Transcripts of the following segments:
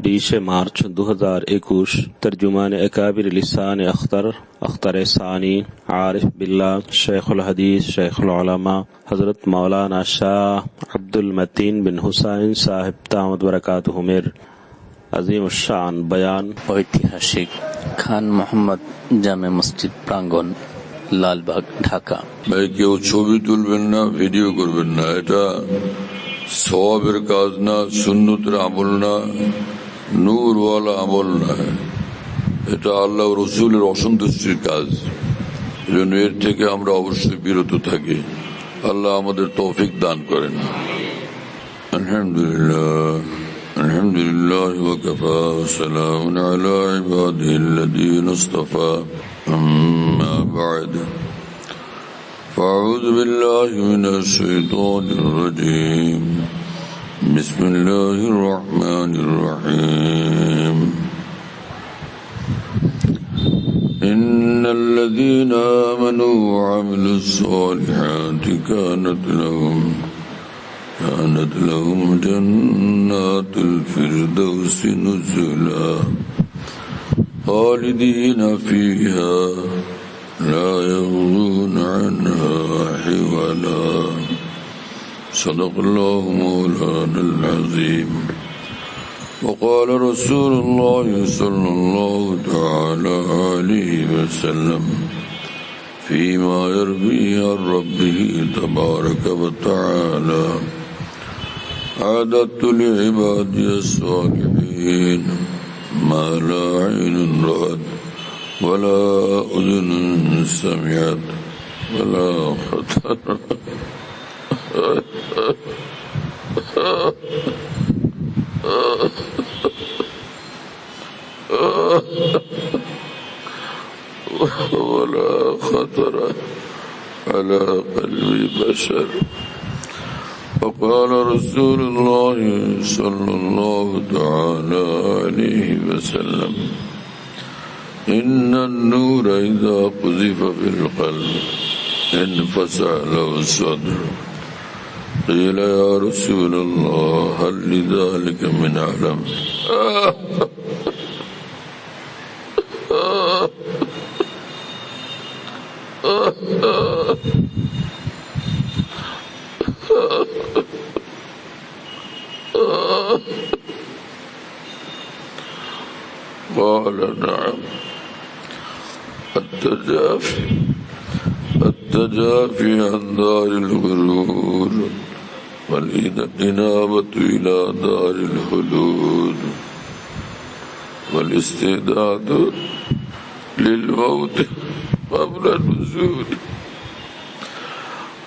20 मार्च 2021 तर्जुमान अकाबिर लिसान अख्तर सानी आरिफ बिल्ला शेखुल हदीस शेखुल उलमा हजरत मौलाना शाह अब्दुल मतीन बिन हुसैन साहिब दामद बरकातुहु मेर अजीम शान बयान ঐতিহাসিক খান মোহাম্মদ জামে মসজিদ প্রাঙ্গণ, লালবাগ, ঢাকা। ভাই, কেউ ছবি তুলবেন না, ভিডিও করবেন না। এটা সওয়াবের কাজ না, সুন্নতের আমল না, নূরওয়ালা আমল না। এটা আল্লাহ রসুলের অসন্তুষ্টির কাজ। এজন্য এর থেকে আমরা অবশ্যই বিরত থাকি। আল্লাহ আমাদের তৌফিক দান করেন। আলহামদুলিল্লাহ আলহামদুলিল্লাহ ওয়া কাফা ওয়া সালামুন আলা ইবাদিল্লাযীনা ইসতাফা আম্মা বা'দ فأعوذ بالله من الشيطان الرجيم بسم الله الرحمن الرحيم إن الذين آمنوا وعملوا الصالحات كانت لهم جنات الفردوس نزلا خالدين فيها لا يبغون عنها حولا صدق الله مولانا العظيم. وقال رسول الله صلى الله تعالى عليه وسلم فيما يروي عن ربه تبارك وتعالى أعددت لعبادي الصالحين ما لا عين رأت ولا أذن سمعت ولا خطر ولا خطر على قلب بشر. وقال رسول الله صلى الله تعالى عليه وسلم إن النور إذا قذف في القلب انفسع له الصدر. قيل يا رسول الله هل لذلك من علم؟ قال نعم. التجافي عن دار الغرور والإنابة إلى دار الخلود والاستعداد للموت قبل النزول.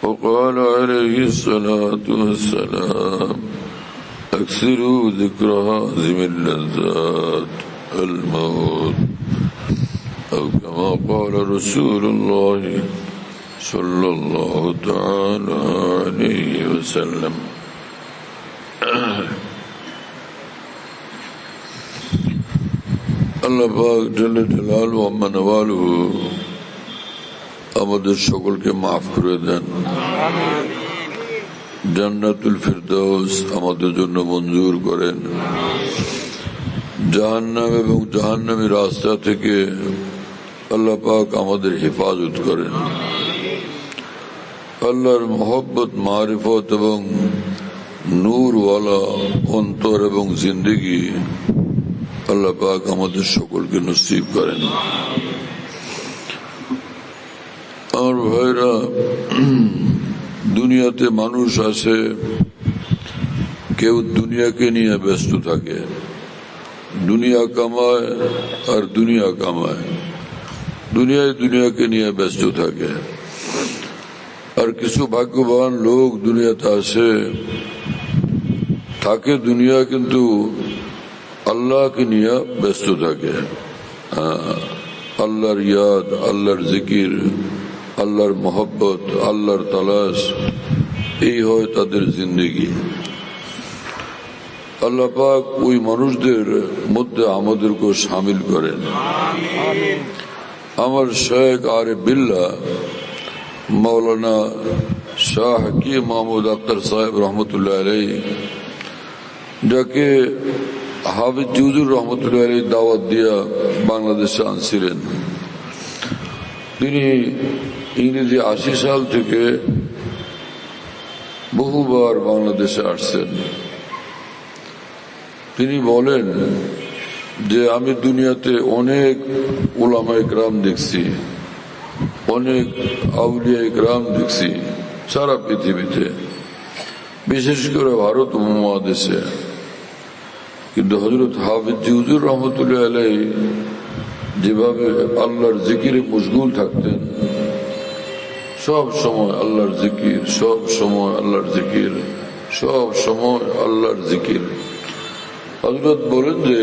وقال عليه الصلاة والسلام أكثروا ذكر هازم اللذات الموت أو كما قال رسول الله صلى الله تعالى عليه وسلم. আল্লাহ পাক জাল্লা জালালুহু ওয়া আম্মা নওয়ালুহু আমাদের সকলকে মাফ করে দেন। জান্নাতুল ফিরদাউস আমাদের জন্য মঞ্জুর করেন। জাহান্নাম এবং জাহান্নামী রাস্তা থেকে আল্লাহ পাক আমাদের হেফাজত করেন। আল্লাহর মহব্বত, মারিফত এবং নূরওয়ালা অন্তর এবং জিন্দেগি আল্লাহ পাক আমাদের সকলকে নসিব করেন। আমার ভাইরা, দুনিয়াতে মানুষ আছে, কেউ দুনিয়াকে নিয়ে ব্যস্ত থাকে, দুনিয়া কামায় আর দুনিয়া কামায়, দুনিয়াকে নিয়ে ব্যস্ত থাকে। আর কিছু ভাগ্যবান লোক দুনিয়াতে আসে, থাকে দুনিয়া, কিন্তু আল্লাহকে নিয়ে ব্যস্ত থাকে। আল্লাহর ইয়াদ, আল্লাহর জিকির, আল্লাহর মহব্বত, আল্লাহর তালাশ, এই হয় তাদের জিন্দেগি। আল্লাহ পাক ওই মানুষদের মধ্যে আমাদেরকে শামিল করেন। আমার শেখ আরিফ বিল্লাহ মৌলানা শাহ হাকিম মাহমুদ আখতার সাহেব রহমতুল্লাহ আলাইহি, যাকে হাফিজ হুজুর রহমতুল্লাহ আলাইহি দাওয়াত দিয়া বাংলাদেশে আনছিলেন। তিনি ইংরেজি 80 সাল থেকে বহুবার বাংলাদেশে আসছেন। তিনি বলেন যে আমি দুনিয়াতে অনেক উলামা ইকরাম দেখছি, অনেক আউলিয়া ইকরাম দেখছি সারা পৃথিবীতে, বিশেষ করে ভারত উপমহাদেশে, কিন্তু হযরত হাফিজ হুজুর রহমতুল্লাহ আলাইহি যেভাবে আল্লাহর জিকিরে মশগুল থাকতেন, সব সময় আল্লাহর জিকির, সব সময় আল্লাহর জিকির, সব সময় আল্লাহর জিকির। হযরত বলেন যে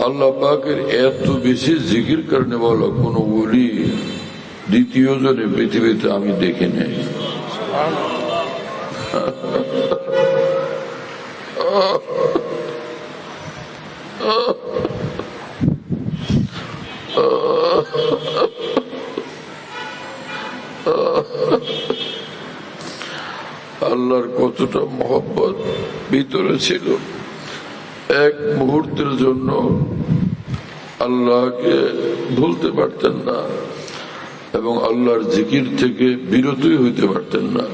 আল্লাহ পাকের এত বেশি জিকির করনে वाला কোন ওলি দ্বিতীয় জনে পৃথিবীতে আমি দেখি নাই। আল্লাহর কতটা মহব্বত ভিতরে ছিল, এক মুহূর্তের জন্য আল্লাহকে ভুলতে পারতেন না এবং আল্লাহর জিকির থেকে বিরতই হইতে পারতেন না।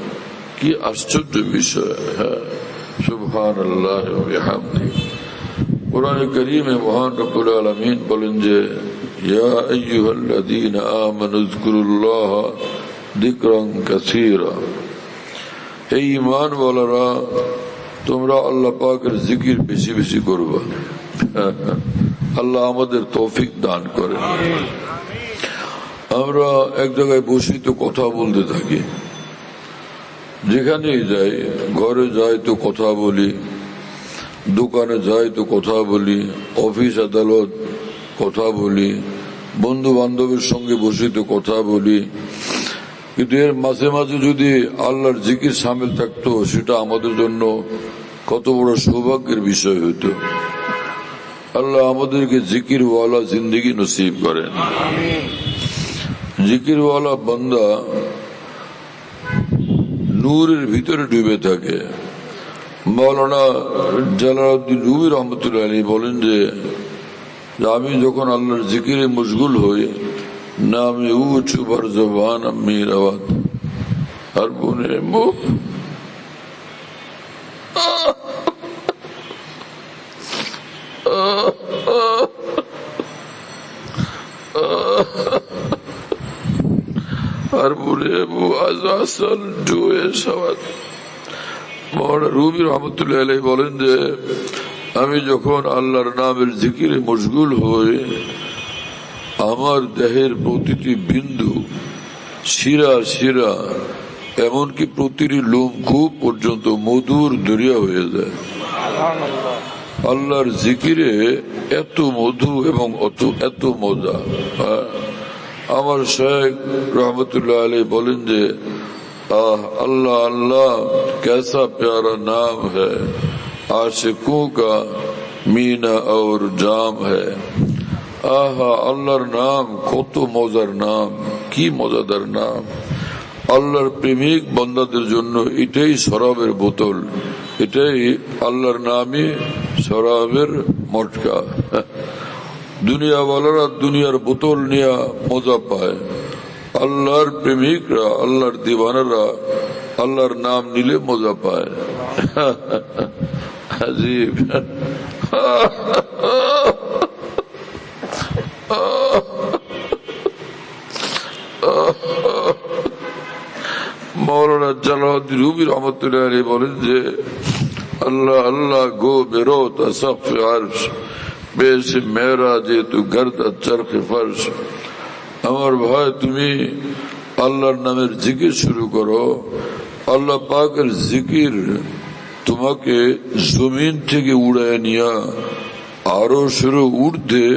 কি আশ্চর্য বিষয়! হ্যাঁ, সুবহানাল্লাহ ওয়া বিহামদিহি। কুরআনে কারীমে মহান রব্বুল আলামিন বলেন যে ইয়া আইয়ুহাল্লাযীনা আমানু যকুরুল্লাহা যিকরান কাসীরা, এই ঈমানওয়ালারা তোমরা আল্লাহ পাকের জিকির বেশি বেশি করবা। আল্লাহ আমাদের তৌফিক দান করে। আমরা এক জায়গায় বসি তো কথা বলতে থাকি, যেখানেই যাই, ঘরে যাই তো কথা বলি, দোকানে যাই তো কথা বলি, অফিস আদালত কথা বলি, বন্ধু বান্ধবের সঙ্গে বসি তো কথা বলি, কিন্তু এর মাঝে মাঝে যদি আল্লাহর জিকির সামিল থাকতো সেটা আমাদের জন্য কত বড় সৌভাগ্যের বিষয় হইত। আল্লাহ আমাদেরকে জিকিরওয়ালা জিন্দগি নসিব করেন। জিকিরওয়ালা বান্দা নূরের ভিতরে ডুবে থাকে। মাওলানা জালালউদ্দিন রুমি রহমতুল্লাহ আলাইহি বলেন যে আমি যখন আল্লাহর জিকিরে মশগুল হই, নামে উঁচু বার জবান আমি রাওয়াত আর বুনে মুখ আর বুনে মুখ আজাসল ডুয়ে সওয়াত। মাওলানা রুমি রহমতুল্লাহ আলাইহি বলেন যে আমি যখন আল্লাহর নামের জিকিরে মশগুল হই, আমার দেহের প্রতিটি বিন্দু, শিরা শিরা, এমনকি প্রতিটি লোমকূপ পর্যন্ত মধুর দরিয়া হয়ে যায়। আল্লাহর জিকিরে এত মধু এবং এত মজা। আমার শেখ রহমতুল্লাহ আলাইহি বলেন যে अल्लाह अल्लाह कैसा प्यारा नाम है, आशिकों का मीना और जाम है। आहा আল্লাহর নাম কত মজার নাম, কি মজাদার নাম। আল্লাহর প্রেমিক বান্দাদের জন্য এটাই শরাবের বোতল, এটাই আল্লাহর নামই শরাবের মটকা। দুনিয়াওয়ালারা দুনিয়ার বোতল নিয়ে মজা পায়, আল্লাহর প্রেমিকরা, আল্লাহর দিওয়ানারা আল্লাহর নাম নিলে মজা পায়। আজীব। मौलाना जलालुद्दीन रूमी रहमतुल्लाह अलैहि बोलें जे अल्लाह अल्लाह गो बेरो तसफ अर्श बेश मेरा जे तू गर्द चरख फर्श। আমার ভাই, তুমি আল্লাহর নামের জিকির শুরু করো, আল্লাহ পাকের জিকির তোমাকে জমিন থেকে উড়ায় নিয়া আরো শুরু ঊর্ধ্বে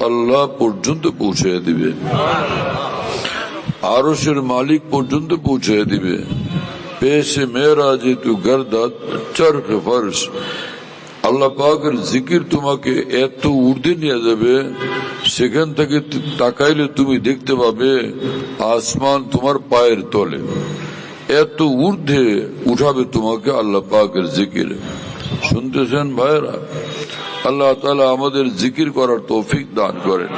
আল্লাহ পর্যন্ত পৌঁছে দিবে, আরশের মালিক পর্যন্ত পৌঁছে দিবে। পেশে মেরা যে তু গর্দাত চরখ ফর্শ, আল্লাহ পাকের জিকির তোমাকে এত ঊর্ধ্বে নিয়ে যাবে, সেখান থেকে তাকাইলে তুমি দেখতে পাবে আসমান তোমার পায়ের তলে। এত ঊর্ধ্বে উঠাবে তোমাকে আল্লাহ পাকের জিকির। শুনতেছেন ভাইরা? আল্লাহ তাআলা আমাদের জিকির করার তৌফিক দান করেন।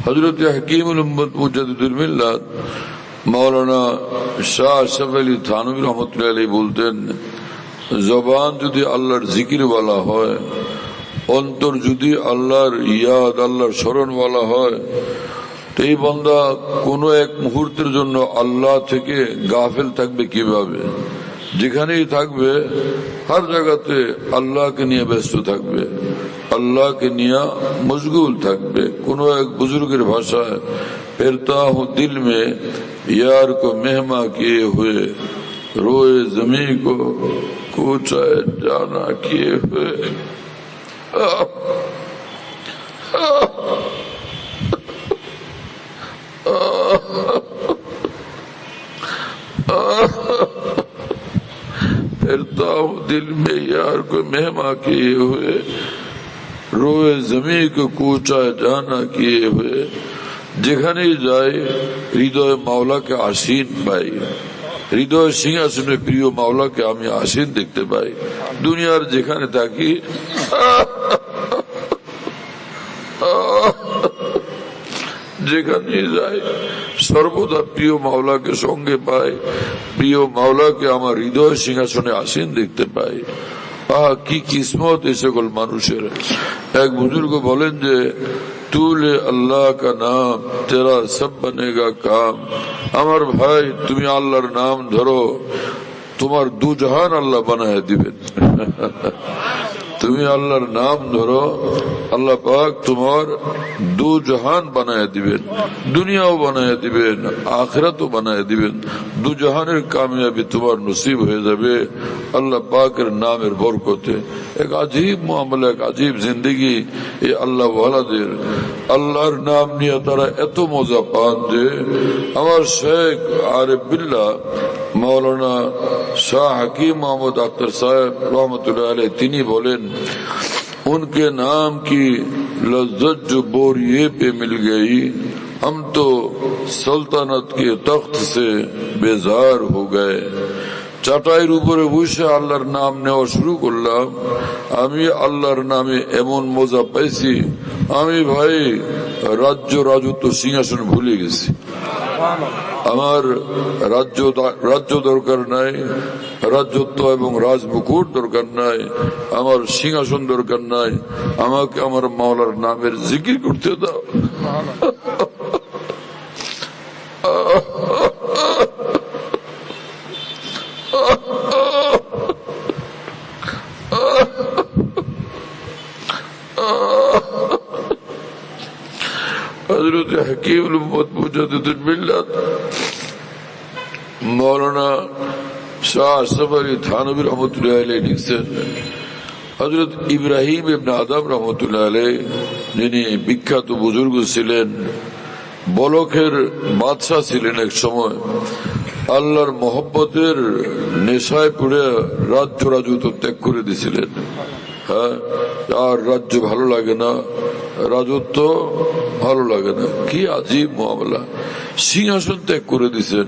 হযরত হাকিমুল উম্মত মুজাদ্দিদুল মিল্লাত মাওলানা শাহ আশরাফ আলী থানভী রহমতুল্লাহ আলাইহি বলতেন, জবান যদি আল্লাহর জিকির বলা হয়, অন্তর যদি আল্লাহর ইয়াদ, আল্লাহর স্মরণ বলা হয়, তো এই বান্দা কোনো এক মুহূর্তের জন্য আল্লাহ থেকে গাফেল থাকবে কিভাবে? যেখানেই থাকবে হর জায়গাতে আল্লাহকে নিয়ে ব্যস্ত থাকবে, আল্লাহকে নিয়ে মশগুল থাকবে। কোনো এক বুজুর্গের ভাষায়, ফিরতা হুঁ দিল মে यार को मेहमा किए हुए, रोए जमी को कूचा जाना किए हुए। फिरता हूँ दिल में यार को मेहमा किए हुए, रोए जमी को कूचा जाना किए हुए। যেখানেই যাই হৃদয় মাওলাকে আসীন পাই, হৃদয় সিংহাসনে প্রিয় মাওলাকে আমি আসীন দেখতে পাই। দুনিয়ার যেখানে থাকি যেখানেই যাই সর্বদা প্রিয় মাওলাকে সঙ্গে পাই, প্রিয় মাওলাকে আমার হৃদয় সিংহাসনে আসীন দেখতে পাই। কি কিসমত এই সকল মানুষের। এক বুজুর্গ বলেন যে, তুলে আল্লাহ কা নাম তেরা সব বনেগা কাম। আমার ভাই, তুমি আল্লাহর নাম ধরো, তোমার দু জাহান আল্লাহ বানায় দিবেন। তুমি আল্লাহর নাম ধরো, আল্লাহ পাক তোমার দু জাহান বানায় দিবেন, দুনিয়াও বানায় দিবেন, আখিরাতও বানায় দিবেন। দু জাহানের কামিয়াবি তোমার নসিব হয়ে যাবে আল্লাহ পাকের নামের বরকতে। এক আজীব মামলা, এক আজীব জিন্দগি এই আল্লাহ ওয়ালাদের। আল্লাহর নাম নিয়ে তারা এত মজা পান যে আমার শেখ আরিফ বিল্লাহ मौलाना शाह हकीम मोहम्मद अख्तर साहब रहमतुल्लाह अलैह তিনি বলেন, उनके नाम की लज्जत जो बोरिये पे मिल गई, हम तो सल्तनत के तख्त से बेजार हो गए। চাটাইয়ের উপরে বসে আল্লাহর নাম নেওয়া শুরু করলাম, আমি আল্লাহর নামে এমন মজা পাইছি, আমি ভাই রাজত্ব সিংহাসন ভুলে গেছি। আমার রাজ্য দরকার নাই, রাজত্ব এবং রাজমুকুট দরকার নাই, আমার সিংহাসন দরকার নাই, আমাকে আমার মাওলার নামের জিকির করতে দাও। हजरत हकीम मुजद्दिदुल मिल्लत मौलाना शाह अशरफ अली थानवी रहमतुल्लाह अलैह लिखছেন, হযরত ইব্রাহিম ইবনে আদম রহমতুল্লাহ আলাইহ যিনি বিখ্যাত বুজুর্গ ছিলেন, বলখের বাদশাহ ছিলেন, এক সময় আল্লাহর মহব্বতের নেশায় পড়ে রাজত্ব ত্যাগ করে দিয়েছিলেন। হ্যাঁ, আর রাজ্য ভালো লাগে না, রাজত্ব ভালো লাগে না। কি আজীব মামলা। সিংহাসন ত্যাগ করে দিচ্ছেন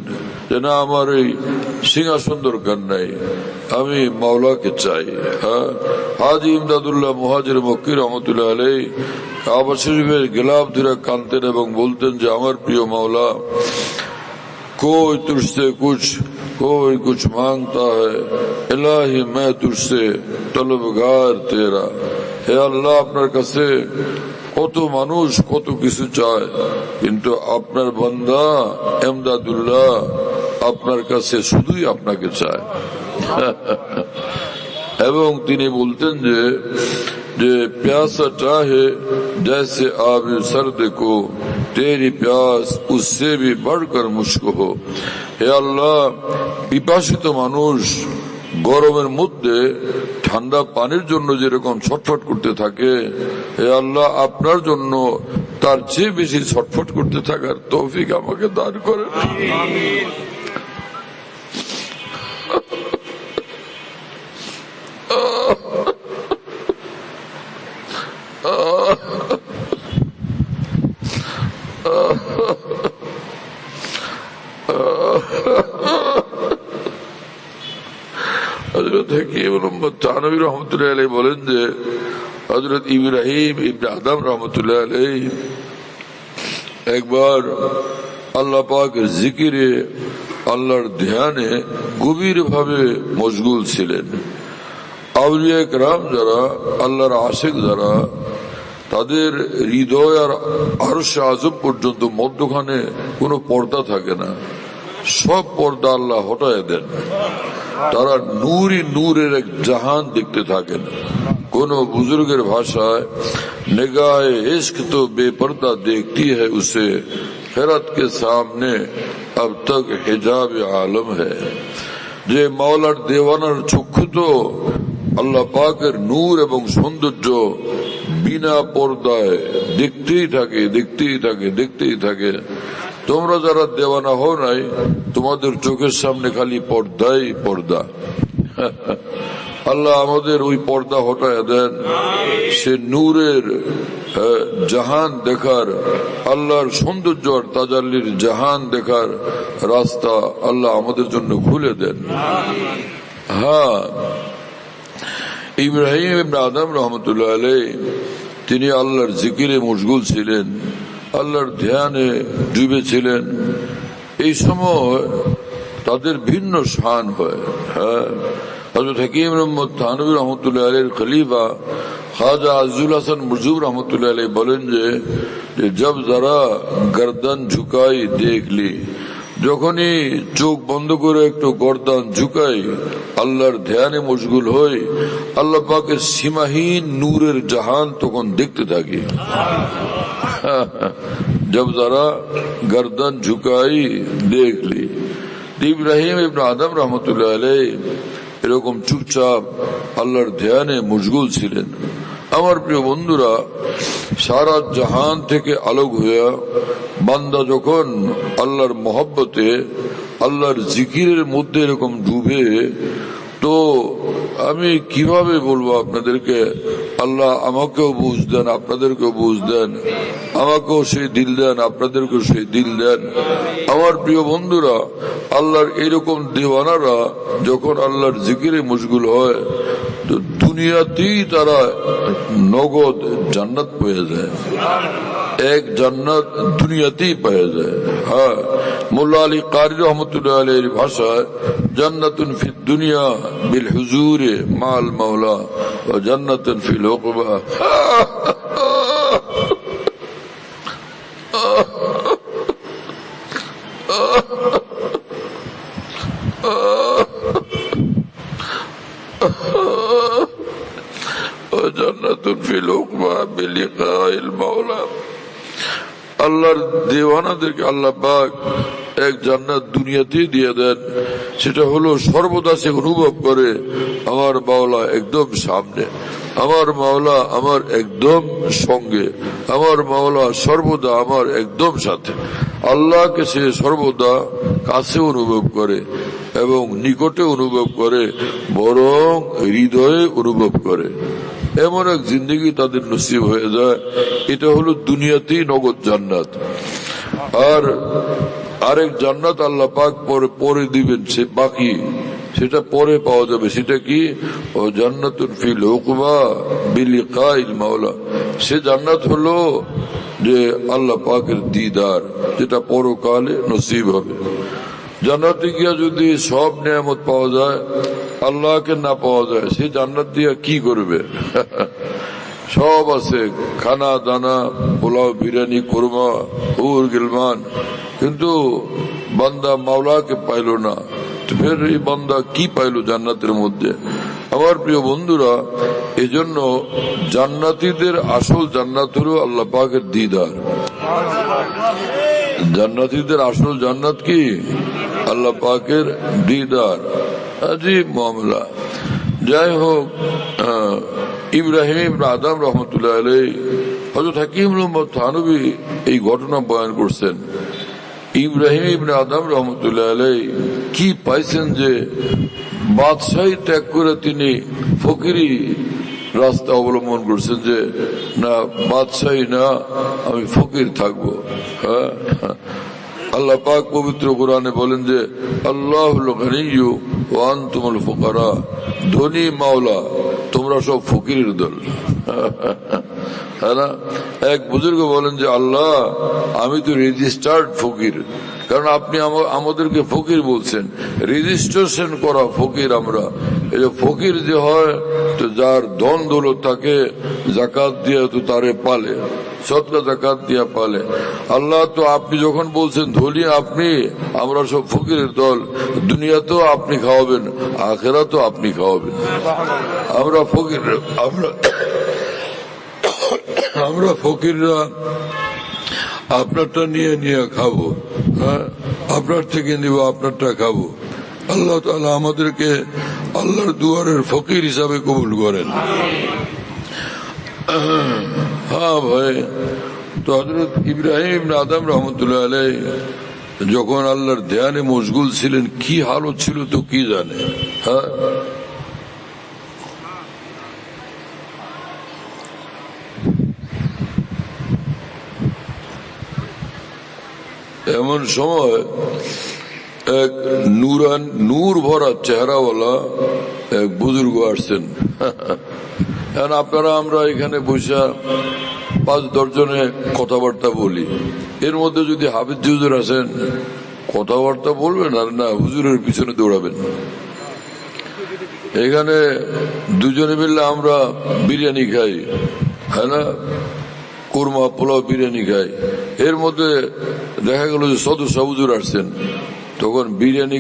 যে না, আমার এই সিংহাসন দরকার নাই, আমি মাওলাকে চাই। হ্যাঁ, হাজি ইমদাদুল্লাহ মুহাজির মক্কি রহমতুল্লাহ আলাইহ কাবা শরীফের গিলাফ ধরে কাঁদতেন এবং বলতেন যে আমার প্রিয় মাওলা, कोई तुझसे कुछ कोई कुछ मांगता है, इलाही मैं तुझसे तलबगार तेरा। হে আল্লাহ, আপনার কাছে কত মানুষ কত কিছু চায়, কিন্তু আপনার বান্দা ইমদাদুল্লাহ আপনার কাছে শুধুই আপনাকে চায়। এবং তিনি বলতেন যে प्यासा चाहे जैसे आब सर्द को, तेरी प्यास उससे भी बढ़कर मुश्क हो। হে আল্লাহ, পিপাসিত মানুষ গরমের মধ্যে ঠান্ডা পানির জন্য যেরকম ছটফট করতে থাকে, হে আল্লাহ আপনার জন্য তার চেয়ে বেশি ছটফট করতে থাকার তৌফিক আমাকে দান করেন। হযরত হাকিম মোহাম্মদ থানভী রহমতুল্লাহ আলাইহি বলেন যে হযরত ইব্রাহিম ইবনে আদম রহমতুল্লাহ আলাইহি একবার আল্লাহ পাকের জিকিরে, আল্লাহর ধ্যানে গভীর ভাবে মশগুল ছিলেন। আউলিয়া কেরাম যারা, আল্লাহর আশিক যারা, তাদের হৃদয় আর আরশ আযম পর্যন্ত মধ্যখানে কোনো পর্দা থাকে না, সব পর্দা আল্লাহ হটায় দেন। তারা নূরই নূরের এক জাহান দেখতে থাকেন। কোন বুজুর্গের ভাষায় নিগাহে ইश्क তো বেপর্দা দেখती है उसे फिरत के सामने अब तक हिजाब आलम है। যে মাওলার দেওয়ানার চক্ষু তো আল্লাহ পাকের নূর এবং সৌন্দর্য বিনা পর্দায় দেখতেই থাকে, দেখতেই থাকে, দেখতেই থাকে। তোমরা যারা দেওয়ানা হও নাই, তোমাদের চোখের সামনে খালি পর্দাই পর্দা। আল্লাহ আমাদের ওই পর্দা হটায় দেন, সে নূরের জাহান দেখার, আল্লাহর সৌন্দর্য আর তাজাল্লির জাহান দেখার রাস্তা আল্লাহ আমাদের জন্য খুলে দেন। হ্যাঁ, ইব্রাহিম ইবনে আদম রহমতুল্লাহ আলাইহি তিনি আল্লাহর জিকিরে মশগুল ছিলেন, আল্লাহর ধ্যানে ডুবেছিলেন। এই সময় তাদের ভিন্ন শান হয়। হ্যাঁ, হযরত হাকিম মোহাম্মদ থানভী রহমতুল্লাহ আলাইহির খলিফা খাজা আজিজুল হাসান মুরজুব রহমতুল্লাহ আলাইহি বলেন যে জব যারা গর্দন ঝুঁকাই দেখ লি, যখনই চোখ বন্ধ করে একটু গর্দান ঝুঁকাই, আল্লাহর ধ্যানে মশগুল হই, আল্লাহ পাকের সীমাহীন নূরের জাহান তখন দেখতে থাকি। জব যারা গর্দন ঝুঁকাই দেখ লি। ইব্রাহিম ইবনে আদম রহমতুল্লাহ আলাইহি এরকম চুপচাপ আল্লাহর ধ্যানে মশগুল ছিলেন। আমার প্রিয় বন্ধুরা, সারা জাহান থেকে আলোক হইয়া বান্দা যখন আল্লাহর মহব্বতে, আল্লাহর জিকিরের মধ্যে এরকম ডুবে, তো আমি কিভাবে বলবো আপনাদেরকে, আল্লাহ আমাকেও বুঝ দেন, আপনাদেরকেও বুঝ দেন, আমাকেও সেই দিল দেন, আপনাদেরকেও সেই দিল দেন। আমার প্রিয় বন্ধুরা, আল্লাহর এরকম দেওয়ানারা যখন আল্লাহর জিকিরে মশগুল হয়, তো দুনিয়াতেই তারা নগদ জান্নাত পেয়ে যায়। এক জান্নাত দুনিয়াতেই পেয়ে যায়। হ্যাঁ, মোল্লা আলী কারি রহমতুল্লাহ আলাইহির ভাষায় জান্নাতুন ফিদ দুনিয়া বিল হুজুরে মাল মাওলা ওয়া জান্নাতুন ফিল উকবা। আল্লাহর দেওয়ানাদেরকে আল্লাহ পাক এক জান্নাত দুনিয়াতেই দিয়ে দেন। সেটা হলো সর্বদা সে অনুভব করে আমার মাওলা একদম সামনে, আমার মাওলা আমার একদম সঙ্গে, আমার মাওলা সর্বদা আমার একদম সাথে। আল্লাহকে সে সর্বদা কাছে অনুভব করে এবং নিকটে অনুভব করে, বরং হৃদয়ে অনুভব করে। এমন এক জিন্দগি তাদের নসিব হয়ে যায়। এটা হলো দুনিয়াতেই নগদ জান্নাত। আর আরেক জান্নাত আল্লাহ পাক পরে দিবেন, সে বাকি, সেটা পরে পাওয়া যাবে। সেটা কি? ও জান্নাতুন ফিল উকবা বিলিকাইল মাওলা। সে জান্নাত হলো যে আল্লাহ পাকের দিদার, যেটা পরকালে নসিব হবে। জান্নাতে গিয়া যদি সব নিয়ামত পাওয়া যায়, আল্লাহকে না পাওয়া যায়, সে জান্নাত দিয়া কি করবে? সব আছে, খানা দানা, পোলাও বিরিয়ানি, কোরমা, হুর গিলমান, কিন্তু বান্দা মাওলাকে পাইল না। ফের এই বান্দা কি পাইল জান্নাতের মধ্যে? আমার প্রিয় বন্ধুরা, এজন্য জান্নাতীদের আসল জান্নাত হলো আল্লাহ পাকের দিদার। জান্নাতীদের আসল জান্নাত কি? আল্লাহ পাকের দিদার। আজীব মামলা। যাই হোক, ইব্রাহিম ইবনে আদম রহমতুল্লাহ আলাইহি, হযরত হাকিম মোহাম্মদ থানভী এই ঘটনা বয়ান করছেন। ইব্রাহিম ইবনে আদম রহমতুল্লাহ আলাইহি কি পাইছেন যে বাদশাহী ত্যাগ করে তিনি ফকিরি রাস্তা অবলম্বন করছেন, যে না বাদশাহী না, আমি ফকির থাকবো। হ্যাঁ, আল্লাহ পাক পবিত্র কোরআনে বলেন যে আল্লাহুল গনিয়্যু ওয়া আনতুমুল ফুকারা, ধনী মাওলা, তোমরা সব ফকিরের দল। হ্যাঁ না? এক বুজুর্গ বলেন যে আল্লাহ, আমি তো রেজিস্টার্ড ফকির, কারণ আপনি আমাদেরকে ফকির বলছেন, রেজিস্ট্রেশন করা ফকির আমরা। এই যে ফকির যে হয়, তো যার ধন দৌলত থাকে, জাকাত দিয়ে তো তারে পালে, সদকা জাকাত দিয়া পালে। আল্লাহ তো আপনি যখন বলছেন ধনী আপনি, আমরা সব ফকিরের দল, দুনিয়াতেও আপনি খাওয়াবেন, আখেরাতেও আপনি খাওয়াবেন। আমরা ফকির, আমরা ফকিররা আপনারটা নিয়ে নিয়ে খাবো, হ্যাঁ, আপনার থেকে নিব, আপনারটা খাবো। আল্লাহ তাআলা আমাদেরকে আল্লাহর দুয়ারের ফকির হিসাবে কবুল করেন। হ্যাঁ ভাই, তো হযরত ইব্রাহিম ইবনে আদম রহমতুল্লাহ আলাইহি যখন আল্লাহর ধ্যানে মশগুল ছিলেন, কি হালত ছিল তো কি জানে। হ্যাঁ, এমন সময় এক নূর ভরা চেহারাওয়ালা এক বুজুর্গ আসছেন। এখন আপনারা আমরা এখানে বসে 5-10 জনে কথাবার্তা বলি, এর মধ্যে যদি হাফিজ হুজুর আসেন, কথাবার্তা বলবেন আর না হুজুরের পিছনে দৌড়াবেন। এখানে দুজনে মিললে আমরা বিরিয়ানি খাই, হ্যাঁ না, কুরমা পোলাও বিরিয়ানি খাই। এর মধ্যে দেখা গেল যে সদস্য হুজুর আসছেন, তখন বিরিয়ানি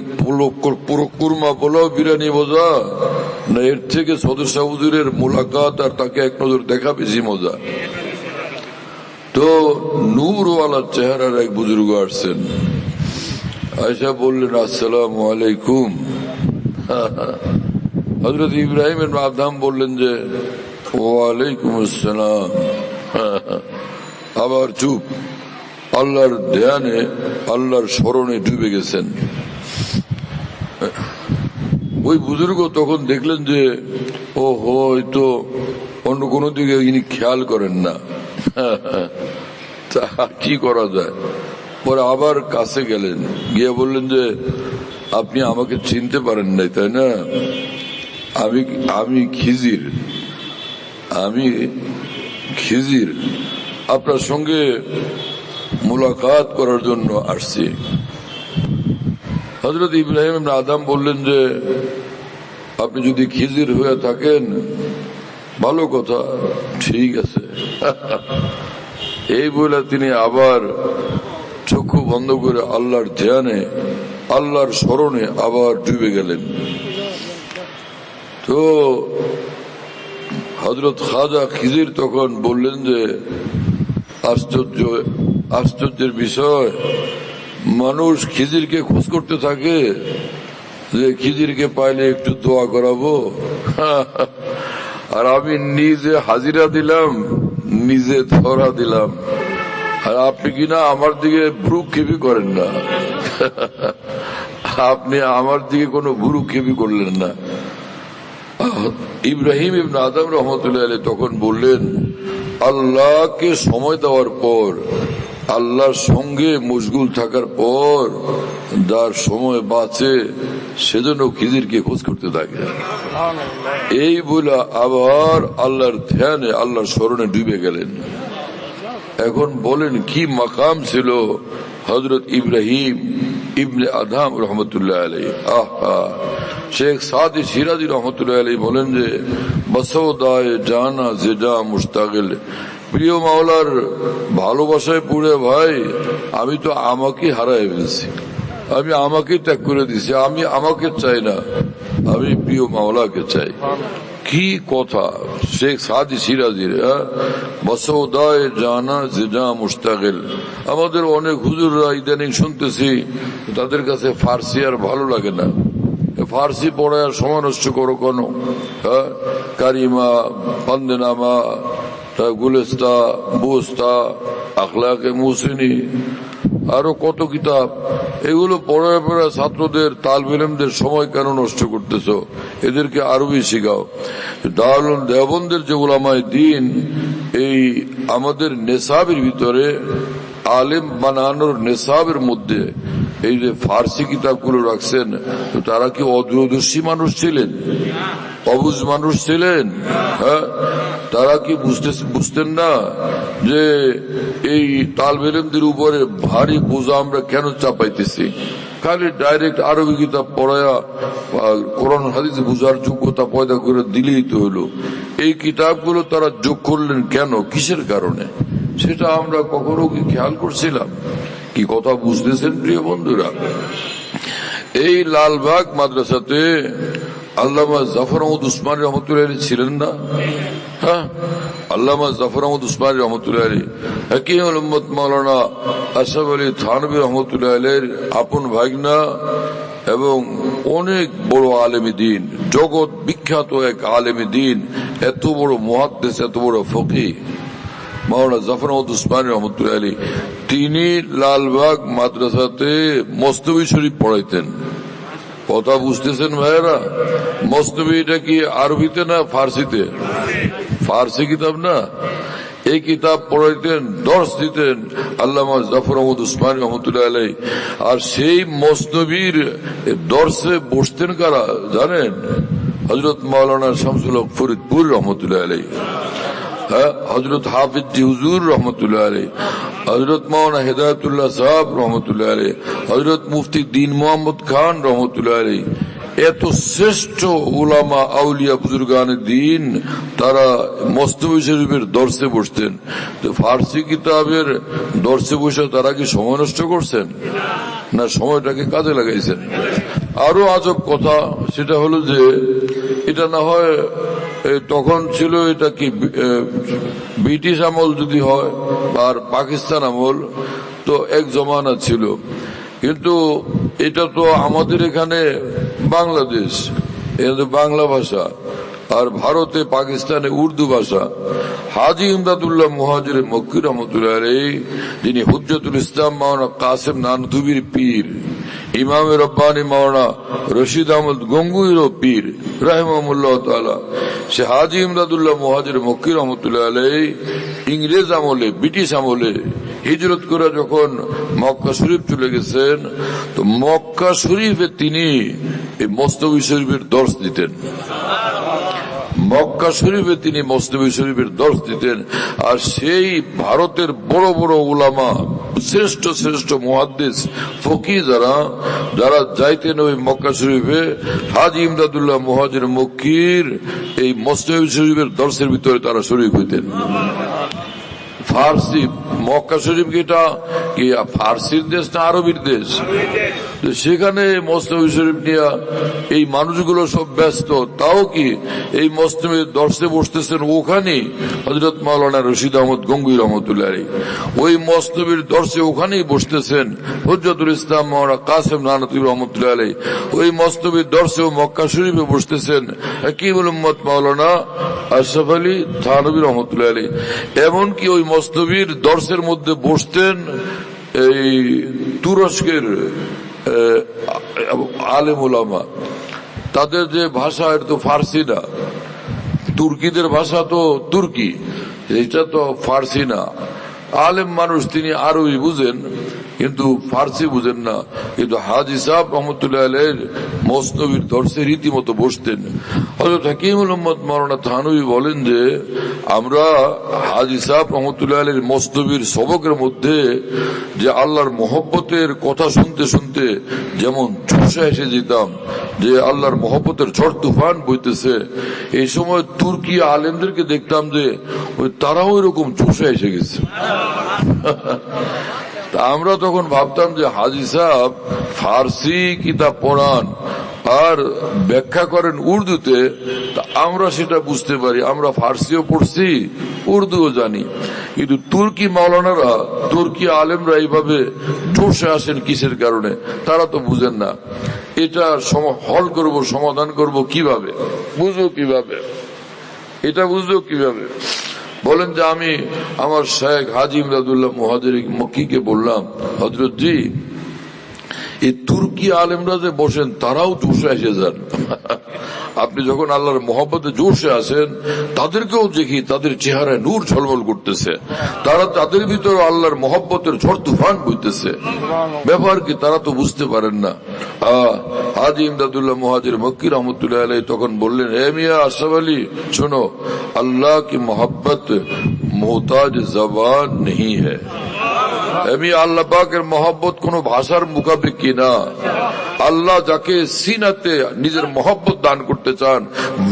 পুরো কুরমা পোলাও বিরিয়ানি মজা না, এর থেকে সদস্য হুজুরের মোলাকাত আর তাকে এক নজর দেখা বেশি মজা। তো নূরওয়ালা চেহারার এক বুজুর্গ আসছেন, আয়সা বললেন আসসালামু আলাইকুম। হযরত ইব্রাহিম ইবনে আদম বললেন যে ওয়ালাইকুম আসসালাম। আবার চুপ, আল্লাহর ধ্যানে আল্লাহর স্মরণে ডুবে গেছেন। ওই বুজুর্গ তখন দেখলেন যে ও হয়তো অন্য কোনো দিকে ইনি খেয়াল করেন না, তা কি করা যায়। পরে আবার কাছে গেলেন, গিয়ে বললেন যে আপনি আমাকে চিনতে পারেন নাই তাই না, আমি খিজির আপনার সঙ্গে মুলাকাত করার জন্য আসছি। হযরত ইব্রাহিম ইবনে আদম বললেন যে আপনি যদি খিজির হয়ে থাকেন ভালো কথা, ঠিক আছে। এই বলে তিনি আবার চক্ষু বন্ধ করে আল্লাহর ধ্যানে আল্লাহর স্মরণে আবার ডুবে গেলেন। তো হযরত খাজা খিজির তখন বললেন যে আশ্চর্যের বিষয়, মানুষ খিজিরকে খোঁজ করতে থাকে যে খিজিরকে পাইলে একটু দোয়া করাবো, আর আমি নিজে হাজিরা দিলাম, নিজে ধরা দিলাম, আর আপনি কিনা আমার দিকে ভ্রুক্ষেপই করেন না। আপনি আমার দিকে কোনো ভ্রুক্ষেপই করলেন না। ইব্রাহিম ইবনে আদম রহমতুল্লাহ আলাইহি তখন বললেন, আল্লাহকে সময় দেওয়ার পর, আল্লাহর সঙ্গে মশগুল থাকার পর যার সময় বাঁচে সেজন্য খিজিরকে খোঁজ করতে থাকে। এই বলে আবার আল্লাহর ধ্যানে আল্লাহর স্মরণে ডুবে গেলেন। এখন বলেন কি মাকাম ছিল হযরত ইব্রাহিম ইবনে আদম রহমতুল্লাহ আলাইহি। আহা, শেখ সাদি সিরাজি রহমতুল্লাহ আলাইহি বলেন যে বসৌদায় জানা জেজা মুস্তাগিল, প্রিয় মাওলার ভালোবাসায় পুড়ে ভাই আমি তো আমাকে হারাই ফেলছি, আমি আমাকে ত্যাগ করে দিছি, আমি আমাকে চাই না, আমি প্রিয় মাওলাকে চাই। কি কথা শেখ সাদি সিরাজির, বসৌদায় জানা জেজা মুস্তাগিল। আমাদের অনেক হুজুররা ইদানিং শুনতেছি তাদের কাছে ফার্সি আর ভালো লাগে না, ফার্সি পড়ায় আর সময় নষ্ট করো কেন, কারিমা, পান্দেনামা, গুলেস্তা, বুস্তা, আখলাকে মুসিনী, আরো কত কিতাব, এগুলো পড়ায় পড়ায় ছাত্রদের তালবে ইলমদের সময় কেন নষ্ট করতেছ, এদেরকে আরবি শিখাও। দারুল দেওবন্দের যে উলামায়ে দ্বীন এই আমাদের নেশাবের ভিতরে আলেম বানানোর নেশাবের মধ্যে এই যে ফার্সি কিতাবগুলো রাখছেন, তো তারা কি অদূরদর্শী মানুষ ছিলেন? অবুঝ মানুষ ছিলেন? হ্যাঁ, তারা কি বুঝতেন না যে এই তালেব ইলমদের উপরে ভারী বোঝা আমরা কেন চাপাইতেছি? খালি ডাইরেক্ট আরবি কিতাব পড়ায়া কোরআন হাদিস বুঝার যোগ্যতা পয়দা করে দিলেই তো হলো। এই কিতাবগুলো তারা যোগ করলেন কেন, কিসের কারণে? সেটা আমরা কখনো কি খেয়াল করছিলাম? কি কথা বুঝতেছেন প্রিয় বন্ধুরা? এই লালবাগ মাদ্রাসাতে আল্লামা জাফর আহমদ উসমানী রহমতুল্লাহ ছিলেন না? হ্যাঁ, আল্লামা জাফর আহমদ উসমানী রহমতুল্লাহ, হাকিমুল উম্মত মাওলানা আশরাফ আলী থানভী রহমতুল্লাহ আলাইহির আপন ভাগনা এবং অনেক বড় আলেমী দিন, জগৎ বিখ্যাত এক আলেমী দিন, এত বড় মুহাদ্দিস, এত বড় ফকিহ মাওলানা জাফর আহমদ উসমানী রহমতুল্লাহ আলাইহি, তিনি লালবাগ মাদ্রাসাতে মস্তবি শরীফ পড়াইতেন। কথা বুঝতেছেন ভাইয়েরা? মস্তবি এটা কি আরবিতে না ফার্সিতে? ফার্সি কিতাব না? এই কিতাব পড়াইতেন, দর্শ দিতেন আল্লামা জাফর আহমদ উসমানী রহমতুল্লাহ আলাইহি। আর সেই মস্তবির দর্শে বসতেন কারা জানেন? হযরত মাওলানা শামসুল হক ফরিদপুর রহমতুল্লাহ আলাইহি, হযরত হাফিজ জি হুজুর রহমতুল্লাহ আলাইহি, হযরত মাওলানা হেদায়েতুল্লাহ সাহেব রহমতুল্লাহ আলাইহি, হযরত মুফতি দ্বীন মোহাম্মদ খান রহমতুল্লাহ আলাইহি। এত শ্রেষ্ঠ উলামা আউলিয়া বুজুর্গানে দ্বীন তারা মস্তবি শরীফের দর্শে বসতেন। তো ফার্সি কিতাবের দর্শে বসে তারা কি সময় নষ্ট করছেন? না, সময়টাকে কাজে লাগাইছেন। আরো আজব কথা সেটা হলো যে এটা না হয় তখন ছিল, এটা কি ব্রিটিশ আমল যদি হয় আর পাকিস্তান আমল, তো এক জমানা ছিল। কিন্তু এটা তো আমাদের এখানে বাংলাদেশ, এটা বাংলা ভাষা, আর ভারতে পাকিস্তানে উর্দু ভাষা। হাজী ইমদাদুল্লাহ মুহাজির মক্কি রহমতুল্লাহ আলাইহি, যিনি হুজ্জতুল ইসলাম মাওলানা কাসেম নানতুবির পীর, ইমাম রব্বানী মাওলানা রশিদ আহমদ গঙ্গুইর পীর রাহিমাহুল্লাহ তাআলা, সে হাজী ইমদাদুল্লাহ মুহাজির মক্কি রহমতুল্লাহ আলাইহি ইংরেজ আমলে, ব্রিটিশ আমলে হিজরত করে যখন মক্কা শরীফ চলে গেছেন, তো মক্কা শরীফে তিনি এই মস্তবি শরীফের দর্শ দিতেন। মক্কা শরীফে তিনি মস্তবি শরীফের দর্শ দিতেন। আর সেই ভারতের বড় বড় উলামা, শ্রেষ্ঠ শ্রেষ্ঠ মুহাদ্দিস ফকিহ যারা যাইতেন ওই মক্কা শরীফে, হাজী ইমদাদুল্লাহ মুহাজির মক্কির এই মস্তবি শরীফের দর্শের ভিতরে তারা শরীক হইতেন। ফার্সি মক্কা শরীফ এটা কি ফার্সির দেশ না আরবির দেশ? সেখানে মস্তবি শরীফ নিয়ে এই মানুষগুলো সব ব্যস্ত। তাও কি এই মস্তবির দর্শে বসতেছেন ওখানে হযরত মাওলানা রশিদ আহমদ গঙ্গুই রহমতুল্লাহ আলাইহি, ওই মস্তবির দর্শে ওখানেই বসতেছেন হুজ্জতুল ইসলাম মাওলানা কাসেম নানতুবি রহমতুল্লাহ আলাইহি, ওই মস্তবির দর্শে মক্কা শরীফে বসতেছেন হাকিমুল উম্মত মাওলানা আশরাফ আলী থানভী রহমতুল্লাহ আলাইহি। এমনকি ওই মস্তবির দর্শের মধ্যে বসতেন এই তুরস্কের আলেম উলামা। তাদের যে ভাষা এটা তো ফার্সি না, তুর্কিদের ভাষা তো তুর্কি, এটা তো ফার্সি না। আলেম মানুষ, তিনি আরবি বুঝেন কিন্তু ফার্সি বুঝেন না। কিন্তু হাজী সাহেব রহমতুল্লাহ আলাইহির মস্তবির দর্শে রীতিমতো বসতেন। হযরত হাকিমুল উম্মত মাওলানা থানভী বলেন যে আমরা হাজী সাহেব রহমতুল্লাহ আলাইহির মস্তবির সবকের মধ্যে যে আল্লাহর মহব্বতের কথা শুনতে শুনতে যেমন চুষে এসে যেতাম, যে আল্লাহর মহব্বতের ঝড় তুফান বইতেছে, এই সময় তুর্কি আলেমদেরকে দেখতাম যে তারাও এরকম চুষে এসে গেছে। আমরা তখন ভাবতাম যে হাজী সাহেব ফার্সি কিতাব পড়ান আর ব্যাখ্যা করেন উর্দুতে, তা আমরা সেটা বুঝতে পারি, আমরা ফার্সিও পড়ছি উর্দুও জানি। কিন্তু তুর্কি মাওলানারা, তুর্কি আলেমরা এইভাবে চষে আসেন কিসের কারণে তারা তো বুঝেন না। এটা হল করব, সমাধান করব কিভাবে, বুঝবো কিভাবে, এটা বুঝবো কিভাবে? বলেন যে আমি আমার শেখ হাজী ইমদাদুল্লাহ মুহাজির মক্কিকে বললাম, হযরত জি এই তুর্কি আলেমরা যে বসেন তারাও জোশে এসে যান। আপনি যখন আল্লাহর মহব্বতে জোশে আসেন তাদেরকেও দেখি তাদের চেহারায় নূর ঝলমল করতেছে, তারা তাদের ভিতরে আল্লাহর মহব্বতের ঝড় তুফান বইতেছে। ব্যাপার কি তারা তো বুঝতে পারেন না। হাজী ইমদাদুল্লাহ মুহাজির মক্কি রহমতুল্লাহ আলাইহি তখন বললেন, হে মিয়া আশরাফ আলী, শোনো, আল্লাহ কি মোহব্বত মোহতাজ জবান নেই হ্যায়। আমি আল্লাহ পাকের মহব্বত কোন ভাষার মুখাপেক্ষী না। আল্লাহ যাকে সিনাতে নিজের মহব্বত দান করতে চান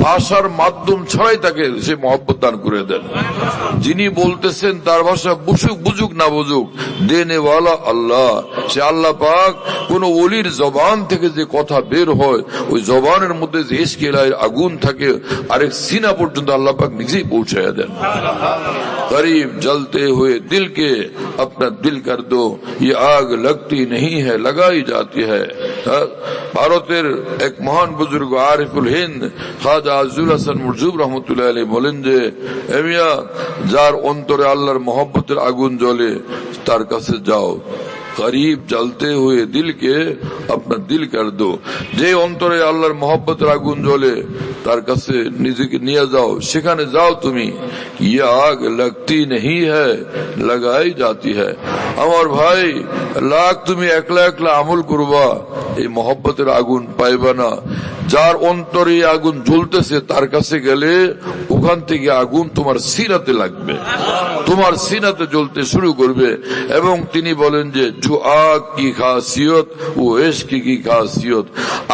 ভাষার মাধ্যম ছাড়াই তাকে সে মহব্বত দান করে দেন। যিনি বলতেছেন তার ভাষা বুঝুক না বুঝুক, দেনেওয়ালা আল্লাহ, সে আল্লাহ পাক কোন ওলির জবান থেকে যে কথা বের হয় ওই জবানের মধ্যে যে ইশক ইলাহির আগুন থাকে আরেক সিনা পর্যন্ত আল্লাহ পাক নিজেই পৌঁছায় দেন। करीब जलते हुए दिल के अपना दिल कर दो, ये आग लगती नहीं है लगाई जाती है। ভারতের এক মহান বুজুর্গ আরিফুল হিন্দ খাজা আজুল হাসান মুরজুব রহমতুল্লাহ আলাইহি বলেন যে, এমিয়া যার অন্তরে আল্লাহর মহব্বতের আগুন জ্বলে তার কাছে যাও, करीब जलते हुए दिल के अपना दिल कर दो। যে অন্তরে আল্লাহর মহব্বতের আগুন জ্বলে তার কাছে নিজেকে নিয়ে যাও, সেখানে যাও তুমি। ये आग लगती नहीं है लगाई जाती है। আমার ভাই, লাখ তুমি একলা একলা আমল করবা, এই মহব্বতের আগুন পাইবা না। যার অন্তরে আগুন জ্বলতেছে তার কাছে গেলে ওখান থেকে আগুন তোমার সিনাতে লাগবে, তোমার সিনাতে জ্বলতে শুরু করবে। এবং তিনি বলেন যে जो आग की खासियत वो इश्क की खासियत।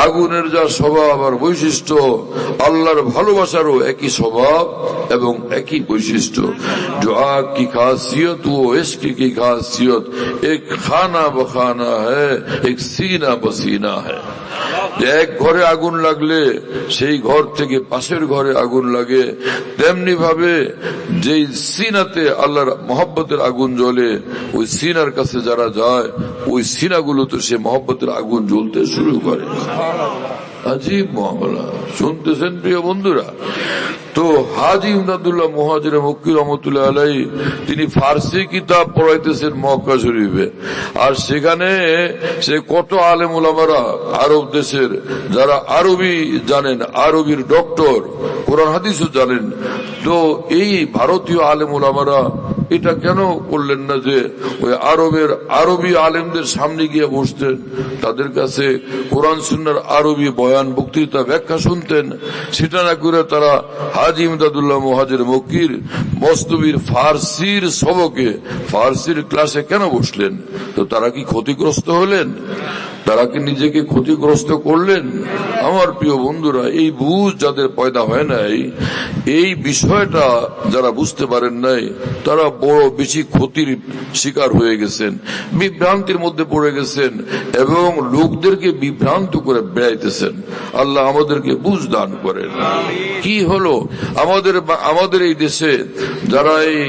আগুনের যা স্বভাব আর বৈশিষ্ট্য আল্লাহর ভালোবাসারও একই স্বভাব এবং একই বৈশিষ্ট্য। जो आग की खासियत वो इश्क की खासियत, एक खाना बखाना है, एक सीना बसीना है। এক ঘরে আগুন লাগলে সেই ঘর থেকে পাশের ঘরে আগুন লাগে, তেমনি ভাবে যেই সিনাতে আল্লাহর মহব্বতের আগুন জ্বলে ওই সিনার কাছে যারা যায় ওই সিনাগুলোতে সে মহব্বতের আগুন জ্বলতে শুরু করে। আজীব মামলা, শুনতেছেন প্রিয় বন্ধুরা? তো হাজী ইমদাদুল্লাহ মুহাজির মক্কি রহমতুল্লাহ আলাইহি তিনি ফার্সি কিতাব পড়াইতেছেন মক্কা শরীফে, আর সেখানে সে কত আলেম ওলামারা আরব দেশের যারা আরবি জানেন, আরবির ডক্টর, কোরআন হাদিসও জানেন। তো এই ভারতীয় আলেম ওলামারা এটা কেন করলেন না যে ওই আরবি আলেমদের সামনে গিয়ে বসতেন, তাদের কাছে কোরআন সুন্নাহর আরবি বয়ান বক্তৃতা ব্যাখ্যা শুনতেন? সেটা না করে তারা হাজী ইমদাদুল্লাহ মুহাজির মক্কির মস্তবির ফার্সির সবকে ফার্সির ক্লাসে কেন বসলেন? তো তারা কি ক্ষতিগ্রস্ত হলেন? তারা কি নিজেকে ক্ষতিগ্রস্ত করলেন? আমার প্রিয় বন্ধুরা, এই বুঝ যাদের পয়দা হয় নাই, এই বিষয়টা যারা বুঝতে পারেন নাই, তারা বড় বেশি ক্ষতির শিকার হয়ে গেছেন, বিভ্রান্তির মধ্যে পড়ে গেছেন এবং লোকদেরকে বিভ্রান্ত করে বেড়াইতেছেন। আল্লাহ আমাদেরকে বুঝ দান করেন। কি হলো আমাদের এই দেশে যারা এই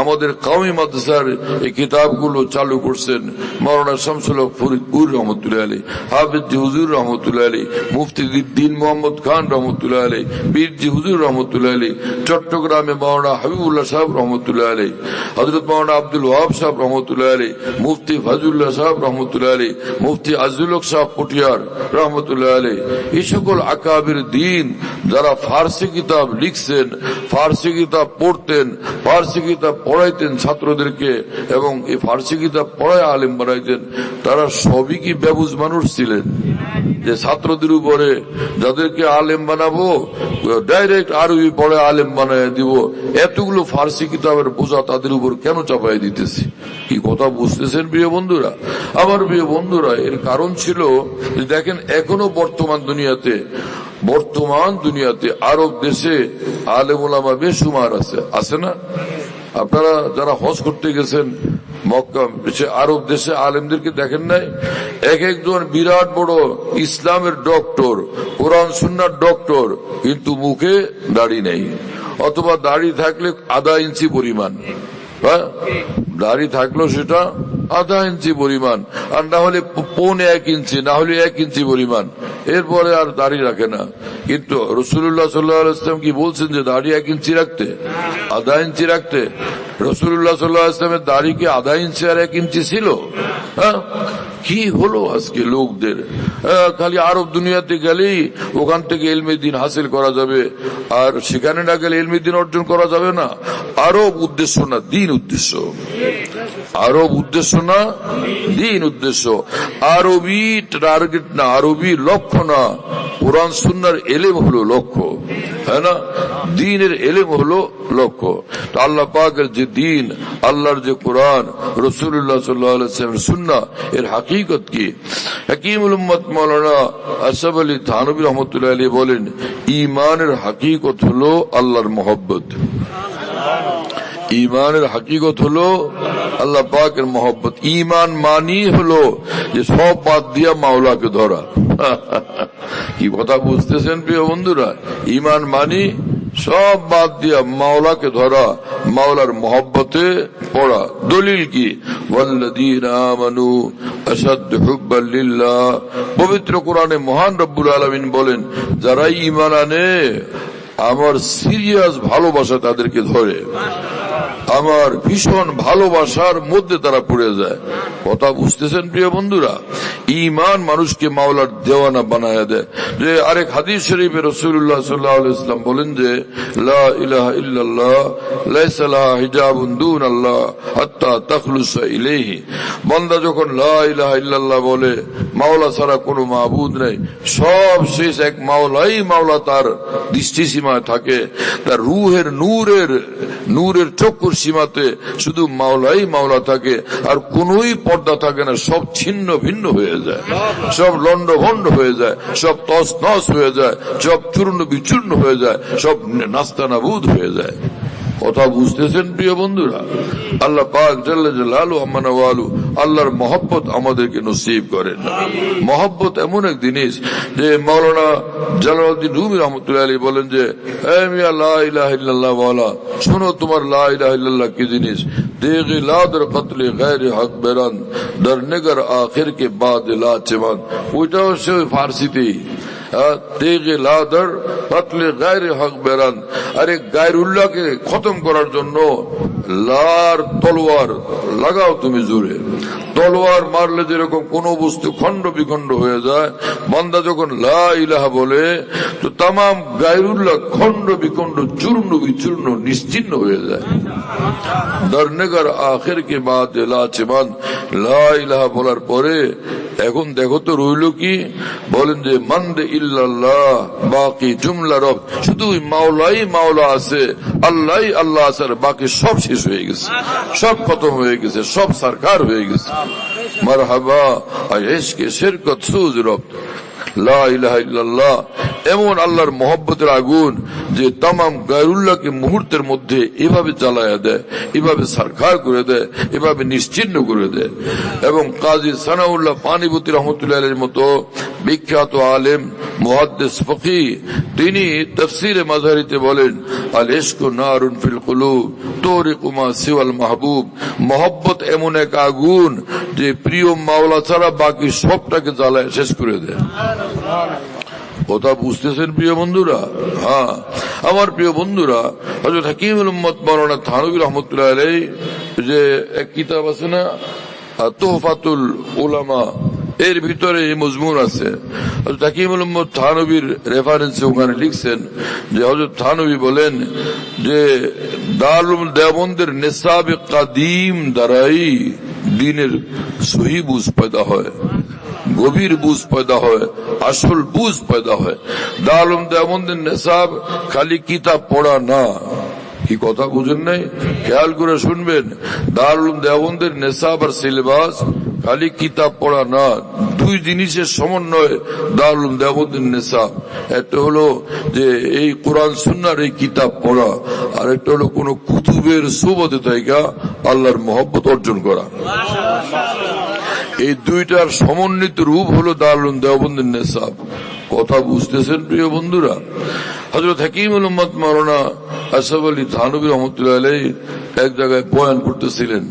আমাদের কওমি মাদ্রাসার এই কিতাবগুলো চালু করছেন, মাওলানা শামসুল হক ফরিদপুর রহমতুল্লাহ আলাইহি, হাফেজ জি হুজুর রহমতুল্লাহ আলাইহি, মুফতি দ্বীন মোহাম্মদ খান রহমতুল্লাহ আলাইহি, বীর জি হুজুর রহমতুল্লাহ আলাইহি, চট্টগ্রামে মাওলানা হাবিবুল্লাহ সাহেব রহমতুল্লাহ আলাইহি, হযরত মাওলানা আব্দুল ওয়াহাব সাহেব রহমতুল্লাহ আলাইহি, মুফতি ফজলুল্লাহ সাহেব রহমতুল্লাহ আলাইহি, মুফতি আজিজুল হক সাহেব পটিয়ার রহমতুল্লাহ আলাইহি, এই সকল আকাবির দ্বীন যারা ফার্সি কিতাব লিখছেন, ফার্সি কিতাব পড়তেন, ফার্সি কিতাব পড়াইতেন ছাত্রদেরকে এবং এই ফার্সি কিতাব পড়ায় আলেম বানাইতেন, তারা সবই কি বেবুঝ মানুষ ছিলেন যে ছাত্রদের উপরে যাদেরকে আলেম বানাবো ডাইরেক্ট আরবি পড়ে আলেম বানায় দিব, এতগুলো ফার্সি কিতাবের বোঝা তাদের উপর কেন চাপাই দিতেছি? কি কথা বুঝতেছেন প্রিয় বন্ধুরা? আমার প্রিয় বন্ধুরা, এর কারণ ছিল দেখেন এখনো বর্তমান দুনিয়াতে আরব দেশে আলেম ওলামা বেশুমার আছে না? আপনারা যারা হজ করতে গেছেন মক্কা, আরব দেশে আলেমদেরকে দেখেন নাই? এক একজন বিরাট বড় ইসলামের ডক্টর, কোরআন সুন্নাহর ডক্টর, কিন্তু মুখে দাড়ি নেই, অথবা দাড়ি থাকলে আধা ইঞ্চি পরিমাণ, দাড়ি থাকলেও সেটা আধা ইঞ্চি পরিমাণ, আর না হলে 1.25 ইঞ্চি, না হলে 1 ইঞ্চি পরিমাণ, এরপরে আর দাড়ি রাখে না। কিন্তু রাসূলুল্লাহ সাল্লাল্লাহু আলাইহি ওয়াসাল্লাম কি বলছেন যে দাড়ি 1 ইঞ্চি রাখতে, আধা ইঞ্চি রাখতে? রাসূলুল্লাহ সাল্লাল্লাহু আলাইহি ওয়াসাল্লামের দাড়ি কি আধা ইঞ্চি আর 1 ইঞ্চি ছিল? কি হলো আজকে লোকদের? খালি আরব দুনিয়াতে গেলেই ওখান থেকে ইলমে দ্বীন হাসিল করা যাবে, আর সেখানে না গেলে ইলমে দ্বীন অর্জন করা যাবে না। আরব উদ্দেশ্য না, দ্বীন উদ্দেশ্য। আরব উদ্দেশ্য না, দ্বীন উদ্দেশ্য। আরবি টার্গেট না, আরবি লক্ষ্য না, কোরআন সুন্নাহর এলেম হলো লক্ষ্য, হ্যাঁ না? দ্বীনের এলেম হলো লক্ষ্য। তো আল্লাহ পাকের যে দ্বীন, আল্লাহর যে কোরআন, রাসূলুল্লাহ সাল্লাল্লাহু আলাইহি ওয়াসাল্লামের সুন্নাহ, এর হাকিকত কি? হাকিমুল উম্মত মাওলানা আশরাফ আলী থানভী রহমাতুল্লাহ আলাইহি বলেন, ঈমানের হাকিকত হলো আল্লাহর মহব্বত। ঈমানের হাকিকত হলো আল্লাহ পাকের মহব্বত। ঈমান মানি হলো যে সব বাদ দিয়া মাওলাকে ধরা। কি কথা বুঝতেছেন প্রিয় বন্ধুরা? ঈমান মানি সব বাদ দিয়া মাওলাকে ধরা, মাওলার মহব্বতে পড়া। দলিল কি? ওয়াল্লাযীনা আমানু আশাদ্দু হুব্বান লিল্লাহ। পবিত্র কোরআনে মহান রব্বুল আলামিন বলেন, যারা ঈমান আনে আমার সিরিয়াস ভালোবাসা তাদেরকে ধরে, আমার ভীষণ ভালোবাসার মধ্যে তারা পড়ে যায়। কথা বুঝতেছেন প্রিয় বন্ধুরা? ঈমান মানুষকে মাওলার দেওয়ানা বানায়া দেয়। যে আরেক হাদিস শরীফে রাসূলুল্লাহ সাল্লাল্লাহু আলাইহি ওয়াসাল্লাম বলেন যে, লা ইলাহা ইল্লাল্লাহ লাইসা লাহা হিজাবুন দুনাল্লাহ হাত্তা তাখলুসা ইলাইহি। বান্দা যখন লা ইলাহা ইল্লাল্লাহ বলে, মাওলা ছাড়া কোনো মাবুদ নেই, সব শেষ এক মাওলাই মাওলা তার দৃষ্টি সীমায় থাকে, তার রূহের নূরের চক্ষুর সীমাতে শুধু মাওলাই মাওলা থাকে, আর কোনই পর্দা থাকে না। সব ছিন্ন ভিন্ন হয়ে যায়, সব লন্ড ভন্ড হয়ে যায়, সব তস নস হয়ে যায়, সব চূর্ণ বিচূর্ণ হয়ে যায়, সব নাস্তানাবুদ হয়ে যায়। কথা বুঝতেছেন প্রিয় বন্ধুরা? আল্লাহ পাক জাল্লা জালালুহু আম্মা নওয়ালু আল্লাহর মহব্বত আমাদেরকে নসিব করেন। মহব্বত এমন এক জিনিস যে মাওলানা জালালউদ্দিন রুমি রহমাতুল্লাহ আলাইহি বলেন যে, এ মিয়া লা ইলাহা ইল্লাল্লাহ ওয়ালা, শোনো তোমার লা ইলাহা ইল্লাল্লাহ কি জিনিস। দেগে লাদর কতলে গায়রে হক বেরান দর নিগর আখির কে বাদ লা চেমান। ওইটাও সে ফার্সিতেই, তেগে লাদর কতলে গায়রে হক বেরান। আরে গায়রুল্লাহকে খতম করার জন্য লার তলোয়ার লাগাও তুমি জোরে। তলোয়ার মারলে যেরকম কোন বস্তু খন্ড বিখণ্ড হয়ে যায়, বান্দা যখন লা ইলাহা বলে তো তামাম গায়রুল্লাহ খন্ড বিখণ্ড চূর্ণ বিচূর্ণ নিশ্চিহ্ন হয়ে যায়। দরনেগার আখির কে বাদ লা চেমান। লা ইলাহা বলার পরে এখন দেখো তো রইল কি? বলেন যে মানদে ইল্লাল্লাহ বাকি জুমলা রব, শুধু মাওলাই মাওলা আছে, আল্লাহ আল্লাহ আছে, বাকি সব শেষ হয়ে গেছে, সব খতম হয়ে গেছে, সব সরকার হয়ে গেছে। মারহাবা ইশকে শিরকত সুজ রব। লা ইলাহা ইল্লাল্লাহ এমন আল্লাহর মহব্বতের আগুন যে তামাম গায়রুল্লাহকে মুহূর্তের মধ্যে এভাবে জ্বালায়া দেয়, এভাবে সরকার করে দেয়, এভাবে নিশ্চিহ্ন করে দেয়। এবং কাজী সানাউল্লাহ পানিপতি রহমতুল্লাহ আলাইহির মতো বিখ্যাত আলেম মুহাদ্দিস ফকিহ, তিনি তাফসীরে মাযহারিতে বলেন, আল ইশকু নারুন ফিল কুলুব তুরিকু মা সিওয়াল মাহবুব। মহব্বত এমন এক আগুন যে প্রিয় মাওলা ছাড়া বাকি সবটাকে জ্বালায় শেষ করে দেয়। কথা বুঝতেছেন প্রিয় বন্ধুরা? হ্যাঁ আমার প্রিয় বন্ধুরা, হযরত হাকিমুল উম্মত মাওলানা থানভী রহমাতুল্লাহ আলাইহি যে এক কিতাব আছে না, তুহফাতুল উলামা, এর ভিতরে এই মজমুন আছে। হযরত হাকিমুল উম্মত থানভীর রেফারেন্সে ওখানে লিখছেন যে হযরত থানভী বলেন যে দারুল দেওবন্দের নিসাবে কাদিম দ্বারাই দ্বীনের সহি বুঝ পয়দা হয়, গভীর বুঝ পয়দা হয়, আসল বুঝ পয়দা হয়। দারুল দেওবন্দের নিসাব খালি কিতাব পড়া না। কি কথা বুঝেন নাই? খেয়াল করে শুনবেন। দারুল দেওবন্দের নিসাব আর সিলেবাস খালি কিতাব পড়া না, দুই জিনিসের সমন্বয় দারুল দেওবন্দের নিসাব। একটা হলো যে এই কোরআন সুন্নাহর এই কিতাব পড়া, আর একটা হলো কোন কুতুবের সুবতে থাইকা আল্লাহর মহব্বত অর্জন করা। এই দুইটার সমন্বিত রূপ হলো দারুল দেওবন্দের নিসাব। কথা বুঝতেছেন প্রিয় বন্ধুরা? হযরত হাকিমুল উম্মত মাওলানা আশরাফ আলী থানভী রহমাতুল্লাহ আলাইহি এক জায়গায় বয়ান করতেছিলেন।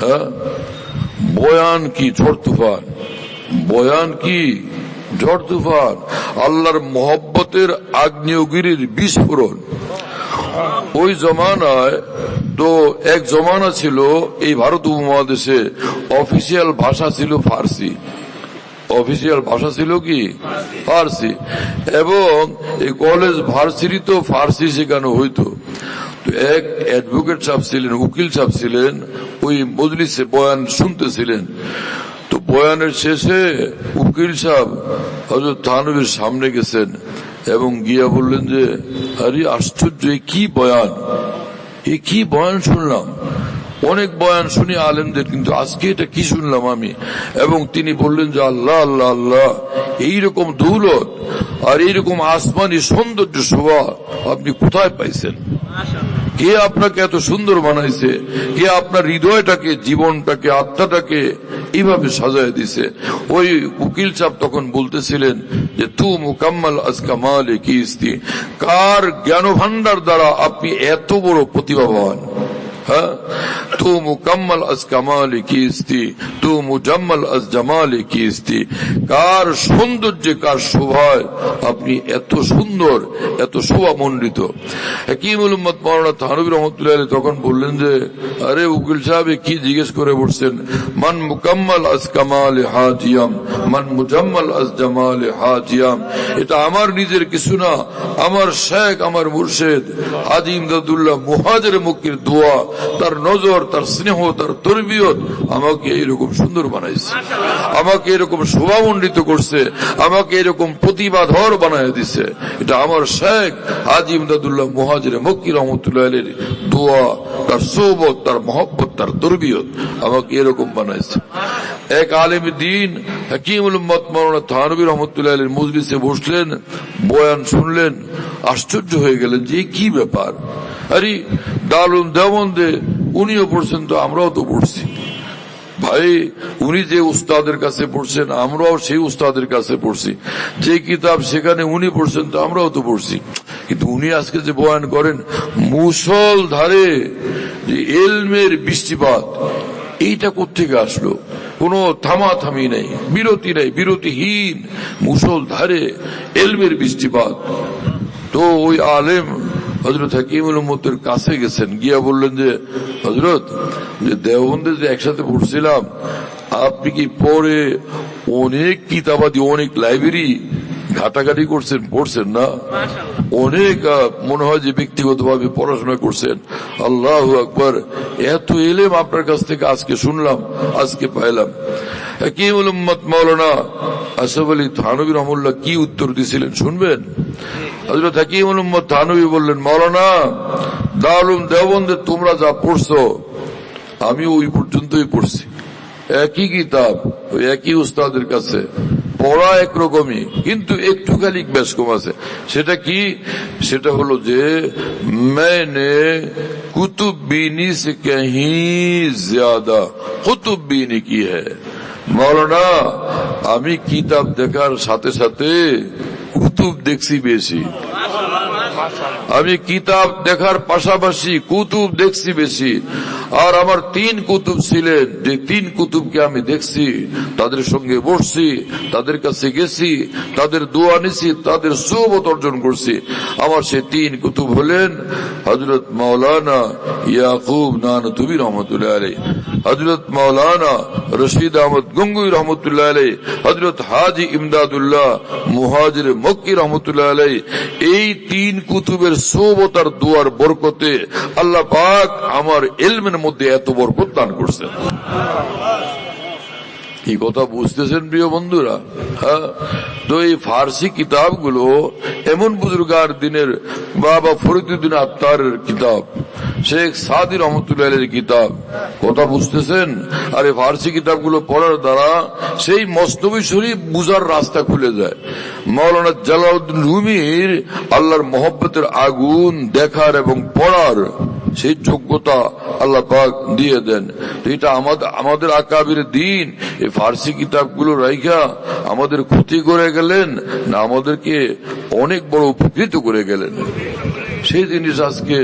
হ্যাঁ, বয়ান কি ঝড় তুফান, বয়ান কি ঝড় তুফান, আল্লাহর মহব্বতের আগ্নেয়গিরির বিস্ফোরণ। ওই জমানায় তো এক জমানা ছিল এই ভারত উপমহাদেশে অফিসিয়াল ভাষা ছিল ফার্সি, অফিসিয়াল ভাষা ছিল কি ফার্সি, এবং এই কলেজ ভার্সিটি তো ফার্সি শেখানো হইতো। তো এক অ্যাডভোকেট সাহেব ছিলেন, উকিল সাহেব ছিলেন, ওই মজলিসে বয়ান শুনতেছিলেন। তো বয়ানের শেষে উকিল সাহেব হযরত থানভীর সামনে গেছেন এবং গিয়া বললেন যে আরে আশ্চর্য, এ কি বয়ান, এ কি বয়ান শুনলাম, অনেক বয়ান শুনি আলেমদের, কিন্তু আজকে এটা কি শুনলাম আমি। এবং তিনি বললেন যে আল্লাহ আল্লাহ আল্লাহ, এইরকম দৌলত আর এইরকম আসমানি সৌন্দর্য শোভা আপনি কোথায় পাইছেন? কে আপনাকে এত সুন্দর বানাইছে? কে আপনার হৃদয়টাকে, জীবনটাকে, আত্মাটাকে এইভাবে সাজায় দিছে? ওই উকিল সাহেব তখন বলতেছিলেন যে তু মুকাম্মাল আজ কামালে কি ইস্তি, কার জ্ঞান ভান্ডার দ্বারা আপনি এত বড় প্রতিভাবান? হ্যাঁ, তু মুকাম্মাল আজ কামালে কি ইস্তি, তু মুজাম্মাল আজ জামালে কি ইস্তি, কার সৌন্দর্যে, কার শোভায় আপনি এত সুন্দর, এত শোভামণ্ডিত। হাকিমুল উম্মত মাওলানা থানভী রহমাতুল্লাহ আলাইহি তখন বললেন যে আরে উকিল সাহেব কি জিজ্ঞেস করে বলছেন, মান মুকাম্মাল আজ কামালে হাজিয়াম, মান মুজাম্মাল আজ জামালে হাজিয়াম। এটা আমার নিজের কিছু না, আমার শেখ, আমার মুর্শেদ হাজী ইমদাদুল্লাহ মুহাজির মক্কির দোয়া, তার নজর, তার স্নেহ, তার তরবিয়ত আমাকে এইরকম সুন্দর বানাইছে, আমাকে এরকম শোভামণ্ডিত করছে, আমাকে এরকম প্রতিভাধর বানায় দিছে। এটা আমার শেখ হাজী ইমদাদুল্লাহ মুহাজির মক্কি রহমতুল্লাহ আলাইহির দোয়া, তার সোহবত, তার মহব্বত, তার তরবিয়ত আমাকে এরকম বানাইছে। এক আলেম দ্বীন হাকিমুল উম্মত মাওলানা থানভী রহমতুল্লাহ আলাইহির মজলিসে বসলেন, বয়ান শুনলেন, আশ্চর্য হয়ে গেলেন যে কি ব্যাপার। আরে দারুল দেওবন্দে উনিও পড়ছেন, তো আমরাও তো পড়ছি ভাই, উনি যে উস্তাদের কাছে পড়ছেন আমরাও সেই উস্তাদের কাছে পড়ছি, যে কিতাব সেখানে উনি পড়ছেন তো আমরাও তো পড়ছি। কিন্তু উনি আজকে যে বয়ান করেন মুসল ধারে যে এলমের বৃষ্টিপাত, এইটা কোত্থেকে আসলো? কোনো থামাথামি নেই, বিরতি নেই, বিরতিহীন মুসল ধারে এলমের বৃষ্টিপাত। তো ওই আলেম হযরত হাকিমুল উম্মতের কাছে গেছেন, গিয়া বললেন যে হযরত, যে দেওবন্দে যে একসাথে পড়ছিলাম, আপনি কি পরে অনেক কিতাবাদি, অনেক লাইব্রেরি ঘাটাঘাটি করছেন, পড়ছেন না? অনেক মনে হয় যে ব্যক্তিগতভাবে পড়াশোনা করছেন। আল্লাহু আকবার, এত এলেম আপনার কাছ থেকে আজকে শুনলাম, আজকে পাইলাম। হাকিমুল উম্মত মাওলানা আশরাফ আলী থানভী রহমাতুল্লাহ কি উত্তর দিয়েছিলেন শুনবেন? হযরত হাকিমুল উম্মত থানভী বললেন, মাওলানা দারুল দেওবন্দে তোমরা যা পড়ছো আমি ওই পর্যন্তই পড়ছি, একই কিতাব, ওই একই উস্তাদের কাছে পড়া একরকমই, কিন্তু একটু খালি বেশ কম আছে। সেটা কি? সেটা হলো যে मैंने कुतुब बीनी से कहीं ज्यादा कुतुब बीनी की है। मौलाना আমি কিতাব দেখার সাথে সাথে কুতুব দেখছি বেশি, আমি কিতাব দেখার পাশাপাশি কুতুব দেখছি বেশি। আর আমার 3 কুতুব ছিলেন, যে 3 কুতুবকে আমি দেখছি, তাদের সঙ্গে বসছি, তাদের কাছে গেছি, তাদের দোয়া নিছি, তাদের সোহবত অর্জন করছি। আমার সেই 3 কুতুব হলেন হযরত মাওলানা ইয়াকুব নানতুবি রহমতুল্লাহ আলাইহি, হযরত মাওলানা রশিদ আহমদ গঙ্গুই রহমতুল্লাহ আলাইহি, হযরত হাজী ইমদাদুল্লাহ মুহাজির মক্কি রহমতুল্লাহ আলাইহি। এই 3 কুতুবের সোহবত আর দোয়ার বরকতে আল্লাহ পাক আমার ইলমের মধ্যে এত বরকত দান করছেন। এই কথা বুঝতেছেন প্রিয় বন্ধুরা? হ্যাঁ, তো এই ফার্সি কিতাবগুলো এমন বুজুর্গার দিনের বাবা ফরিদউদ্দিন আত্তারের কিতাব, শেখ সাদি রহমতুল্লাহ আলাইহির কিতাব, কথা বুঝতেছেন? আর এই ফার্সি কিতাবগুলো পড়ার দ্বারা সেই মসনবী শরীফ বুঝার রাস্তা খুলে যায়। মাওলানা জালালউদ্দিন রুমির আল্লাহর মহব্বতের আগুন দেখার এবং পড়ার সেই যোগ্যতা আল্লাহ পাক দিয়ে দেন। তো এটা আমাদের আকাবির দিন এই ফার্সি কিতাবগুলো রাইখা আমাদের ক্ষতি করে গেলেন না আমাদেরকে অনেক বড় উপকৃত করে গেলেন? সেই জিনিস আজকে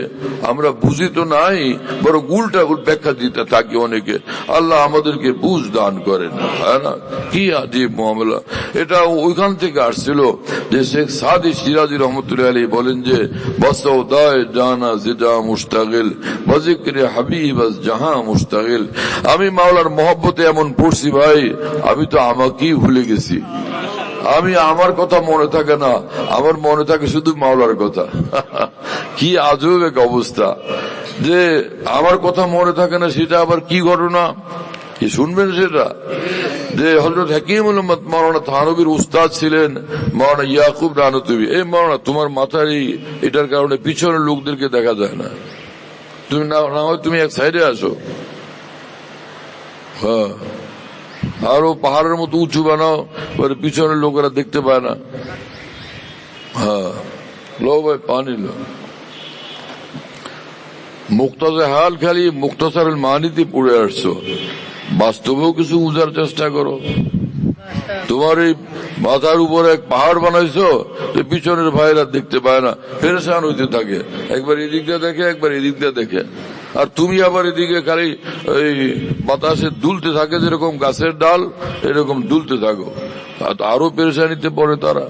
আমরা বুঝি তো নাই, বরং উল্টা ব্যাখ্যা দিতে থাকি অনেকে। আল্লাহ আমাদেরকে বুঝ দান করেন, হ্যাঁ না? কি আজীব মামলা। এটা ওইখান থেকে আসছিল যে শেখ সাদি সিরাজি রহমতুল্লাহ আলী বলেন যে বসৌদায় জানা জিদা মুস্তাগিল বজিক্রে হাবিবাস জাহা মুস্তাগিল। আমি মাওলার মহব্বতে এমন পড়ছি ভাই, আমি তো আমাকেই ভুলে গেছি। আমি আমার কথা মনে থাকে না, আমার মনে থাকে শুধু মাওলার কথা। কি আজব এক অবস্থা যে আমার কথা মনে থাকে না, সেটা আবার কি ঘটনা কি শুনবেন সেটা। যে হযরত হাকিমুল উম্মত মাওলানা থানবীর উস্তাদ ছিলেন মাওলানা ইয়াকুব রানতুবি। এই মাওলানা, তোমার মাথার এটার কারণে পিছনের লোকদেরকে দেখা যায় না, তুমি না হয় তুমি এক সাইডে আসো। হ্যাঁ, আরো পাহাড়ের মতো উঁচু বানাও, পিছনের লোকেরা দেখতে পায় না। হ্যাঁ, লো ভাই পানি লো। মুক্তাসার হাল খালি মুক্তাসারের মানিতে পড়ে আসছো, বাস্তবেও কিছু বুঝার চেষ্টা করো। তোমার এই মাথার উপরে এক পাহাড় বানাইছো, তো পিছনের ভাইরা দেখতে পায় না, পেরেশান হইতে থাকে, একবার এদিক দিয়ে দেখে একবার এদিক দিয়ে দেখে। আর তুমি আবার এদিকে খালি এই বাতাসে দুলতে থাকে, যেরকম গাছের ডাল এরকম দুলতে থাকো, আরো পেরেশানিতে পড়ে তারা।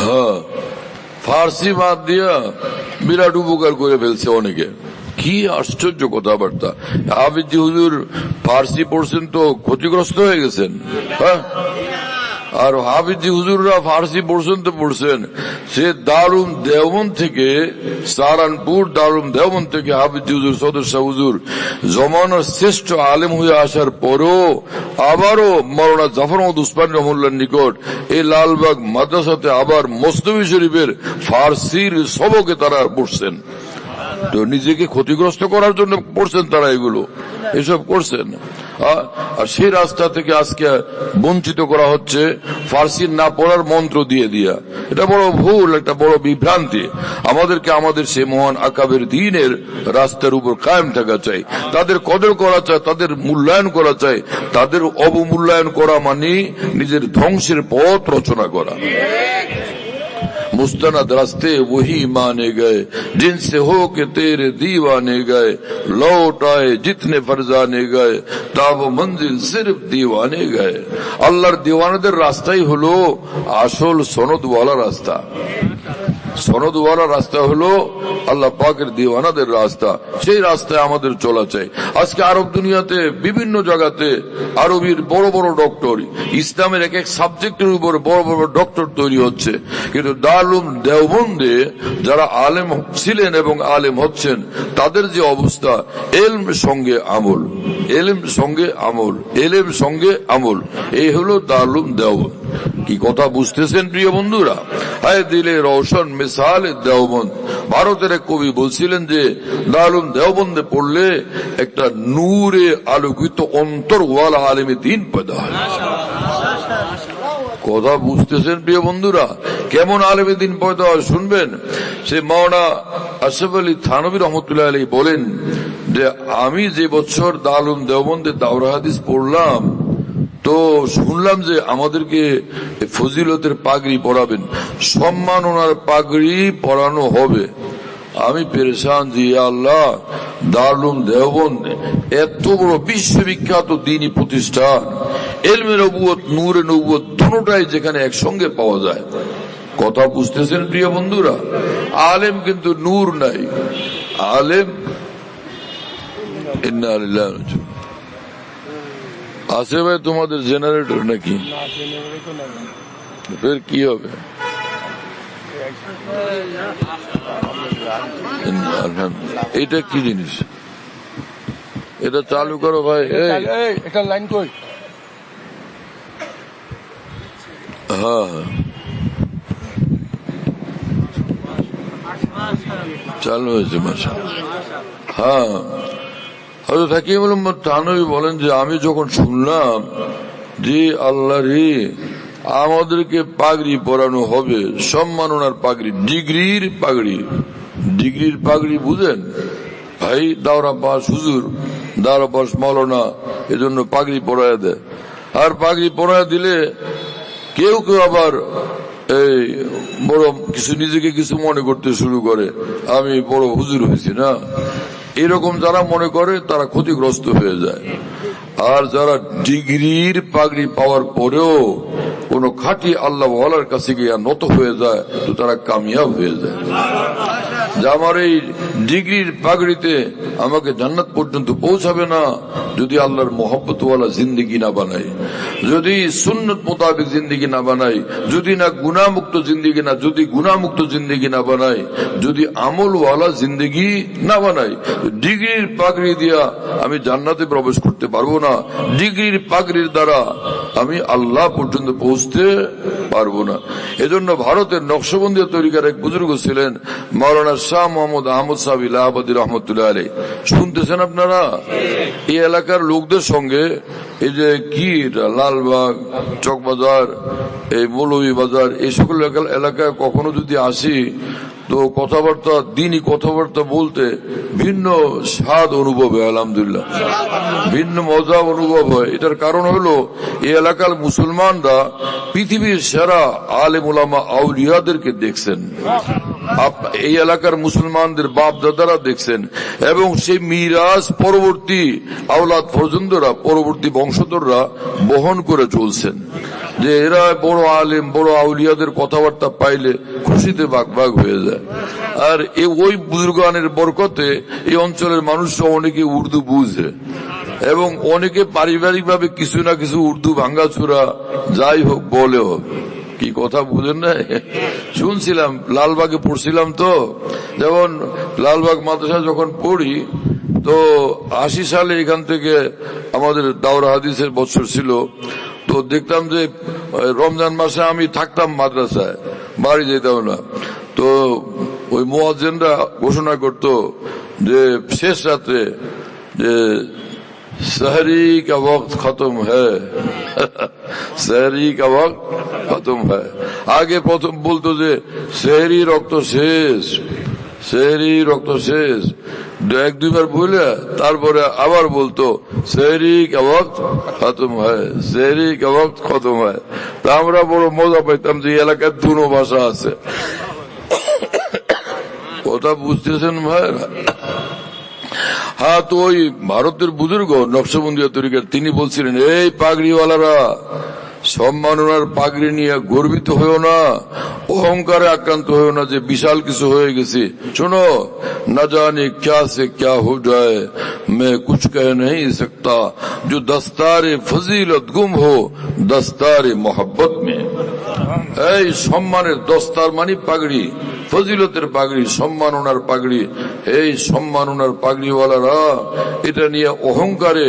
হ্যাঁ, ফার্সি বাদ দিয়া বিরাট উপকার করে ফেলছে অনেকে। কি আশ্চর্য কথাবার্তা। হাফিজি হুজুর ফার্সি পড়ছেন তো ক্ষতিগ্রস্ত হয়ে গেছেন। হ্যাঁ, আর হাফিজি হুজুররা ফার্সি পড়ছেন তো পড়ছেন। সে দারুম দেওবন্দ থেকে, সাহারানপুর দারুম দেওবন্দ থেকে হাফিজি হুজুর সদস্য হুজুর জমানার শ্রেষ্ঠ আলেম হয়ে আসার পরও আবারও মাওলানা জাফর আহমদ উসমানী রহমতুল্লাহর নিকট এই লালবাগ মাদ্রাসাতে আবার মসনবী শরীফের ফার্সির সবকে তারা পড়ছেন। তো নিজেকে ক্ষতিগ্রস্ত করার জন্য পড়ছেন তারা, এগুলো এসব করছেন। আর সেই রাস্তা থেকে আজকে বঞ্চিত করা হচ্ছে ফার্সি না পড়ার মন্ত্র দিয়ে দিয়া। এটা বড় ভুল, একটা বড় বিভ্রান্তি। আমাদেরকে আমাদের সে মহান আকাবের দ্বীনের রাস্তার উপর কায়েম থাকা চাই, তাদের কদর করা চাই, তাদের মূল্যায়ন করা চাই। তাদের অবমূল্যায়ন করা মানে নিজের ধ্বংসের পথ রচনা করা। मुस्तनद रास्ते वही माने गए जिनसे हो के तेरे दीवाने गए, लौट आए जितने फरजाने गए ताब मंजिल सिर्फ दीवाने गए। আল্লাহর দিওয়ানাদের রাস্তাই হলো আসল সনদওয়ালা রাস্তা। সনদওয়ালা রাস্তা হলো আল্লাহ পাকের দিওয়ানাদের রাস্তা। সেই রাস্তায় আমাদের চলা চাই। আজকে আরব দুনিয়াতে বিভিন্ন জায়গাতে আরবির বড় বড় ডক্টর, ইসলামের এক এক সাবজেক্টের উপর বড় বড় ডক্টর তৈরি হচ্ছে, কিন্তু দারুম দেওবন্দে যারা আলেম ছিলেন এবং আলেম হচ্ছেন তাদের যে অবস্থা, এলম সঙ্গে আমল, এলম সঙ্গে আমল, এলম সঙ্গে আমল, এই হলো দারুম দেওবন্দ। কি কথা বুঝতেছেন প্রিয় বন্ধুরা? হায় দিলে রওশন মিসাল দেওবন্দ। ভারতের এক কবি বলছিলেন যে দারুম দেওবন্দে পড়লে একটা নূরে আলোকিত অন্তরওয়ালা আলেমে দ্বীন পয়দা হয়। কথা বুঝতেছেন প্রিয় বন্ধুরা? কেমন আলেমে দ্বীন পয়দা হয় শুনবেন। সে মাওলানা আশরাফ আলী থানভী রহমতুল্লাহ আলাইহি বলেন যে আমি যে বছর দারুম দেওবন্দে দাওরা হাদিস পড়লাম, তো শুনলাম যে আমাদেরকে ফজিলতের পাগড়ি পরাবেন, সম্মাননার পাগড়ি পরানো হবে। আমি পেরেশান যে আল্লাহ, দারুম দেওবন্দ এত বড় বিশ্ববিখ্যাত দ্বীনি প্রতিষ্ঠান, ইলমে নবুয়ত নূরে নবুয়ত দুটোটাই যেখানে একসঙ্গে পাওয়া যায়। কথা বুঝতেছেন প্রিয় বন্ধুরা? আলেম কিন্তু নূর নাই, আলেম ইন্না লিল্লাহি ওয়া ইন্না ইলাইহি। আছে ভাই তোমাদের জেনারেটর নাকি? ফের কি হবে? এটা কি জিনিস? এটা চালু করো ভাই। একটা লাইন কই? হ্যাঁ চালু হয়েছে মাশাআল্লাহ। হ্যাঁ, হযরত হাকিমুল উম্মত থানভী বলেন যে আমি যখন শুনলাম যে আল্লাহ রে, আমাদেরকে পাগড়ি পরানো হবে, সম্মাননার পাগড়ি, ডিগ্রির পাগড়ি, ডিগ্রির পাগড়ি বুঝেন ভাই? দাওরা পাস হুজুর, দাওরা পাস মৌলানা এজন্য পাগড়ি পরায় দেয়। আর পাগড়ি পরায় দিলে কেউ কেউ আবার এই বড় কিছু নিজেকে কিছু মনে করতে শুরু করে, আমি বড় হুজুর হয়েছি না। এরকম যারা মনে করে তারা ক্ষতিগ্রস্ত হয়ে যায়। আর যারা ডিগ্রির পাগড়ি পাওয়ার পরেও কোন খাঁটি আল্লাহ ওয়ালার কাছে গিয়ে নত হয়ে যায়, তো তারা কামিয়াব হয়ে যায়। যে আমার এই ডিগ্রির পাগড়িতে আমাকে জান্নাত পর্যন্ত পৌঁছাবে না যদি আল্লাহর মোহাব্বত ওয়ালা জিন্দিগি না বানাই, যদি সুন্নত মোতাবেক জিন্দিগি না বানাই, যদি না গুনাহমুক্ত জিন্দিগি না, যদি গুনাহমুক্ত জিন্দিগি না বানাই, যদি আমল ওয়ালা জিন্দিগি না বানাই, ডিগ্রির পাগড়ি দিয়া আমি জান্নাতে প্রবেশ করতে পারবো না। ডিগ্রির পাগড়ির দ্বারা আমি আল্লাহ পর্যন্ত পৌঁছতে পারবো না। এজন্য ভারতের নকশবন্দিয়া তরিকার এক বুজুর্গ ছিলেন মাওলানা শাহ মোহাম্মদ আহমদ সাহেব ইলাহাবাদী রহমতুল্লাহ আলাইহি। শুনতেছেন আপনারা? এই এলাকার লোকদের সঙ্গে এই যে কি লালবাগ, চকবাজার, এই মৌলভী বাজার, এই সকল এলাকায় কখনো যদি আসি তো কথাবার্তা, দিনই কথাবার্তা বলতে ভিন্ন স্বাদ অনুভব হয়, আলহামদুলিল্লাহ ভিন্ন মজা অনুভব হয়। এটার কারণ হলো এই এলাকার মুসলমানরা পৃথিবীর সেরা আলেম ওলামা আউলিয়াদেরকে দেখছেন, এই এলাকার মুসলমানদের বাপ দাদারা দেখছেন, এবং সেই মিরাজ পরবর্তী আওলাদ ফরজন্দরা, পরবর্তী বংশধররা বহন করে চলছেন। যে এরা বড় আলেম, বড় আউলিয়াদের কথাবার্তা পাইলে খুশিতে বাগ হয়ে যায়। আর ওই বুজুর্গানের বরকতে এই অঞ্চলের মানুষরা অনেকে উর্দু বুঝে, এবং অনেকে পারিবারিক ভাবে কিছু না কিছু উর্দু ভাঙ্গাচুরা যাই হোক বলেও। কি কথা বুঝেন না? শুনছিলাম লালবাগে পড়ছিলাম তো, যেমন লালবাগ মাদ্রাসা যখন পড়ি তো 80 সালে এখান থেকে আমাদের দাওরা হাদিসের বছর ছিল, তো দেখতাম যে রমজান মাসে আমি থাকতাম মাদ্রাসায়, বাড়ি যেতাম না। তো ওই মুয়াজ্জিনরা ঘোষণা করত যে শেষ রাত্রে যে सहरी का वक्त खत्म है, सहरी का वक्त खत्म है। আগে প্রথম বলতো যে সেহরি রক্ত শেষ, সেহরি রক্ত শেষ, এক দুইবার বলে তারপরে আবার বলতো সেহরি কা ওয়াক্ত খতম হয়, সেহরি কা ওয়াক্ত খতম হয়। তা আমরা বড় মজা পাইতাম যে এলাকার দুটো ভাষা আছে। কথা বুঝতেছেন ভাইরা? হ্যাঁ, তো ওই ভারতের বুজুর্গ নকশবন্দিয়া তরিকার তিনি বলছিলেন, এই পাগড়িওয়ালারা সম্মাননার পাগড়ি নিয়ে গর্বিত হয়েও না, অহংকারে আক্রান্ত হয়েও না যে বিশাল কিছু হয়ে গেছে। শোনো, না জানি ক্যা সে ক্যা হো যায়, मैं कुछ कह नहीं सकता, जो दस्तारे फजीলত गुम हो दस्तारे मोहब्बत में। এই সম্মানের দস্তার মানে পাগড়ি, ফজিলতের পাগড়ি, সম্মাননার পাগড়ি। এই সম্মাননার পাগড়িওয়ালারা এটা নিয়ে অহংকারে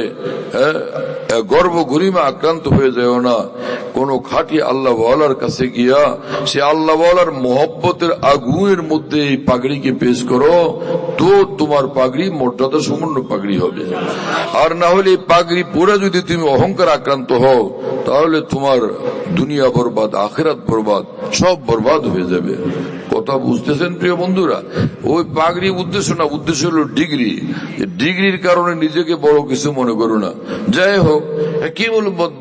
গর্ব গরিমা আক্রান্ত হয়ে যায় না। কোন খাঁটি আল্লাহ ওয়ালার কাছে গিয়া সে আল্লাহ ওয়ালার মোহব্বতের আগুনের মধ্যে এই পাগড়িকে পেশ করো, তো তোমার পাগড়ি মর্যাদা সম্পন্ন পাগড়ি হবে। আর না হলে এই পাগড়ি পরে যদি তুমি অহংকার আক্রান্ত হও, তাহলে তোমার দুনিয়া বরবাদ, আখিরাত বরবাদ, সব বরবাদ হয়ে যাবে। কথা বুঝতেছেন প্রিয় বন্ধুরা? ওই পাগড়ি উদ্দেশ্য না, উদ্দেশ্য হলো ডিগ্রি। ডিগ্রির কারণে নিজেকে বড় কিছু মনে করো না। যাই হোক, কি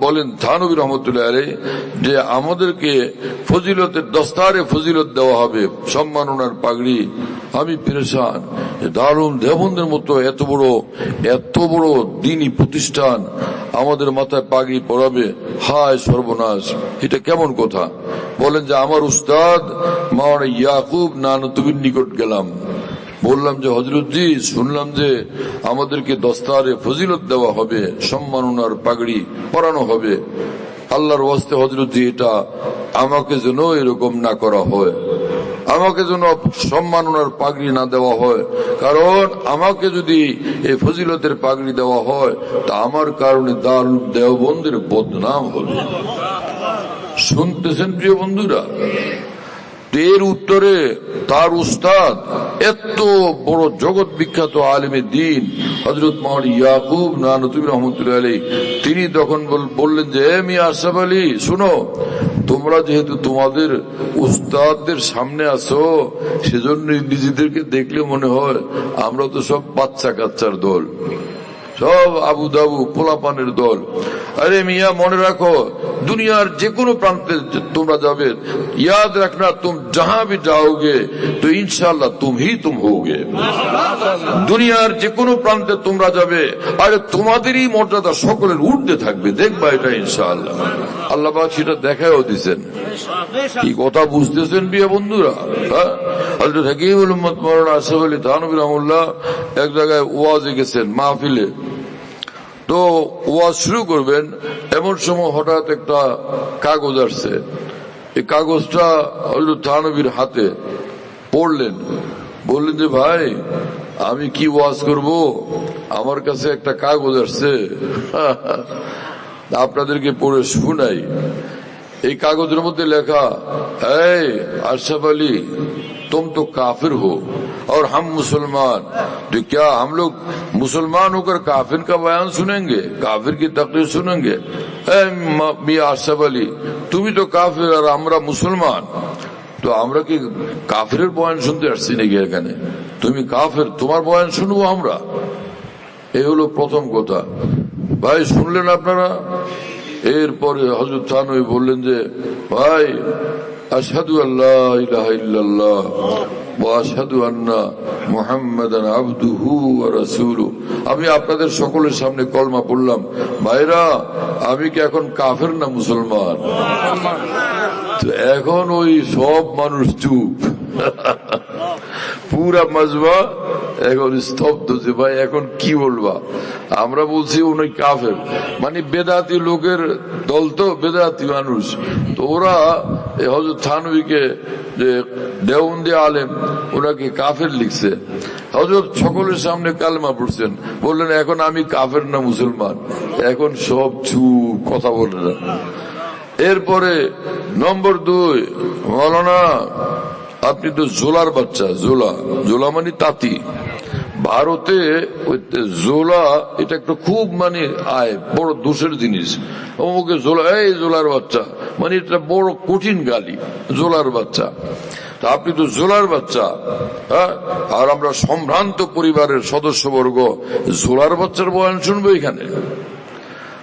বলেন থানবী রহমতুল্লাহ আলাইহি যে আমাদেরকে ফজিলতের দস্তারে ফজিলত দেওয়া হবে, সম্মাননার পাগড়ি। আমি পেরেশান, দারুন দেওবন্দের মতো এত বড় দ্বীনি প্রতিষ্ঠান আমাদের মাথায় পাগড়ি পরাবে, হায় সর্বনাশ, এটা কেমন কথা? বলেন যে আমার উস্তাদ মাওলানা ইয়াকুব নানতুবির নিকট গেলাম, বললাম যে হযরতজি শুনলাম যে আমাদেরকে দস্তারে ফজিলত দেওয়া হবে, সম্মাননার পাগড়ি পরানো হবে। আল্লাহর ওয়াস্তে হযরতজি এটা আমাকে যেন এরকম না করা হয়, আমাকে যেন সম্মাননার পাগড়ি না দেওয়া হয়। কারণ আমাকে যদি এই ফজিলতের পাগড়ি দেওয়া হয় তা আমার কারণে দারুল দেওবন্দের বদনাম হবে। শুনতেছেন প্রিয় বন্ধুরা? এর উত্তরে তার উস্তাদ এত বড় জগৎ বিখ্যাত আলেমে দ্বীন হযরত মাওলানা ইয়াকুব নানুতুবি রহমতুল্লাহ আলাইহি তিনি তখন বললেন যে মিয়া আশরাফ আলী শুনো, তোমরা যেহেতু তোমাদের উস্তাদদের সামনে আছো সেজন্য নিজেদেরকে দেখলে মনে হয় আমরা তো সব বাচ্চা কাচ্চার দল, সব আবু দাবু পোলাপানের দল। আরে মিয়া মনে রাখো, দুনিয়ার যে কোনো প্রান্তে তোমরা যাবে, ইয়াদ রাখনা তুম जहां भी जाओगे तो इंशाल्लाह तुम ही तुम होगे। দুনিয়ার যে কোনো প্রান্তে তোমরা যাবে, আরে তোমাদেরই মর্যাদা সকলের ঊর্ধ্বে থাকবে, দেখবা এটা ইনশাআল্লাহ। আল্লাহ পাক সেটা দেখায়ও দিচ্ছেন। কি কথা বুঝতেছেন প্রিয় বন্ধুরা? হযরত হাকিমুল উম্মত মাওলানা আশরাফ আলী থানভী রাহিমাহুল্লাহ এক জায়গায় ওয়াজে গেছেন মাহফিলে, তো ওয়াজ শুরু করবেন এমন সময় হঠাৎ একটা কাগজ আসছে। এই কাগজটা হযরত থানভীর হাতে পড়লেন, বললেন যে ভাই আমি কি ওয়াজ করব, আমার কাছে একটা কাগজ আসছে, আপনাদেরকে পড়ে শুনাই। এই কাগজের মধ্যে লেখা, এই আশরাফ আলী तुम तो काफिर हो और हम मुसलमान, तो क्या हम लोग मुसलमान होकर काफिर का बयान सुनेंगे, काफिर की तकरीर सुनेंगे? मियां आशराफ अली তুমি তো কাফির আর আমরা মুসলমান, তো আমরা কি কাফিরের বয়ান শুনতে আসছি নাকি এখানে? তুমি কাফির, তোমার বয়ান শুনবো আমরা? এই হলো প্রথম কথা। ভাই শুনলেন আপনারা? এরপরে হযরত থানভী বললেন যে ভাই আশহাদু আল্লা ইলাহা ইল্লাল্লাহ ওয়া আশহাদু আন্না মুহাম্মাদান আবদুহু ওয়া রাসূলুহু, আমি আপনাদের সকলের সামনে কলমা পড়লাম। ভাইরা আমি কি এখন কাফের না মুসলমান? তো এখন ওই সব মানুষ চুপ, পুরা মাজমা এখন স্তব্ধ যে ভাই এখন কি বলবা। আমরা বলছি উনি কাফের, মানে বেদাতি লোকের দল, তো বেদাতি মানুষ, তো ওরা হযরত থানভীকে যে দেওবন্দি আলেম ওনাকে কাফের লিখছে। হযরত সকলের সামনে কালেমা পড়ছেন, বললেন এখন আমি কাফের না মুসলমান? এখন সব চুপ, কথা বলে না। এরপরে নম্বর 2, মাওলানা আপনি তো জোলার বাচ্চা, জোলা মানে তাঁতি। ভারতে জোলা এটা একটা খুব মানে বড় দোষের জিনিস। অমুকে জোলা, এই জোলার বাচ্চা, মানে এটা বড় কঠিন গালি, জোলার বাচ্চা। তা আপনি তো জোলার বাচ্চা, হ্যাঁ, আর আমরা সম্ভ্রান্ত পরিবারের সদস্যবর্গ জোলার বাচ্চার বয়ান শুনবো এখানে?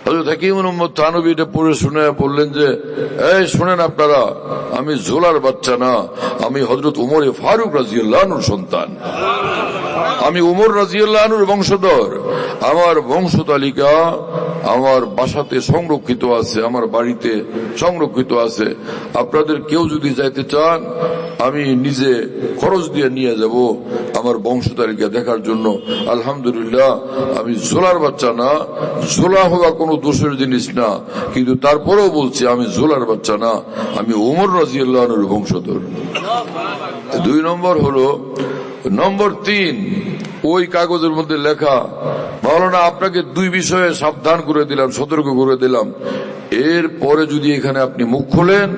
হযরত হাকিমুল উম্মত থানভী এটা পড়ে শুনে বললেন যে এই শুনেন আপনারা, আমি জোলার বাচ্চা না, আমি হযরত উমর ফারুক রাদিয়াল্লাহু আনহুর সন্তান, আমি উমর রাদিয়াল্লাহু আনহুর বংশধর। আমার বংশ তালিকা আমার বাসাতে সংরক্ষিত আছে, আমার বাড়িতে সংরক্ষিত আছে। আপনাদের কেউ যদি যাইতে চান আমি নিজে খরচ দিয়ে নিয়ে যাব আমার বংশ তালিকা দেখার জন্য। আলহামদুলিল্লাহ আমি জোলার বাচ্চা না, জোলা হওয়া কোনো দোষের জিনিস না, কিন্তু তারপরেও বলছি আমি জোলার বাচ্চা না, আমি উমর রাদিয়াল্লাহু আনহুর বংশধর। 2 নম্বর হলো, নম্বর 3 ওই কাগজের মধ্যে লেখা, মাওলানা আপনাকে 2 বিষয়ে সাবধান করে দিলাম, সতর্ক করে দিলাম, এরপরে যদি এখানে আপনি মুখ খোলেন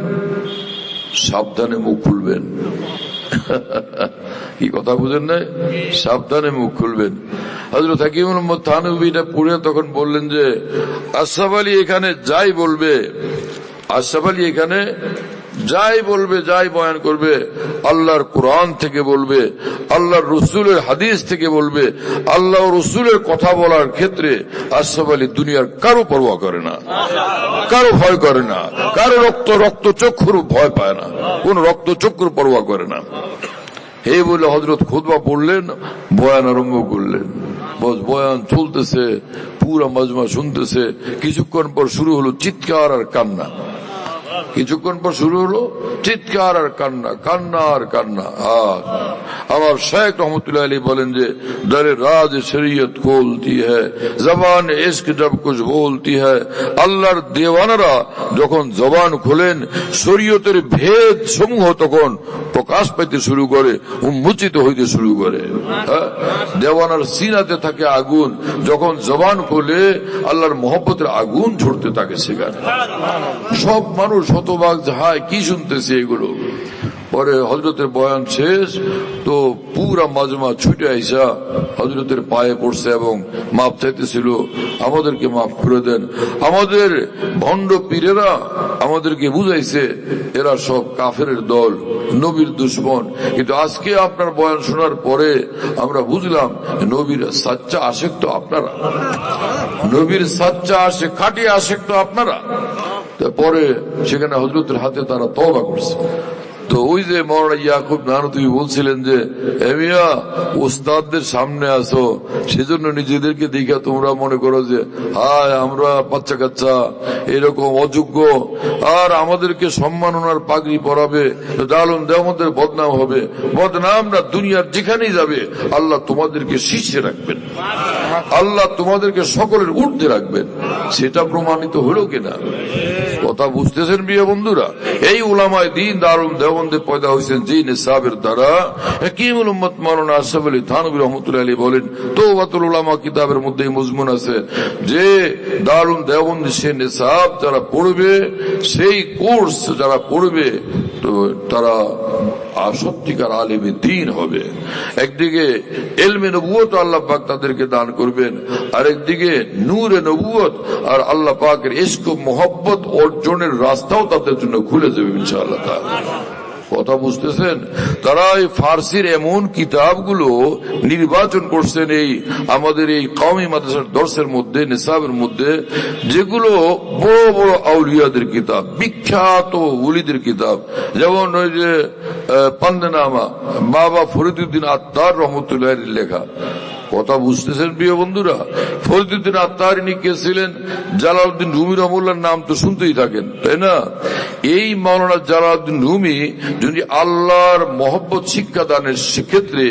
সাবধানে মুখ খুলবেন। কি কথা বুঝেন না? সাবধানে মুখ খুলবেন। হযরত হাকিমুল উম্মত থানভী এটা পড়ে তখন বললেন যে আশরাফ আলী এখানে যাই বলবে, আশরাফ আলী এখানে যাই বলবে, যাই বয়ান করবে, আল্লাহর কোরআন থেকে বলবে, আল্লাহর রসুলের হাদিস থেকে বলবে। আল্লাহ রসুলের কথা বলার ক্ষেত্রে আশরাফ আলী দুনিয়ার কারো পরোয়া করে না, কারো ভয় করে না, কারো রক্তচক্ষুর ভয় পায় না, কোন রক্তচক্ষুর পরোয়া করে না। এই বলে হযরত খুতবা পড়লেন, বয়ান আরম্ভ করলেন। বয়ান চলতেছে, পুরা মাজমা শুনতেছে। কিছুক্ষণ পর শুরু হলো চিৎকার আর কান্না, কিছুক্ষণ পর শুরু হলো চিৎকার আর কান্না, কান্না আর কান্না। আমার শেখ রহমতুল্লাহ আলী বলেন যে দরে রাজ শরীয়ত খোলতি হ্যায়, জবান ইশক জব কুছ বলতি হ্যায়। আল্লাহর দেওয়ানারা যখন জবান খোলেন শরীয়তের ভেদ সমূহ তখন প্রকাশ পেতে শুরু করে, উন্মোচিত হইতে শুরু করে। দেওয়ানার সিনাতে থাকে আগুন, যখন জবান খোলে আল্লাহর মহব্বতের আগুন ঝরতে থাকে সেখানে। সব মানুষ শতভাগ হায় কি শুনতেছে এগুলো। পরে হজরতের বয়ান শেষ তো পুরা মাজমা ছুটে আইসা হজরতের পায়ে পড়ছে এবং মাপ চাইতেছিল, আমাদেরকে মাফ করে দেন। আমাদের ভণ্ড পীরেরা আমাদেরকে বুঝাইছে এরা সব কাফের দল, নবীর দুশ্মন, কিন্তু আজকে আপনার বয়ান শোনার পরে আমরা বুঝলাম নবীর সাচ্চা আশেক তো আপনারা, নবীর সাচ্চা আশেক, খাঁটি আশেক তো আপনারা। পরে সেখানে হজরতের হাতে তারা তওবা করছে। তো ওই যে মওলানা ইয়াকুব নানুতুবি বলছিলেন যে এমিয়া উস্তাদদের সামনে আসো, সেজন্য নিজেদেরকে দেখা তোমরা মনে করো যে হায় আমরা বাচ্চা কাচ্চা এরকম অযোগ্য, আর আমাদেরকে সম্মাননার পাগড়ি পরাবে, দারুন দেওয়ানদের বদনাম হবে। বদনামরা দুনিয়ার যেখানেই যাবে আল্লাহ তোমাদেরকে শীর্ষে রাখবেন, আল্লাহ তোমাদেরকে সকলের ঊর্ধ্বে রাখবেন। সেটা প্রমাণিত হলো কিনা কথা বুঝতেছেন প্রিয় বন্ধুরা? এই উলামায়ে দ্বীন দারুল দেওবন্দে পয়দা হয়েছেন যে নিসাবের দ্বারা। হাকিমুল উম্মত মাওলানা আশরাফ আলী থানভী রাহমাতুল্লাহি আলাইহি বলেন, তওবাতুল উলামা কিতাবের মধ্যে মজমুন আছে যে দারুল দেওবন্দে সে নিসাব যারা পড়বে, সেই কোর্স যারা পড়বে তো তারা সত্যিকার আলেমে দ্বীন হবে। একদিকে ইলমে নবুয়ত আল্লাহ পাক তাদেরকে দান করবেন, আরেকদিকে নূরে নবুয়ত আর আল্লাহ পাকের ইশক ও মোহব্বত অর্জনের রাস্তাও তাদের জন্য খুলে যাবে ইনশাআল্লাহ তাআলা। কথা বুঝতেছেন? তারা এই ফার্সির এমন কিতাবগুলো নির্বাচন করছেন এই আমাদের এই কওমি মাদ্রাসার দর্সের মধ্যে, নিসাবের মধ্যে, যেগুলো বড় বড় আউলিয়াদের কিতাব, বিখ্যাত ওলিদের কিতাব। যেমন ওই যে পান্দেনামা বাবা ফরিদউদ্দিন আত্তার রহমতুল্লাহির লেখা। কথা বুঝতেছেন প্রিয় বন্ধুরা? ফরিদউদ্দিন আত্তার ইনি কে ছিলেন? জালালউদ্দিন রুমি রহমতুল্লাহর নাম তো শুনতেই থাকেন, তাই না? এই মাওলানা জালালউদ্দিন রুমি যিনি আল্লাহর মহব্বত শিক্ষা দানের ক্ষেত্রে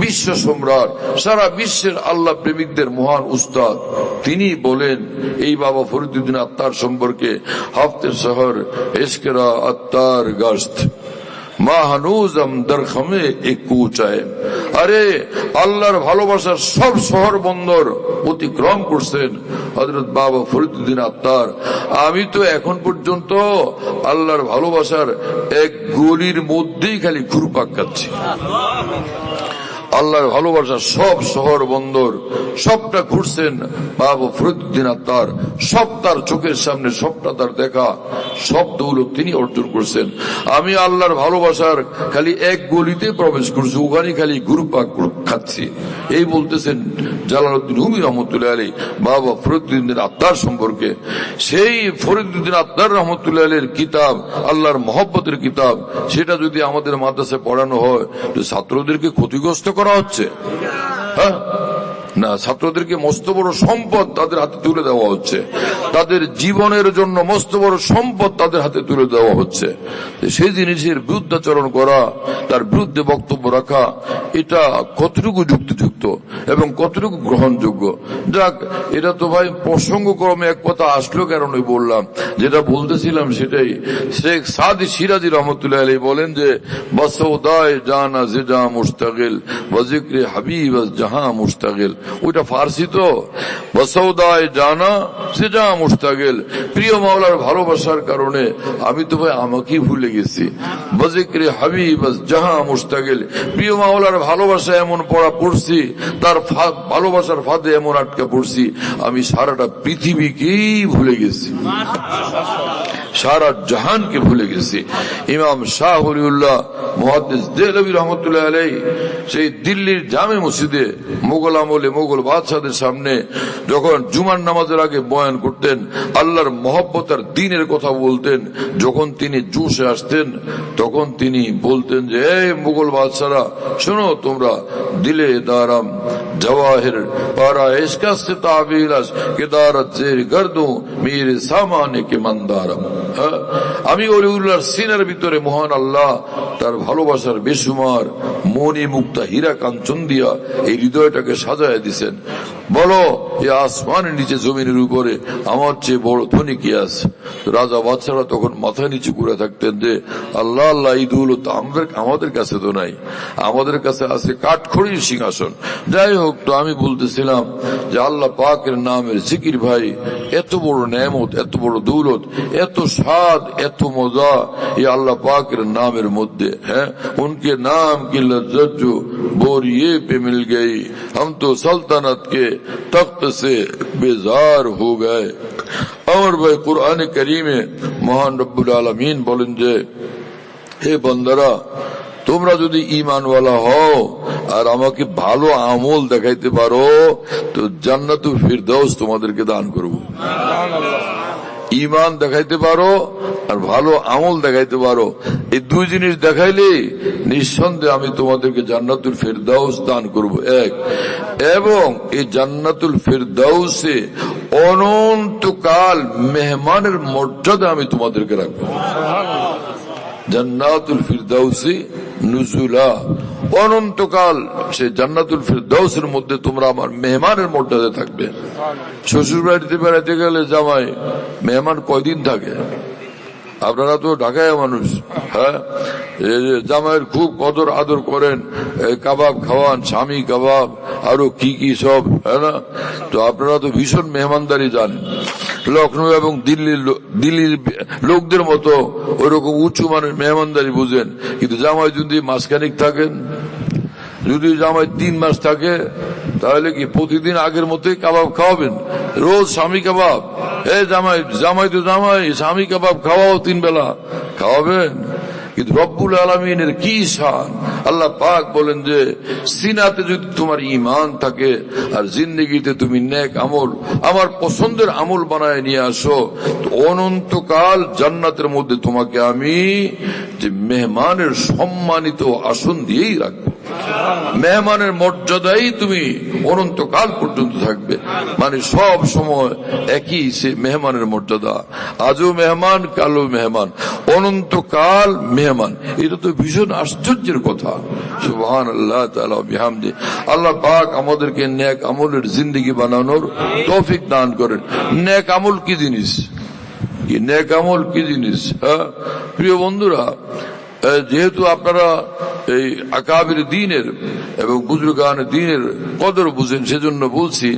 বিশ্ব সম্রাট, সারা বিশ্বের আল্লাহ প্রেমিকদের মহান উস্তাদ, তিনি বলেন এই বাবা ফরিদউদ্দিন আত্তার সম্পর্কে, হাফতের শহর ইশকেরা আত্তার গাস্ত মাহানুজম দরখমে এক কুচায়। আরে আল্লাহর ভালোবাসার সব শহর বন্দর অতিক্রম করছেন হযরত বাবা ফরিদউদ্দিন আত্তার। আমি তো এখন পর্যন্ত আল্লাহর ভালোবাসার এক গলির মধ্যেই খালি ঘুরপাক খাচ্ছি। আল্লাহর ভালোবাসার সব শহর বন্দর সবটা ঘুরছেন বাবা ফরিদউদ্দিন আত্তার, সব তার চোখের সামনে, সবটা তার দেখা, সব দৌলত তিনি অর্জন করছেন। আমি আল্লাহর ভালোবাসার খালি এক গলিতে প্রবেশ করছি, ওখানে খালি ঘুরপাক খাচ্ছি। এই বলতেছেন জালালউদ্দিন রুমি রহমতুল্লাহ আলাইহি বাবা ফরিদউদ্দিন আত্তার সম্পর্কে। সেই ফরিদউদ্দিন আত্তার রহমতুল্লাহ আলাইহির কিতাব, আল্লাহর মহব্বতের কিতাব, সেটা যদি আমাদের মাদ্রাসায় পড়ানো হয় তো ছাত্রদেরকে ক্ষতিগ্রস্ত করা হচ্ছে? হ্যাঁ না, ছাত্রদেরকে মস্ত বড় সম্পদ তাদের হাতে তুলে দেওয়া হচ্ছে, তাদের জীবনের জন্য মস্ত বড় সম্পদ তাদের হাতে তুলে দেওয়া হচ্ছে। সেই জিনিসের বিরুদ্ধাচরণ করা, তার বিরুদ্ধে বক্তব্য রাখা, এটা কতটুকু যুক্তিযুক্ত এবং কতটুকু গ্রহণযোগ্য? যাক, এটা তো ভাই প্রসঙ্গক্রমে এক কথা আসলো কারণে বললাম, যেটা বলতেছিলাম সেটাই। শেখ সাদি সিরাজি রহমতুল্লাহ আলাইহি বলেন যে বসৌদায় জানা জিজা মুশতাগিল ওয়া যিকরি হাবিব জাহাঁ মুশতাগিল। ওইটা ফার্সি তো, বসৌদায় জানা জিজা মুশতাগিল, প্রিয় মাওলার ভালোবাসার কারণে আমি তো ভাই আমাকেই ভুলে গেছি। ওয়া যিকরি হাবিব জাহাঁ মুশতাগিল, প্রিয় মাওলার ভালোবাসা এমন পড়া পড়ছি, তার ভালোবাসার ফাঁদে এমন আটকা পড়ছি, আমি সারাটা পৃথিবীকেই ভুলে গেছি, সারা জাহানকে ভুলে গেছি। ইমাম শাহ ওলিউল্লাহ মুহাদ্দিস দেহলভী রহমতুল্লাহ আলাইহি সেই দিল্লির জামে মসজিদে মুঘল আমলে মুঘল বাদশাহদের সামনে যখন জুমার নামাজের আগে বয়ান করতেন, আল্লাহর মহব্বত আর দ্বীনের কথা বলতেন, যখন তিনি জোশে আসতেন তখন তিনি বলতেন যে এই মুঘল বাদশাহরা শোনো, তোমরা দিলে দারাম জওয়াহির পারা ইশকা সে তাবিলাস কেদারত জের গর্দু মেরে সামানে কে মন্দারম। আমি ওলিউল্লাহর সিনার ভিতরে মহান আল্লাহ তার ভালোবাসার বেসুমার মনি মুক্তা হীরা কাঞ্চন দিয়া এই হৃদয়টাকে সাজায় দিছেন। বলো, এই আসমানের নিচে জমিনের উপরে আমার চেয়ে বড় ধনী কি আছে? রাজা বাদশারা তখন মাথা নিচু করে থাকতেন যে আল্লাহ আল্লাহ, এই দৌলত আমাদের কাছে তো নাই, আমাদের কাছে আছে কাঠখড়ির সিংহাসন। যাই হোক, তো আমি বলতেছিলাম যে আল্লাহ পাকের নামের জিকির ভাই এত বড় নেয়ামত, এত বড় দৌলত, এত স্বাদ, এত মজা এই আল্লাহ পাকের নামের মধ্যে। है उनके नाम की लज्जत जो बोरिए पे मिल गई, हम तो सल्तनत के तख्त से बेजार हो गए। আমার ভাই কুরআনে কারীমে মহান রব্বুল আলামিন বলেন যে হে বান্দারা, তোমরা যদি ঈমানওয়ালা হও আর আমাকে ভালো আমল দেখাইতে পারো তো জান্নাতুল ফিরদাউস তোমাদেরকে দান করব। ঈমান দেখাইতে পারো আর ভালো আমল দেখাইতে পারো, এই দুই জিনিস দেখাইলে নিঃসন্দেহে আমি তোমাদেরকে জান্নাতুল ফিরদাউস দান করব এক, এবং এই জান্নাতুল ফিরদাউসে অনন্তকাল মেহমানের মর্যাদা আমি তোমাদেরকে রাখবো। জান্নাতুল ফিরদাউসি নুজুলা, অনন্তকাল সে জান্নাতুল ফিরদাউসের মধ্যে তোমরা আমার মেহমানের মর্যাদা থাকবে। শ্বশুর বাড়িতে বেড়াতে গেলে জামাই মেহমান কয়দিন থাকে? আপনারা তো ঢাকায় মানুষ, হ্যাঁ, জামাইয়ের খুব কদর আদর করেন, কাবাব খাওয়ান, স্বামী কাবাব, আরো কি কি সব, হ্যাঁ না? তো আপনারা তো ভীষণ মেহমানদারি জানেন। লখনৌ এবং দিল্লির লোকদের মতো ওইরকম উঁচু মানের মেহমানদারি বুঝেন, কিন্তু জামাই যদি মাসখানিক থাকেন, যদি জামাই 3 মাস থাকে, তাহলে কি প্রতিদিন আগের মতোই কাবাব খাওয়াবেন? রোজ স্বামী কাবাব, জামাই তো জামাই, স্বামী কাবাব খাওয়াও 3 বেলা খাওয়াবেন? কিন্তু রব্বুল আলামিনের কি শান! আল্লাহ পাক বলেন যে সিনাতে যদি তোমার ঈমান থাকে আর জিন্দেগিতে তুমি নেক আমল, আমার পছন্দের আমল বানায় নিয়ে আসো, তো অনন্তকাল জান্নাতের মধ্যে তোমাকে আমি যে মেহমানের সম্মানিত আসন দিয়েই রাখবো। মেহমানের মর্যাদাই তুমি অনন্তকাল পর্যন্ত থাকবে, মানে সব সময় একই সে মেহমানের মর্যাদা। আজও মেহমান, কালও মেহমান, অনন্তকাল মেহমান। এটা তো ভীষণ আশ্চর্যের কথা। সুবহানাল্লাহ তাআলা বিহামদি। আল্লাহ পাক আমাদেরকে নেক আমলের জিন্দেগি বানানোর তৌফিক দান করেন। নেক আমল কি জিনিস? নেক আমল কি জিনিস? হ্যাঁ প্রিয় বন্ধুরা, যেহেতু আপনারা এই আকাবির দ্বীনের এবং বুজুর্গানে দ্বীনের কদর বুঝেন, সেজন্য বলছি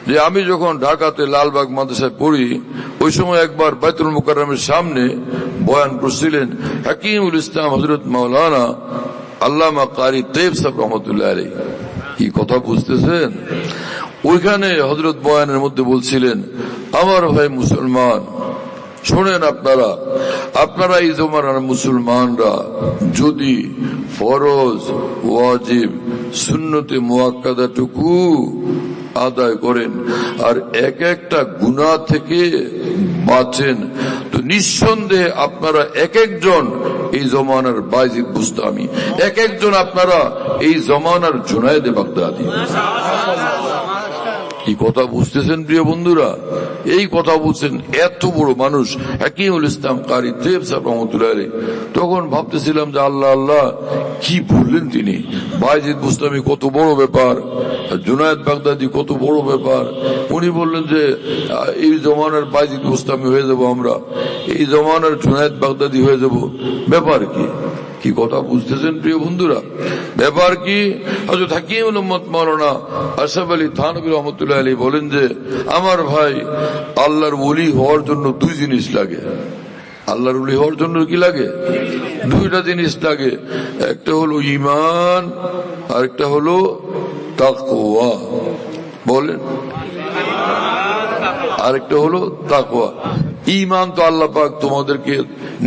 যে আমি যখন ঢাকাতে লালবাগ মাদ্রাসায় পড়ি, ওই সময় একবার বাইতুল মুকাররমের সামনে বয়ান করছিলেন হাকিমুল ইসলাম হযরত মাওলানা আল্লামা কারি তৈয়ব সাহেব রহমতুল্লাহ আলাইহি। কি কথা বুঝতেছেন? ওইখানে হযরত বয়ানের মধ্যে বলছিলেন, আমার ভাই মুসলমান শোনেন, আপনারা এই জমানার মুসলমানরা যদি ফরজ, ওয়াজিব, সুন্নতে মুআক্কাদাটুকু আদায় করেন আর এক একটা গুনাহ থেকে বাঁচেন, তো নিঃসন্দেহে আপনারা এক একজন এই জমানার বাইজিদ বুস্তামি, এক একজন আপনারা এই জমানার জুনায়েদ বাগদাদি। এই কথা বুঝতেছেন প্রিয় বন্ধুরা? এই কথা বুঝছেন এত বড় মানুষ হাকিমুল ইসলাম কারি তৈয়ব সাহেব রহমতুল্লাহ আলাইহি। তখন ভাবতেছিলাম যে আল্লাহ আল্লাহ কি বললেন তিনি, বাইজিদ বুস্তামি কত বড় ব্যাপার, জুনায়েদ বাগদাদি কত বড় ব্যাপার। উনি বললেন যে এই জমানার বাইজিদ বুস্তামি হয়ে যাব আমরা, এই জমানার জুনায়েদ বাগদাদি হয়ে যাব। ব্যাপার কি? কি কথা বুঝতেছেন প্রিয় বন্ধুরা? ব্যাপার কি? হযরত হাকিমুল উম্মত মাওলানা আশরাফ আলী থানভী রহমতুল্লাহ আলাইহি বলেন যে আমার ভাই, আল্লাহর ওলি হওয়ার জন্য 2 জিনিস লাগে। আল্লাহর ওলি হওয়ার জন্য কি লাগে? 2টা জিনিস লাগে। একটা হলো ঈমান, আর একটা হলো তাকওয়া। বলেন, আরেকটা হলো তাকওয়া। ঈমান তো আল্লাহ পাক তোমাদেরকে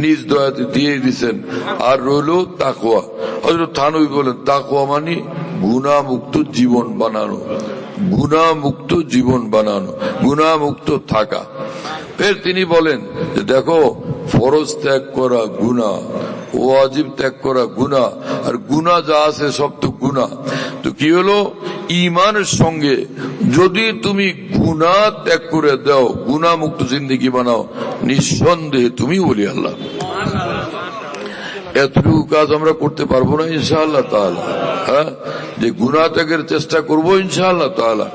নিজ দয়াতে দিয়ে দিচ্ছেন, আর রইলো তাকওয়া। হযরত থানভী বলেন তাকওয়া মানে গুনাহমুক্ত জীবন বানানো, গুনাহমুক্ত জীবন বানানো, গুনাহমুক্ত থাকা। ফের তিনি বলেন যে দেখো, ফরজ ত্যাগ করা গুনাহ, ওয়াজিব ত্যাগ করা গুনাহ, আর গুনাহ যা আছে সব তো গুনাহ। তো কি হলো, ঈমানের সঙ্গে যদি তুমি গুনাহ ত্যাগ করে দাও, গুনাহ মুক্ত জিন্দেগি বানাও, নিঃসন্দেহে তুমি ওলি আল্লাহ। এতটুকু কাজ আমরা করতে পারবো না ইনশাআল্লাহ তাআলা? হ্যাঁ, যে গুনাহ ত্যাগের চেষ্টা করবো ইনশাআল্লাহ তাআলা।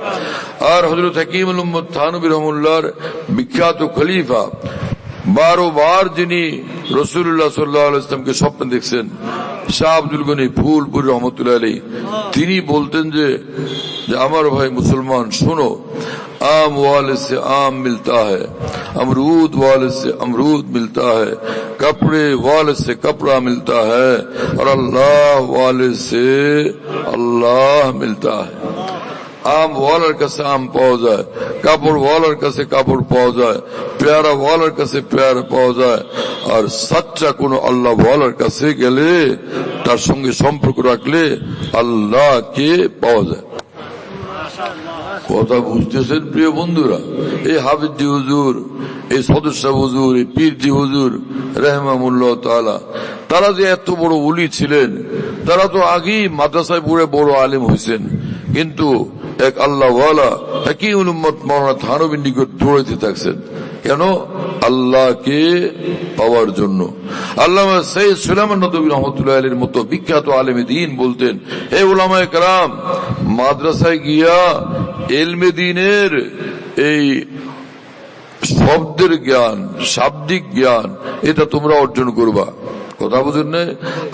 আর হযরত হাকিমুল উম্মত থানভী রহমাতুল্লাহর বিখ্যাত খলিফা 12 বার যিনি রাসূলুল্লাহ সাল্লাল্লাহু আলাইহি ওয়াসাল্লামকে স্বপ্নে দেখছেন, শাহ আব্দুল গনি ফুলপুরি রহমতুল্লাহ আলাইহি, তিনি বলতেন যে আমার ভাই মুসলমান শোনো, आम वाले से आम मिलता है, अमरूद वाले से अमरूद मिलता है, कपड़े वाले से कपड़ा मिलता है, और अल्लाह वाले से अल्लाह मिलता है। आम वालार काছে আম পাওয়া যায়, কাপড় ওয়ালার কাছে কাপড় পাওয়া যায়, পেয়ারা ওয়ালার কাছে পেয়ারা পাওয়া যায়, আর সচ্চা কোন আল্লাহ ওয়ালার কাছে গেলে তার সঙ্গে সম্পর্ক রাখলে আল্লাহকে পাওয়া যায়। কথা বুঝতেছেন প্রিয় বন্ধুরা? এই হাফিজি হুজুর, এই সদস্য হুজুর, এই পীরজি হুজুর রাহিমাহুল্লাহ তাআলা, তারা যে এত বড় ওলি ছিলেন, তারা তো আগেই মাদ্রাসায় পড়ে বড় আলেম হয়েছেন, কিন্তু এক আল্লাহ ওয়ালা হাকিমুল উম্মত মাওলানা থানবীর নিকট দৌড়াইতে থাকছেন। কেন? আল্লাহকে পাওয়ার জন্য। আল্লামা সৈয়দ সুলাইমান নদভী রহমাতুল্লাহ আলাইহির মতো বিখ্যাত আলেমে দ্বীন বলতেন, হে উলামায়ে কেরাম, মাদ্রাসায় গিয়া ইলমে দ্বীনের এই শব্দের জ্ঞান, শাব্দিক জ্ঞান, এটা তোমরা অর্জন করবা। কথা বুঝুন না?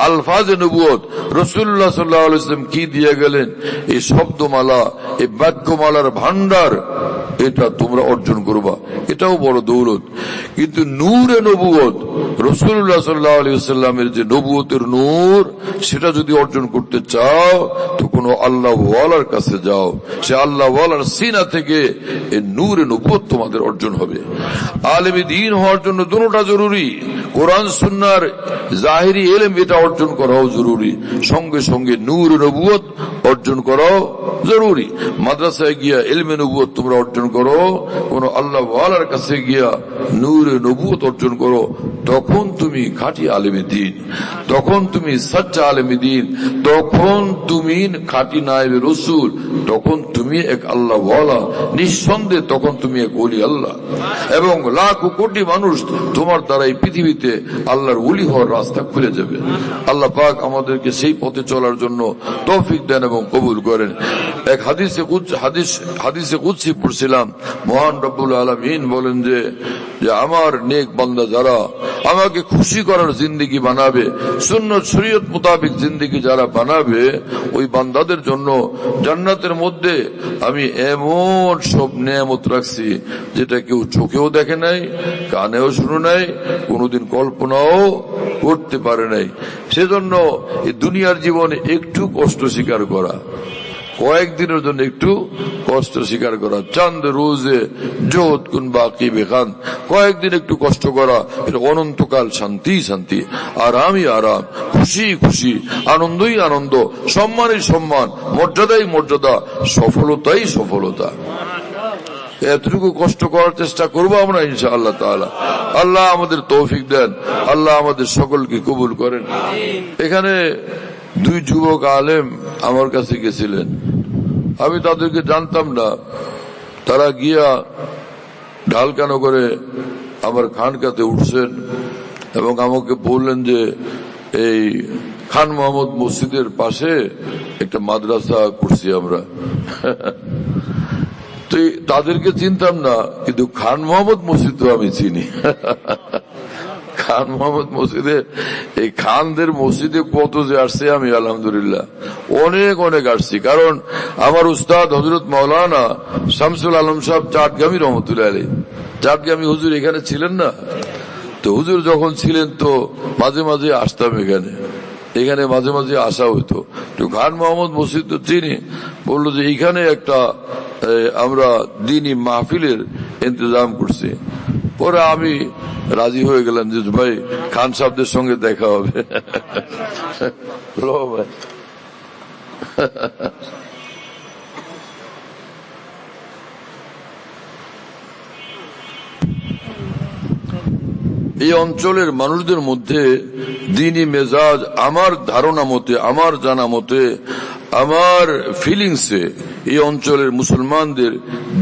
আলফাজে নবুয়ত রাসূলুল্লাহ সাল্লাল্লাহু আলাইহি ওয়াসাল্লাম কি দিয়ে গেলেন, এই শব্দমালা, এই বাক্যমালার ভান্ডার, এটা তোমরা অর্জন করবা, এটাও বড় দৌলত। কিন্তু নূরে নবুয়ত, রাসূলুল্লাহ সাল্লাল্লাহু আলাইহি ওয়াসাল্লামের যে নবুয়তের নূর, সেটা যদি অর্জন করতে চাও তো কোনো আল্লাহ ওয়ালার কাছে যাও, সে আল্লাহ ওয়ালার সিনা থেকে এই নূরে নবুয়ত তোমাদের অর্জন হবে। আলেমে দ্বীন হওয়ার জন্য দুটোটা জরুরি, কোরআন সুন্নাহর জাহিরি ইলম এটা অর্জন করাও জরুরি, সঙ্গে সঙ্গে নূর নবুয়ত অর্জন করাও জরুরি। মাদ্রাসায় গিয়া ইলমে নবুয়ত তোমরা অর্জন করো, কোন আল্লাহ ওয়ালার কাছে গিয়া নূর নবুয়ত অর্জন করো, তখন তুমি খাঁটি আলেমে দ্বীন, তখন তুমি সচ্চা আলেমে দ্বীন, তখন তুমি খাঁটি নায়েবে রাসূল, তখন তুমি এক আল্লাহ ওয়ালা, নিঃসন্দেহে তখন তুমি এক ওলি আল্লাহ। এবং লাখো কোটি মানুষ তোমার দ্বারা এই পৃথিবীতে আল্লাহর ওলি হওয়ার রাস্তা খুলে যাবে। আল্লাহ পাক আমাদেরকে সেই পথে চলার জন্য তৌফিক দেন এবং কবুল করেন। এক হাদিসে কুদসি পড়ছিলাম, মহান রব্বুল আলামিন বলেন যে আমার নেক বান্দা যারা আমাকে খুশি করার জিন্দেগি বানাবে, সুন্নাত শরীয়ত মোতাবেক জিন্দেগি যারা বানাবে, ওই বান্দাদের জন্য জান্নাতের মধ্যে আমি এমন সব নেয়ামত রাখছি যেটা কেউ চোখেও দেখে নাই, কানেও শুনে নাই, কোনোদিন কল্পনাও করতে পারে নাই। সেজন্য এই দুনিয়ার জীবনে একটু কষ্ট স্বীকার করা, কয়েকদিনের জন্য একটু কষ্ট স্বীকার করা, চাঁদ রোজে জোত কুন বাকি বেখান, কয়েকদিন একটু কষ্ট করা, এটা অনন্তকাল শান্তি শান্তি, আরামই আরাম, খুশি খুশি, আনন্দই আনন্দ, সম্মানই সম্মান, মর্যাদাই মর্যাদা, সফলতাই সফলতা। এতটুকু কষ্ট করার চেষ্টা করবো আমরা ইনশাআল্লাহ তাআলা। আল্লাহ আমাদের তৌফিক দেন, আল্লাহ আমাদের সকলকে কবুল করেন। এখানে দুই যুবক আলেম আমার কাছে গেছিলেন, আমি তাদেরকে জানতাম না, তারা গিয়া ঢালকানো করে আমার খানকাতে উঠছেন এবং আমাকে বললেন যে এই খান মোহাম্মদ মসজিদের পাশে একটা মাদ্রাসা করছি আমরা। তো তাদেরকে চিনতাম না, কিন্তু খান মোহাম্মদ মসজিদ তো আমি চিনি। খান মোহাম্মদ মসজিদে, এই খানদের মসজিদে কত যে আসছে আমি আলহামদুলিল্লাহ অনেক অনেক আসছি। কারণ আমার উস্তাদ হযরত মাওলানা শামসুল আলম সাহেব চাটগামী রহমতুল্লাহ আলাইহি, চাটগামী হুজুর এখানে ছিলেন না, তো হুজুর যখন ছিলেন তো মাঝে মাঝে আসতাম এখানে মাঝে মাঝে আসা হইতো। তো খান মোহাম্মদ মসজিদ তো চিনি, বললো যে এইখানে একটা আমরা দ্বীনি মাহফিলের ইন্তজাম করছি। পরে আমি রাজি হয়ে গেলাম যে ভাই খান সাহেবদের সঙ্গে দেখা হবে। এই অঞ্চলের মানুষদের মধ্যে দ্বীনি মেজাজ, আমার ধারণা মতে, আমার জানা মতে, আমার ফিলিংসে এই অঞ্চলের মুসলমানদের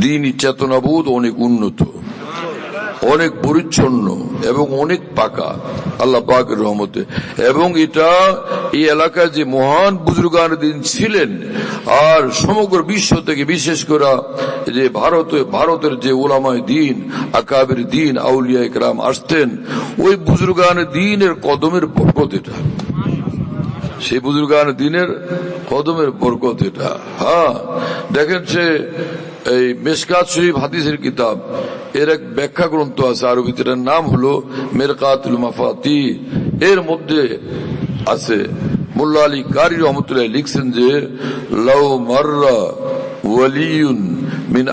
দ্বীনি চেতনাবোধ অনেক উন্নত, অনেক পরিচ্ছন্ন এবং অনেক পাকা আল্লাহ পাকের রহমতে। এবং এটা এই এলাকায় যে মহান বুজুর্গান দিন ছিলেন, আর সমগ্র বিশ্ব থেকে বিশেষ করে যে ভারতের যে উলামায়ে দ্বীন, আকাবির দ্বীন, আউলিয়া ইকরাম আসতেন, ওই বুজুর্গান দ্বীনের কদমের বরকত এটা, সেই বুজুর্গান দ্বীনের কদমের বরকত এটা। হ্যাঁ, দেখেন সে এই মিশকাত শরীফ হাদিসের কিতাব, এর এক ব্যাখ্যা গ্রন্থ আছে আরবিতে, এর নাম হলো মিরকাতুল মাফাতি। এর মধ্যে আছে মোল্লা আলী কারি রহমতুল্লাহ লিখছেন যে লাউ মাররা ওয়ালিয়ুন মিন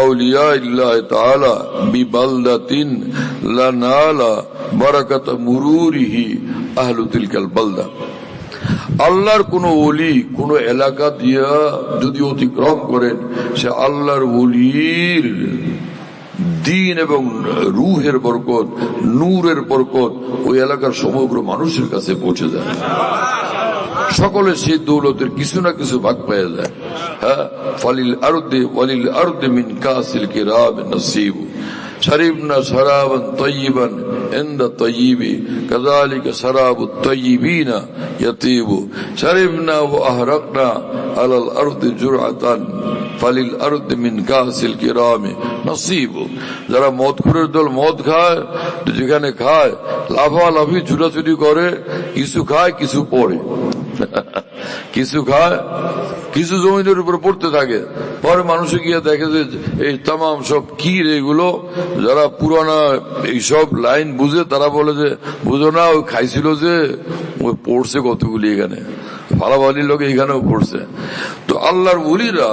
আউলিয়াইল্লাহ তাআলা বিবালদাতিন লানালা বারাকাত মুরুরিহি আহলু তিলকাল বালদা। আল্লাহর কোন ওলি কোন এলাকা দিয়া যদি অতিক্রম করেন, সে আল্লাহর ওলির দিন এবং রুহের বরকত, নূরের বরকত ওই এলাকার সমগ্র মানুষের কাছে পৌঁছে যায়। সকলে সেই দৌলতের কিছু না কিছু ভাগ পেয়ে যায়। হ্যাঁ, ফালিল আরদে ওয়ালিল আরদে মিন কাসিল কিরাম নসিব শরিবনা শরাবান তয়্যিবান ইনদা তয়্যিবি কাযালিকা শরাবুত তয়্যিবিনা ইয়াতিবু শরিবনা ওয়া আহরাকনা আলাল আরদি জুরআতান ফালিল আরদি মিন কাসিল কিরাম নসিব। যারা মদখোরের দল মদ খায়, যেখানে খায় লাফালাফি ছুটাছুটি করে, কিছু খায় কিছু পড়ে, কিছু খায় কিছু জমিনের উপর পড়তে থাকে। পরে মানুষে গিয়ে দেখে যে এই তাম সব কি এগুলো, যারা পুরানা এইসব লাইন বুঝে তারা বলে যে বুঝো না, ওই খাইছিল যে ওই পড়ছে কতগুলি, এখানে ফালাফালির লোক এখানেও পড়ছে। তো আল্লাহর ওলিরা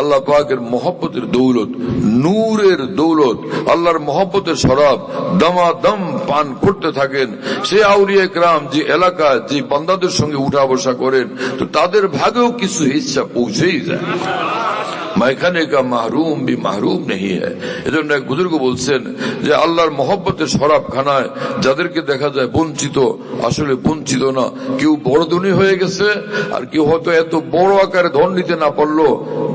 আল্লাহ পাকের মহব্বতের দৌলত, নূরের দৌলত, আল্লাহর মহব্বতের শরাব দমাদম পান করতে থাকেন। সে আউলিয়া کرام যে এলাকায় যে বান্দাদের সঙ্গে উঠা বসা করেন, তো তাদের ভাগেও কিছু হিস্সা পৌঁছেই যায়। মাইখানে কা মাহরুম বি মাহরুম নেই হ্যায়। এজন্য এক বুজুর্গ বলছেন যে আল্লাহর মহব্বতের শরাব খানায় যাদেরকে দেখা যায় বঞ্চিত, আসলে বঞ্চিত না, কেউ বড় ধনী হয়ে গেছে, আর কেউ হয়তো এত বড় আকারে ধন নিতে না পারলো,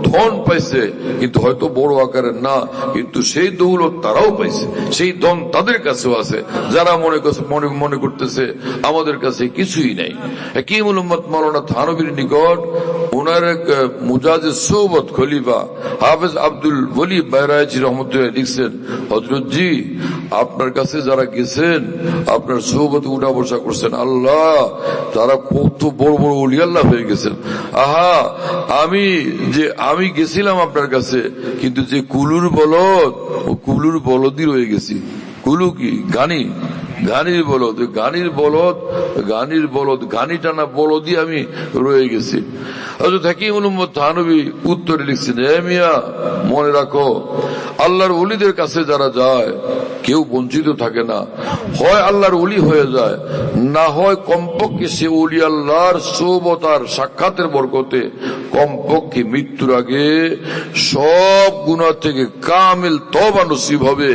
ধন পাইছে কিন্তু হয়তো বড় আকারের না, কিন্তু সেই দৌলত তারাও পাইছে, সেই ধন তাদের কাছেও আছে। যারা মনে করতেছে আমাদের কাছে কিছুই নাই। হাকিমুল উম্মত মাওলানা থানভীর নিকট ওনার এক মুজাজিদ সোহবত খলিফা হাফেজ আব্দুল ওলি বাইরাইচি রহমতুল্লাহ লিখছেন, হযরত জি আপনার কাছে যারা গেছেন, আপনার সোহবতে উঠা বসা করছেন, আল্লাহ তারা কত বড় বড় ওলি আল্লাহ হয়ে গেছেন। আহা, আমি গেছিলাম আপনার কাছে, কিন্তু যে কুলুর বলদ, ও কুলুর বলদই রয়ে গেছি। কুলু কি? গানির বলদ, গানির বলদ, গানি টানা বলদই আমি রয়ে গেছি। হযরত হাকিমুল উম্মত থানভী উত্তরে লিখছেন, হে মিয়া মনে রাখো, আল্লাহর ওলিদের কাছে যারা যায় কেউ বঞ্চিত থাকে না। হয় আল্লাহর ওলি হয়ে যায়, না হয় কমপক্ষে সে ওলি আল্লাহর সোহবত আর সাক্ষাতের বরকতে কমপক্ষে মৃত্যুর আগে সব গুনাহ থেকে কামিল তওবা নসিব হবে,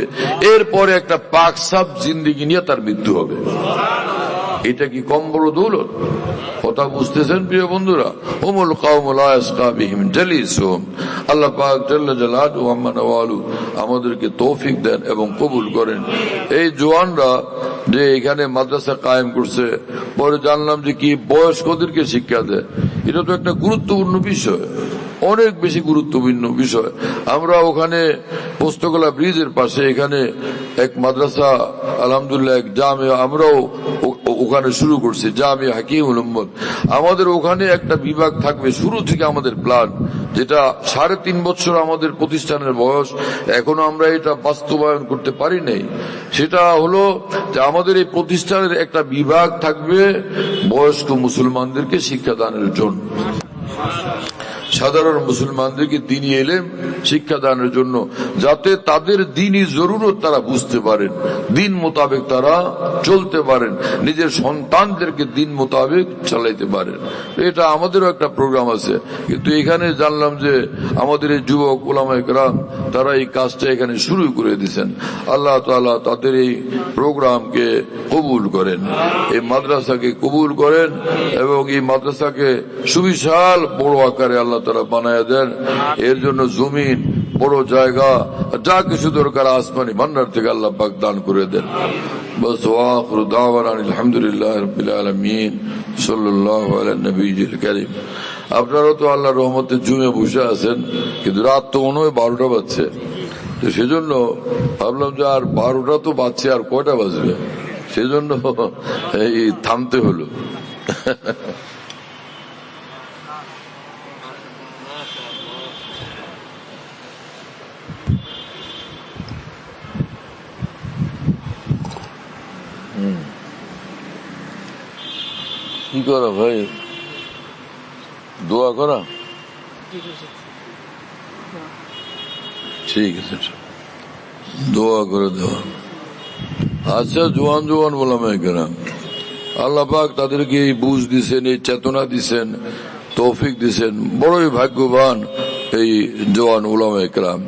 এরপরে একটা পাক সাফ জিন্দেগি নিয়ে তার মৃত্যু হবে। এটা কি কম বড় দৌলত? কথা বুঝতেছেন প্রিয় বন্ধুরা? হুমুল কওমু লা ইয়াসকা বিহিম জালিসুহুম। আল্লাহ পাক জাল্লা জালালুহু ওয়া আম্মা নওয়ালু আমাদেরকে তৌফিক দেন এবং কবুল করেন। এই জওয়ানরা যে এখানে মাদ্রাসা কায়েম করছে, পরে জানলাম যে কি বয়স্কদেরকে শিক্ষা দেয়, এটা তো একটা গুরুত্বপূর্ণ বিষয়, অনেক বেশি গুরুত্বপূর্ণ বিষয়। আমরা ওখানে পোস্তগোলা ব্রিজের পাশে এখানে এক মাদ্রাসা, আলহামদুলিল্লাহ এক জামিয়া আমরাও ওখানে শুরু করছি, জামিয়া হাকিমুল উম্মত। আমাদের ওখানে একটা বিভাগ থাকবে শুরু থেকে, আমাদের প্ল্যান, যেটা 3.5 বছর আমাদের প্রতিষ্ঠানের বয়স, এখনো আমরা এটা বাস্তবায়ন করতে পারি নাই। সেটা হলো যে আমাদের এই প্রতিষ্ঠানের একটা বিভাগ থাকবে বয়স্ক মুসলমানদেরকে শিক্ষাদানের জন্য, সাধারণ মুসলমানদেরকে দ্বীনি ইলম শিক্ষাদানের জন্য, যাতে তাদের দ্বীনি জরুরত তারা বুঝতে পারেন, দিন মোতাবেক তারা চলতে পারেন, নিজের সন্তানদেরকে দিন মোতাবেক চালাইতে পারেন। এটা আমাদেরও একটা প্রোগ্রাম আছে। কিন্তু এখানে জানলাম যে আমাদের এই যুবক উলামায়ে কেরাম তারা এই কাজটা এখানে শুরু করে দিয়েছেন। আল্লাহ তাআলা তাদের এই প্রোগ্রামকে কবুল করেন, এই মাদ্রাসাকে কবুল করেন, এবং এই মাদ্রাসাকে সুবিশাল বড় আকারে আল্লাহ তারা বানায় দেন। এর জন্য জমিন, বড় জায়গা, যা কিছু দরকার আসমানি ভান্ডার থেকে আল্লাহ পাক দান করে দেন। বাস ওয়া আখিরু দাওয়ানা আলহামদুলিল্লাহি রাব্বিল আলামিন সাল্লাল্লাহু আলা নবিয়িল কারীম। আপনারা তো আল্লাহর রহমতে জুমে বসে আছেন, কিন্তু রাত তো মনে হয় 12টা বাজছে, তো সেজন্য ভাবলাম যে আর 12টা তো বাজছে, আর কয়টা বাজবে, সেজন্য এই থামতে হলো। কি করা ভাই, দোয়া করা? ঠিক আছে, দোয়া করে দেওয়া। আচ্ছা, জোয়ান জোয়ান বললাম এখানে, আল্লাহ পাক তাদেরকে এই বুঝ দিছেন, এই চেতনা দিছেন, তৌফিক দিছেন, বড়ই ভাগ্যবান এই জওয়ান উলামা একরাম।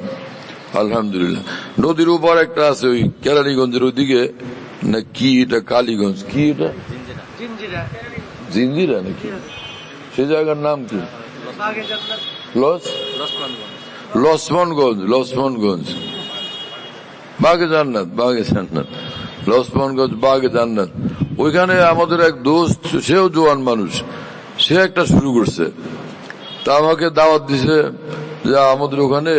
আলহামদুলিল্লাহ। নদীর উপর একটা আছে ওই কেরানীগঞ্জের ওইদিকে, না কি এটা কালীগঞ্জ, কি এটা জিঞ্জিরা নাকি, সে জায়গার নাম কি? লক্ষ্মণগঞ্জ, লক্ষ্মণগঞ্জ, বাগে জান্নাত, বাগে জান্নাত, লক্ষ্মণগঞ্জ বাগে জান্নাত। ওইখানে আমাদের এক দোস্ত, সেও জোয়ান মানুষ, সে একটা শুরু করছে। তা আমাকে দাওয়াত দিছে যে আমাদের ওখানে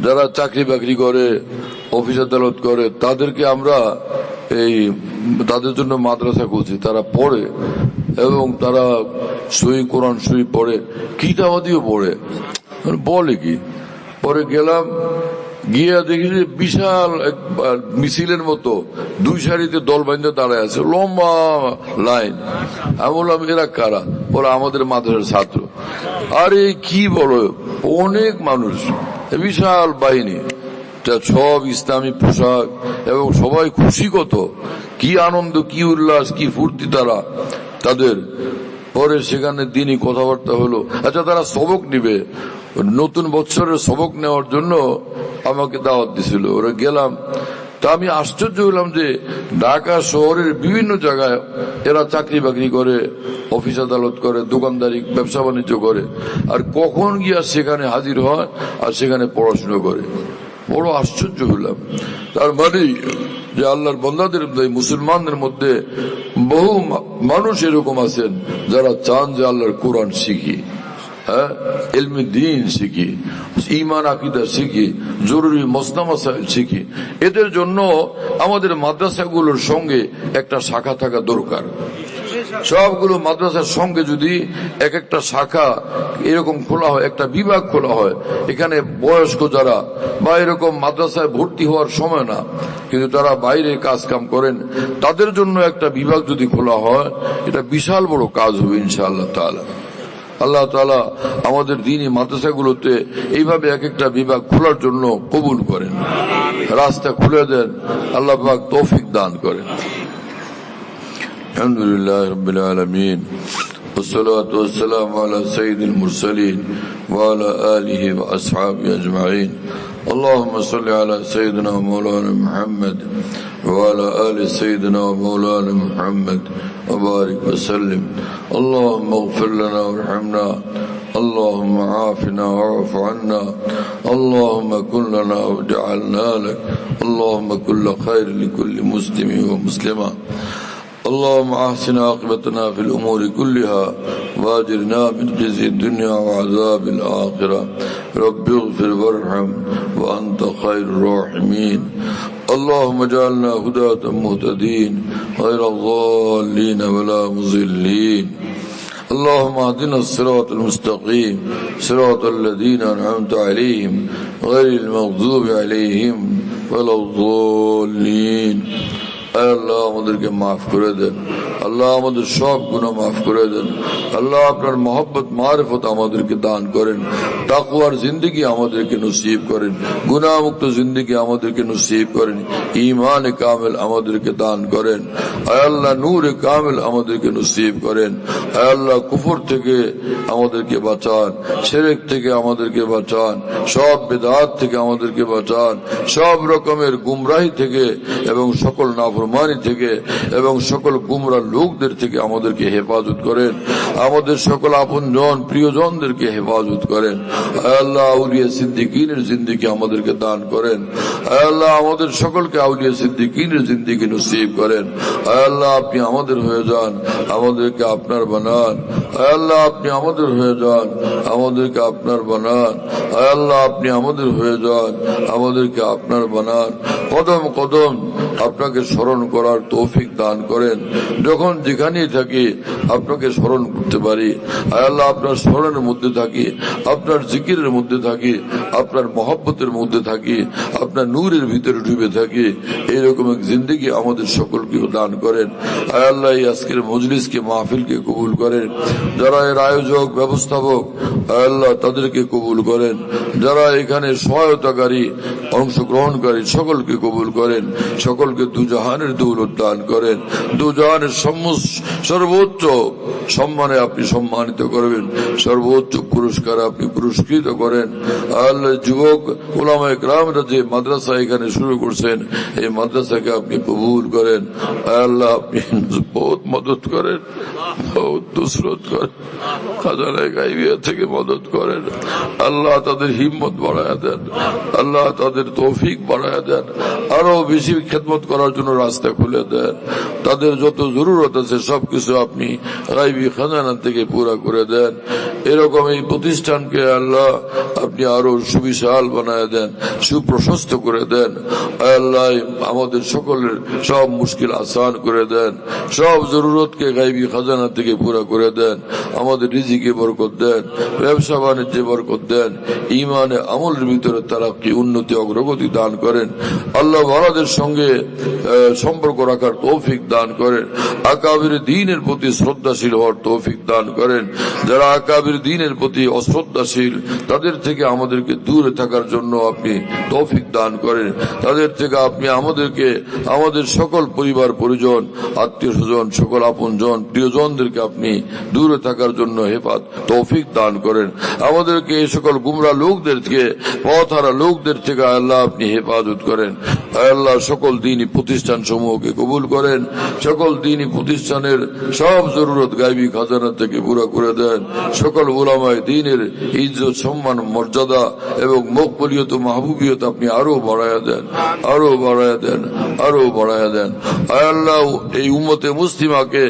যারা চাকরি বাকরি করে, অফিস আদালত করে, তাদেরকে আমরা তাদের জন্য মাদ্রাসা খুলছি। তারা পড়ে এবং তারা সহি কোরআন শরীফ পড়ে, কিতাবাদিও পড়ে। বলে কি, পরে গেলাম, গিয়া দেখি যে বিশাল এক মিছিলের মতো দুই সারিতে দল বাঁধে দাঁড়ায় আছে, লম্বা লাইন। আমি বললাম এরা কারা? বলে আমাদের মাদ্রাসার ছাত্র। আরে কি বলো, অনেক মানুষ, বিশাল বাহিনী, সব ইসলামী পোশাক, এবং সবাই খুশি, কত কি আনন্দ, কি উল্লাস, কি ফুর্তি তাদের। পরে সেখানে দিনই কথাবার্তা হলো। আচ্ছা, তারা সবক নিবে, নতুন বছরের সবক নেওয়ার জন্য আমাকে দাওয়াত দিছিল। ওরা গেলাম, তা আমি আশ্চর্য হলাম যে ঢাকা শহরের বিভিন্ন জায়গায় এরা চাকরি বাকরি করে, অফিস আদালত করে, দোকানদারি, ব্যবসা বাণিজ্য করে, আর কখন গিয়া সেখানে হাজির হয় আর সেখানে পড়াশোনা করে। বড় আশ্চর্য হলাম। তার মানে যে আল্লাহর বান্দাদের, মুসলমানদের মধ্যে বহু মানুষ এরকম আছেন যারা চান যে আল্লাহর কোরআন শিখি, ইলমে দ্বীন শিখি, ঈমান আকীদা শিখি, জরুরি মসলা মাসাইল শিখি। এদের জন্য আমাদের মাদ্রাসাগুলোর সঙ্গে একটা শাখা থাকা দরকার। সবগুলো মাদ্রাসার সঙ্গে যদি এক একটা শাখা এরকম খোলা হয়, একটা বিভাগ খোলা হয়, এখানে বয়স্ক যারা বা এরকম মাদ্রাসায় ভর্তি হওয়ার সময় না, কিন্তু তারা বাইরে কাজ কাম করেন, তাদের জন্য একটা বিভাগ যদি খোলা হয়, এটা বিশাল বড় কাজ হবে ইনশাআল্লাহ তাআলা। আল্লাহ তাআলা আমাদের দ্বীনি মাদ্রাসাগুলোতে এইভাবে এক একটা বিভাগ খোলার জন্য কবুল করেন, রাস্তা খুলে দেন, আল্লাহ পাক তৌফিক দান করেন। আলহামদুলিল্লাহ রাব্বিল আলামিন, والصلاة والسلام على سيد المرسلين وعلى آله وأصحابه أجمعين. اللهم صل على سيدنا ومولانا محمد وعلى آل سيدنا ومولانا محمد وبارك وسلم. اللهم اغفر لنا وارحمنا، اللهم عافنا واعف عنا، اللهم كن لنا واجعلنا لك، اللهم كل خير لكل مسلم ومسلمة. اللهم احسن عاقبتنا في الامور كلها واجرنا من خزي الدنيا وعذاب الاخره. رب اغفر وارحم وانت خير الراحمين. اللهم اجعلنا هداة مهتدين غير الضالين ولا مضلين. اللهم اهدنا الصراط المستقيم، صراط الذين انعمت عليهم غير المغضوب عليهم ولا الضالين. আল্লাহ আমাদেরকে মাফ করে দেন, আল্লাহ আমাদের সব গুনাহ মাফ করে দেন। আল্লাহ আপনার মহব্বত মারিফত আমাদেরকে দান করেন, তাকওয়ার জিন্দেগি আমাদেরকে নসিব করেন, গুনাহ মুক্ত জিন্দেগি আমাদেরকে নসিব করেন, ঈমান কামিল আমাদেরকে দান করেন। আয় আল্লাহ নূরে কামিল আমাদেরকে নসিব করেন। আয় আল্লাহ কুফর থেকে আমাদেরকে বাঁচান, শিরক থেকে আমাদেরকে বাঁচান, সব বিদআত থেকে আমাদেরকে বাঁচান, সব রকমের গুমরাহি থেকে এবং সকল নাফরমানি থেকে এবং সকল গুমরাহ লোকদের থেকে আমাদেরকে হেফাজত করেন। আমাদের সকল আপনজন প্রিয়জনদেরকে হেফাজত করেন। আল্লাহ আউলিয়া সিদ্দিকীনের জিন্দেগি আমাদেরকে দান করেন। আল্লাহ আমাদের সকলকে আউলিয়া সিদ্দিকীনের জিন্দেগি নসিব করেন। আল্লাহ আপনি আমাদের হয়ে যান, আমাদেরকে আপনার বানান। আল্লাহ আপনি আমাদের হয়ে যান, আমাদেরকে আপনার বানান। আল্লাহ আপনি আমাদের হয়ে যান, আমাদেরকে আপনার বানান। কদম কদম আপনাকে স্মরণ করার তৌফিক দান করেন। যখন যেখানেই থাকি আপনাকে স্মরণ করতে পারি। আল্লাহ আপনার স্মরণের মধ্যে থাকি, আপনার জিকিরের মধ্যে থাকি, আপনার মহব্বতের মধ্যে থাকি, আপনার আপনার নূরের ভিতরে ডুবে থাকি, এইরকম এক জিন্দগি আমাদের সকলকেও দান করেন। আয় আল্লাহ, এই আজকের মজলিসকে, মাহফিলকে কবুল করেন। যারা এর আয়োজক, ব্যবস্থাপক, আয় আল্লাহ তাদেরকে কবুল করেন। যারা এখানে সহায়তাকারী, অংশগ্রহণকারী, সকলকে কবুল করেন। সকলকে দুজাহানের দৌলত দান করেন। দুজাহানের সর্বোচ্চ সম্মানে আপনি সম্মানিত করবেন, সর্বোচ্চ পুরস্কার আপনি পুরস্কৃত করেন। আল্লাহ, যুবক উলামায়ে কেরামরা যে মাদ্রাসা এখানে শুরু করছেন, এই মাদ্রাসাকে আপনি কবুল করেন। আল্লাহ, আপনি বহুত মদত করেন, বহুত নুসরত করেন, খাজানায়ে গায়বিয়া থেকে মদত করেন। আল্লাহ, তাদের হিম্মত বাড়ায়া দেন। আল্লাহ, তাদের তৌফিক বাড়ায়া দেন। আরো বেশি খেদমত করার জন্য রাস্তা খুলে দেন। তাদের যত জরুরত আছে সবকিছু আপনি গায়বী খাজানা থেকে পুরা করে দেন। এরকম এই প্রতিষ্ঠানকে আল্লাহ আপনি আরো সুবিশাল বানায় দেন, সুপ্রশস্ত করে দেন। আল্লাহ, আমাদের সকলের সব মুশকিল আসান করে দেন, সব জরুরতকে গায়বী খাজানা থেকে পুরা করে দেন। আমাদের রিজিকে বরকত দেন, ব্যবসা বাণিজ্যে বরকত দেন, ইমানে আমলের ভিতরে তারাক্কি, উন্নতি, অগ্রগতি দান করেন। আল্লাহ, ওয়ালাদের সঙ্গে সম্পর্ক রাখার তৌফিক দান করেন। আকাবির দ্বীনের প্রতি শ্রদ্ধাশীল হওয়ার তৌফিক দান করেন। যারা আকাবির দ্বীনের প্রতি অশ্রদ্ধাশীল, তাদের থেকে আমাদেরকে দূরে থাকার জন্য আপনি তৌফিক দান করেন। তাদের থেকে আপনি আমাদেরকে, আমাদের সকল পরিবার পরিজন, আত্মীয় স্বজন, সকল আপনজন, প্রিয়জনদেরকে আপনি দূরে থাকার জন্য তৌফিক দান করেন। আমাদেরকে এই সকল গুমরা লোকদেরকে, পথহারা লোকদের থেকে আল্লাহ আপনি হেফাজত করেন। আল্লাহ, সকল দ্বীনী প্রতিষ্ঠান সমূহকে কবুল করেন। সকল দ্বীনী প্রতিষ্ঠানের সব জরুরত গায়বী খাজানা থেকে পুরা করে দেন। সকল উলামায়ে দ্বীনের ইজ্জত, সম্মান, মর্যাদা এবং মকবুলিয়ত, মাহবুবিয়ত আপনি আরো বাড়ায়া দেন, আরো বাড়ায়া দেন, আরো বাড়ায়া দেন। আয় আল্লাহ, এই উম্মতে মুসলিমাকে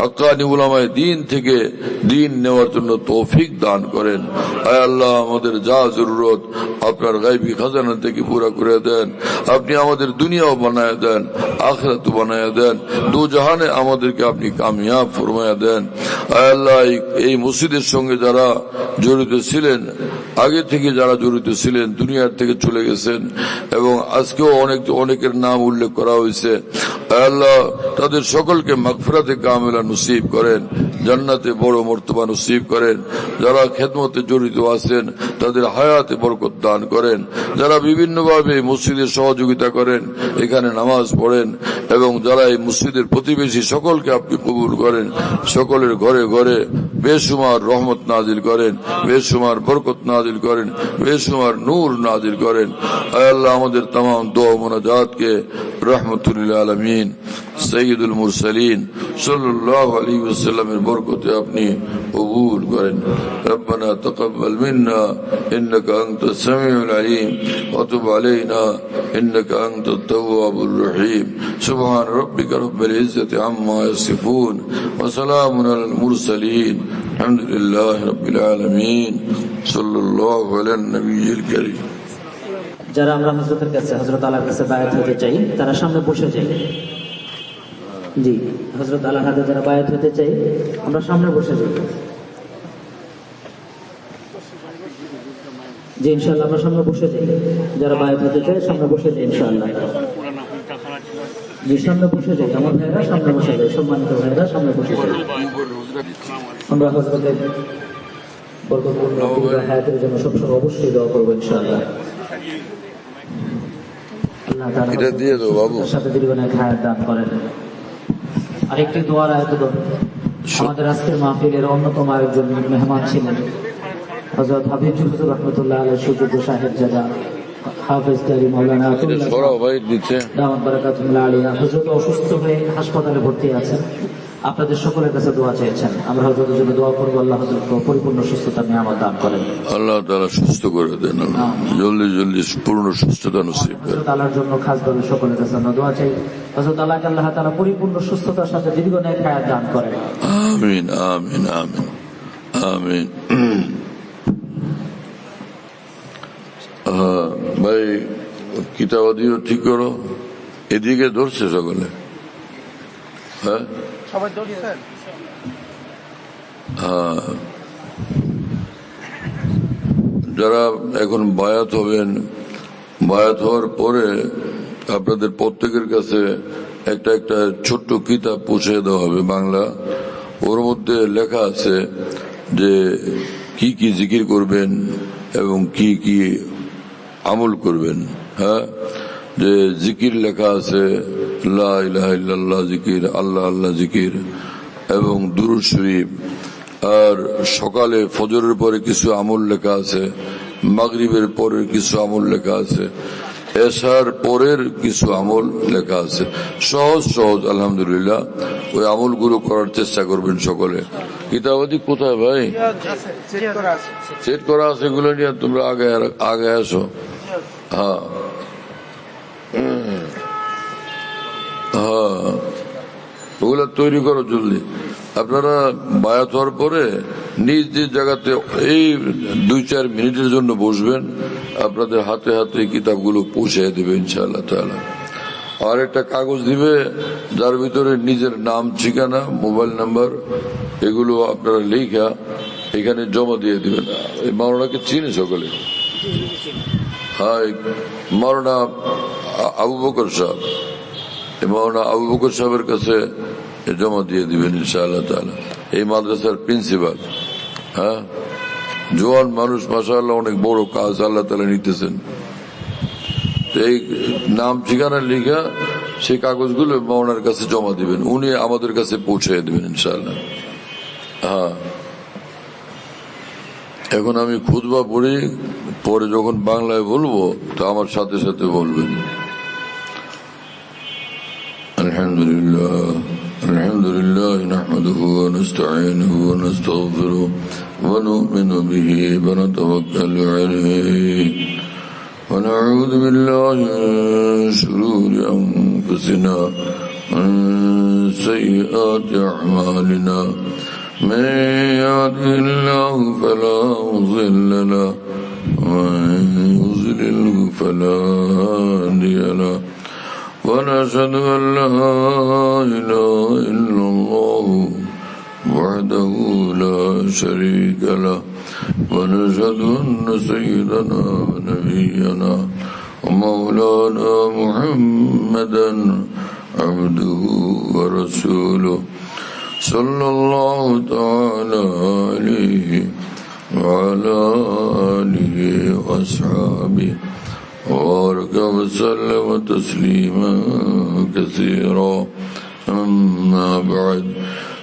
হাক্কানি উলামায়ে দ্বীন থেকে দ্বীন নেওয়ার জন্য তৌফিক দান করেন। আয় আল্লাহ, আমাদের যা জরুরত আপনার গায়বী খাজানা থেকে পুরা করে দেন। আপনি আমাদের দুনিয়াও বানায় দেন, আখিরাতও বানায় দেন, দু জাহানে আমাদেরকে আপনি কামিয়াব ফরমায়া দেন। আয় আল্লাহ, এই মসজিদের সঙ্গে যারা জড়িত ছিলেন, আগে থেকে যারা জড়িত ছিলেন, দুনিয়ার থেকে চলে গেছেন এবং আজকেও অনেকের নাম উল্লেখ করা হয়েছে। আয় আল্লাহ, তাদের সকলকে মাগফিরাতে কামিলা নসিব করেন, জান্নাতে বড় মর্তবা নসিব করেন। যারা খেদমতে জড়িত আছেন তাদের হায়াতে বরকত দান করেন। যারা বিভিন্নভাবে মসজিদের সহযোগিতা করেন, এখানে নামাজ পড়েন এবং যারা এই মসজিদের প্রতিবেশী, সকলকে আপনি কবুল করেন। সকলের ঘরে ঘরে বেশুমার রহমত নাজিল করেন, বেশুমার বরকত নাজিল করেন, বেশুমার নূর নাজিল করেন। আয় আল্লাহ, আমাদের तमाम দোয়া মুনাজাতকে রহমতুল আলামিন সৈয়দুল মুরসালিন সাল্লাল্লাহু আলাইহি ওয়াসাল্লামের বরকতে আপনি কবুল করেন। রব্বানা তাকাব্বাল মিন্না ইন্নাকা আনতাস সামিউল আলিম ওয়া তুব আলাইনা ইন্নাকা আনতাত তাওয়াবুর রহিম। সুবহান রাব্বিকা রব্বিল ইজ্জাতি আম্মা ইয়াসিফুন ওয়া সালামুন আলাল মুরসালিন আলহামদুলিল্লাহি রাব্বিল আলামিন সাল্লাল্লাহু আলান নবিয়্যিল কারীম। যারা আমরা হযরতের কাছে, হযরত আল্লাহর কাছে বায়াত হতে চাই, তারা সামনে বসে যাই। জি, হযরত আল্লাহর হাতে যারা বায়াত হতে চাই, আমরা সামনে বসে যাই। জি, ইনশাআল্লাহ আমরা সামনে বসে যাই। যারা বায়াত হতে চাই সামনে বসে যাই ইনশাআল্লাহ। জি, সামনে বসে যাই। আমার ভাইরা সামনে বসে যাই, সম্মানিত ভাইরা সামনে বসে যাই। আমরা হযরতের বরকতপূর্ণ দীর্ঘ হায়াতের জন্য সবসময় অবশ্যই দোয়া করবো ইনশাআল্লাহ। আল্লাহ তাআলা সাথে দীর্ঘ হায়াত দান করেন। আরেকটি দোয়ার আয়াতন, আমাদের আজকের মাহফিলের অন্যতম আরেকজন মেহমান ছিলেন হযরত হাবিব হুজুর রাহমাতুল্লাহ আলাইহি সুযোগ্য সাহেবজাদা হাফেজ কারি মাওলানা দাওয়াত বারাকাতুল্লাহ আলাইহি। হযরত অসুস্থ হয়ে হাসপাতালে ভর্তি আছেন। আপনাদের সকলের কাছে দোয়া চেয়েছেন। আমরা হযরতের জন্য দোয়া করব, আল্লাহ হযরতকে পরিপূর্ণ সুস্থতা নিয়ামত দান করেন। আল্লাহ তাআলা সুস্থ করে দেন, জলদি জলদি পূর্ণ সুস্থতা নসিব করেন। হযরত আল্লাহর জন্য খাসভাবে সকলের কাছে আমরা দোয়া চাই, হযরত আল্লাহকে আল্লাহ তাআলা পরিপূর্ণ সুস্থতার সাথে দীর্ঘ নেক হায়াত দান করেন। আমিন আমিন আমিন আমিন। ভাই, কিতাবাদিও ঠিক করো, এদিকে ধরছে সকলে। হ্যাঁ, সবাই ধরছেন। হ্যাঁ, যারা এখন বায়াত হবেন বায়াত হওয়ার পরে আপনাদের প্রত্যেকের কাছে একটা একটা ছোট্ট কিতাব পৌঁছে দেওয়া হবে বাংলা। ওর মধ্যে লেখা আছে যে কি কি জিকির করবেন এবং কি কি আমল করবেন। হ্যাঁ, যে জিকির লেখা আছে লা ইলাহা ইল্লাল্লাহ জিকির, আল্লাহ আল্লাহ জিকির এবং দুরূদ শরীফ। আর সকালে ফজরের পরে কিছু আমল লেখা আছে, মাগরিবের পরের কিছু আমল লেখা আছে, এশার পরের কিছু আমল লেখা আছে। সহজ সহজ আলহামদুলিল্লাহ। ওই আমলগুলো করার চেষ্টা করবেন সকলে। কিতাবাদি কোথায় ভাই? সেট করা আছে, এগুলো নিয়ে তোমরা আগে আসো। হ্যাঁ হ্যাঁ, ওগুলো তৈরি করো জলদি। আপনারা বায়াত হওয়ার পরে নিজ নিজ জায়গাতে এই 2-4 মিনিটের জন্য বসবেন, আপনাদের হাতে হাতে কিতাবগুলো পৌঁছে দেবে ইনশাআল্লাহ তাআলা। আর একটা কাগজ দিবে যার ভিতরে নিজের নাম, ঠিকানা, মোবাইল নাম্বার এগুলো আপনারা লেখা এখানে জমা দিয়ে দিবেন। এই মাওলানাকে চিনে সকলে? হ্যাঁ, মাওলানা আবু বকর সাহেব, মাওলানা আবু বকর সাহেবের কাছে জমা দিয়ে দিবেন ইনশাআল্লাহ তাআলা। এই মাদ্রাসার প্রিন্সিপাল। হ্যাঁ, জোয়ান মানুষ, মাশাআল্লাহ, অনেক বড় কাজ আল্লাহ তাআলা নিতেছেন। এই নাম ঠিকানা লিখা সেই কাগজগুলো মাওলানার কাছে জমা দিবেন, উনি আমাদের কাছে পৌঁছে দিবেন ইনশাআল্লাহ। হ্যাঁ, এখন আমি খুতবা পড়ি, পরে যখন বাংলায় বলবো তো আমার সাথে সাথে বলবেন। আলহামদুলিল্লাহ আলহামদুলিল্লাহ নাহমাদুহু ওয়া নাস্তাঈনুহু ওয়া নাস্তাগফিরুহু ওয়া নু'মিনু বিহি ওয়া নাতাওয়াক্কালু আলাইহি ওয়া নাউযু বিল্লাহি মিন শুরুরি আনফুসিনা ওয়া মিন সাইয়্যাতি আ'মালিনা। من يهده الله فلا مضل له ومن يضلله فلا هادي له ونشهد أن لا إله إلا الله وحده لا شريك له ونشهد أن سيدنا ونبينا ومولانا محمدا عبده ورسوله صلى الله تعالى عليه وعلى آله وأصحابه وبارك وسلم تسليما كثيرا. أما بعد،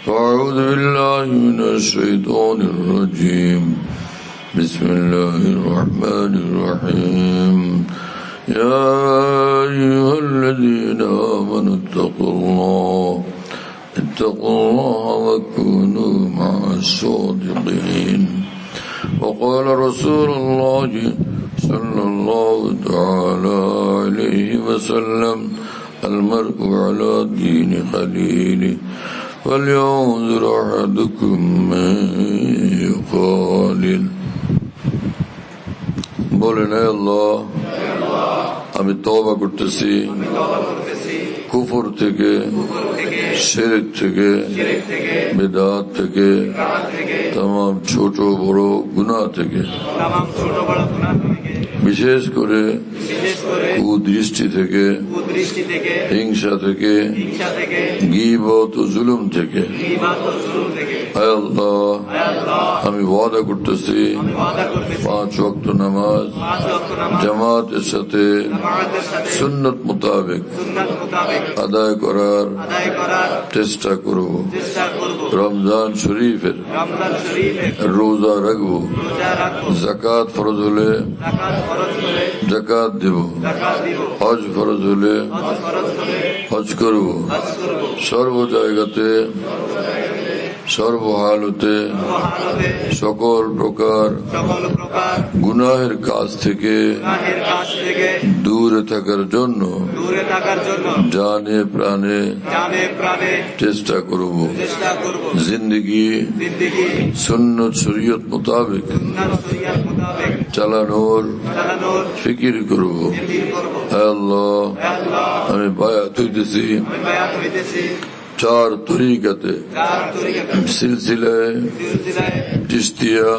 فأعوذ بالله من الشيطان الرجيم. بسم الله الرحمن الرحيم. يا أيها الذين آمنوا اتقوا الله وكونوا مع الصادقين. وقال رسول الله صلى الله تعالى عليه وسلم المرء على دين خليله فلينظر أحدكم من يخالل. বলেন, হে আল্লাহ, আমি তওবা করতেছি কুফর থেকে, শিরক থেকে, বিদআত থেকে, तमाम ছোট বড় গুনাহ থেকে, বিশেষ করে কুদৃষ্টি থেকে, হিংসা থেকে, গীবত ও জুলুম থেকে। হে আল্লাহ, আমি ওয়াদা করতেছি 5 ওয়াক্ত নামাজ জামাতের সাথে সুন্নত মোতাবেক আদায় করার চেষ্টা করব। রমজান শরীফের রোজা রাখব, যাকাত ফরজ হলে যাকাত দেব, হজ ফরজ হলে হজ করব। সর্ব জায়গাতে সর্বহালতে সকল প্রকার গুনাহের কাজ থেকে দূরে থাকার জন্য জানে প্রাণে চেষ্টা করব। জিন্দগি সুন্নত শরীয়ত মোতাবেক চালানোর ফিকির করব। হে আল্লাহ, আমি বায়াত হইতেছি चार तरीक़ते सिलसिला चिश्तिया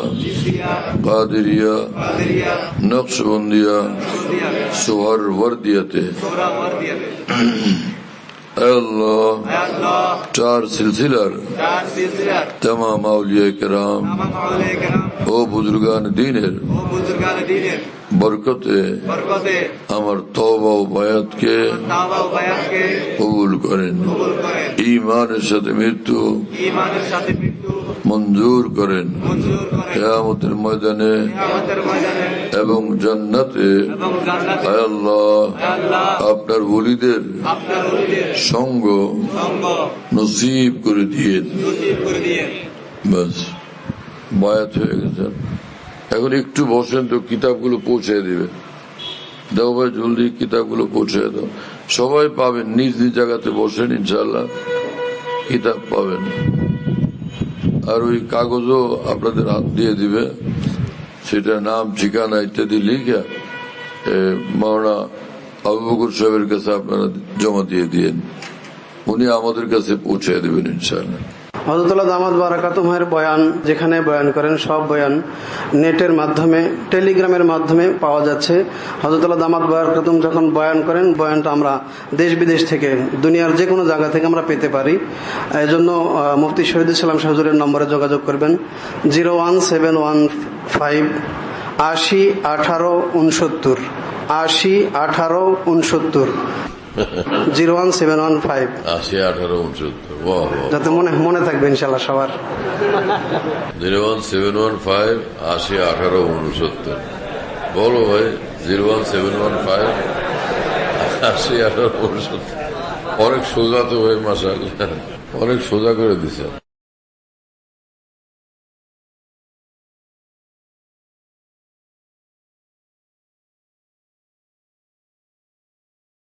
कादिरिया नक्शबंदिया सुहरवर्दियते अल्लाह चार सिलसिलार तमाम औलिया किराम ओ बुजुर्गान दीनेर बरकते আমার তওবা ও বায়াতকে কবুল করেন, ঈমানের সাথে মৃত্যু মঞ্জুর করেন, কিয়ামতের ময়দানে এবং জান্নাতে হে আল্লাহ আপনার ওলিদের সঙ্গ নসিব করে দিয়েন। বাস বায়াত হয়ে গেছেন। এখন একটু বসেন তো, কিতাবগুলো পৌঁছে দিবে। দাও ভাই জলদি কিতাবগুলো পৌঁছে দাও। সবাই পাবেন, নিজ নিজ জায়গাতে বসেন, ইনশাল্লাহ কিতাব পাবেন। আর ওই কাগজও আপনাদের হাত দিয়ে দিবে, সেটা নাম ঠিকানা ইত্যাদি লিখে মাওলানা আবু বকর সাহেবের কাছে আপনারা জমা দিয়ে দিয়েন, উনি আমাদের কাছে পৌঁছে দেবেন ইনশাল্লাহ। হযরতুল্লাহ দামাত বারাকাতুহুর বয়ান যেখানে বয়ান করেন, সব বয়ান নেটের মাধ্যমে, টেলিগ্রামের মাধ্যমে পাওয়া যাচ্ছে। হযরতুল্লাহ দামাত বারাকাতুহু যখন বয়ান করেন, বয়ানটা আমরা দেশ বিদেশ থেকে, দুনিয়ার যে কোনো জায়গা থেকে আমরা পেতে পারি। এই জন্য মুফতি শহীদুল ইসলাম শাহ হুজুরের নম্বরে যোগাযোগ করবেন 01715 80 18 69 80 18 69 01715 80 18 69 যাতে মনে থাকবে ইনশাল্লাহ সবার। 01715 80 18 69 বলো ভাই। 01715 80 18 69 অনেক সোজা তো ভাই, মাশাআল্লাহ অনেক সোজা করে দিছে।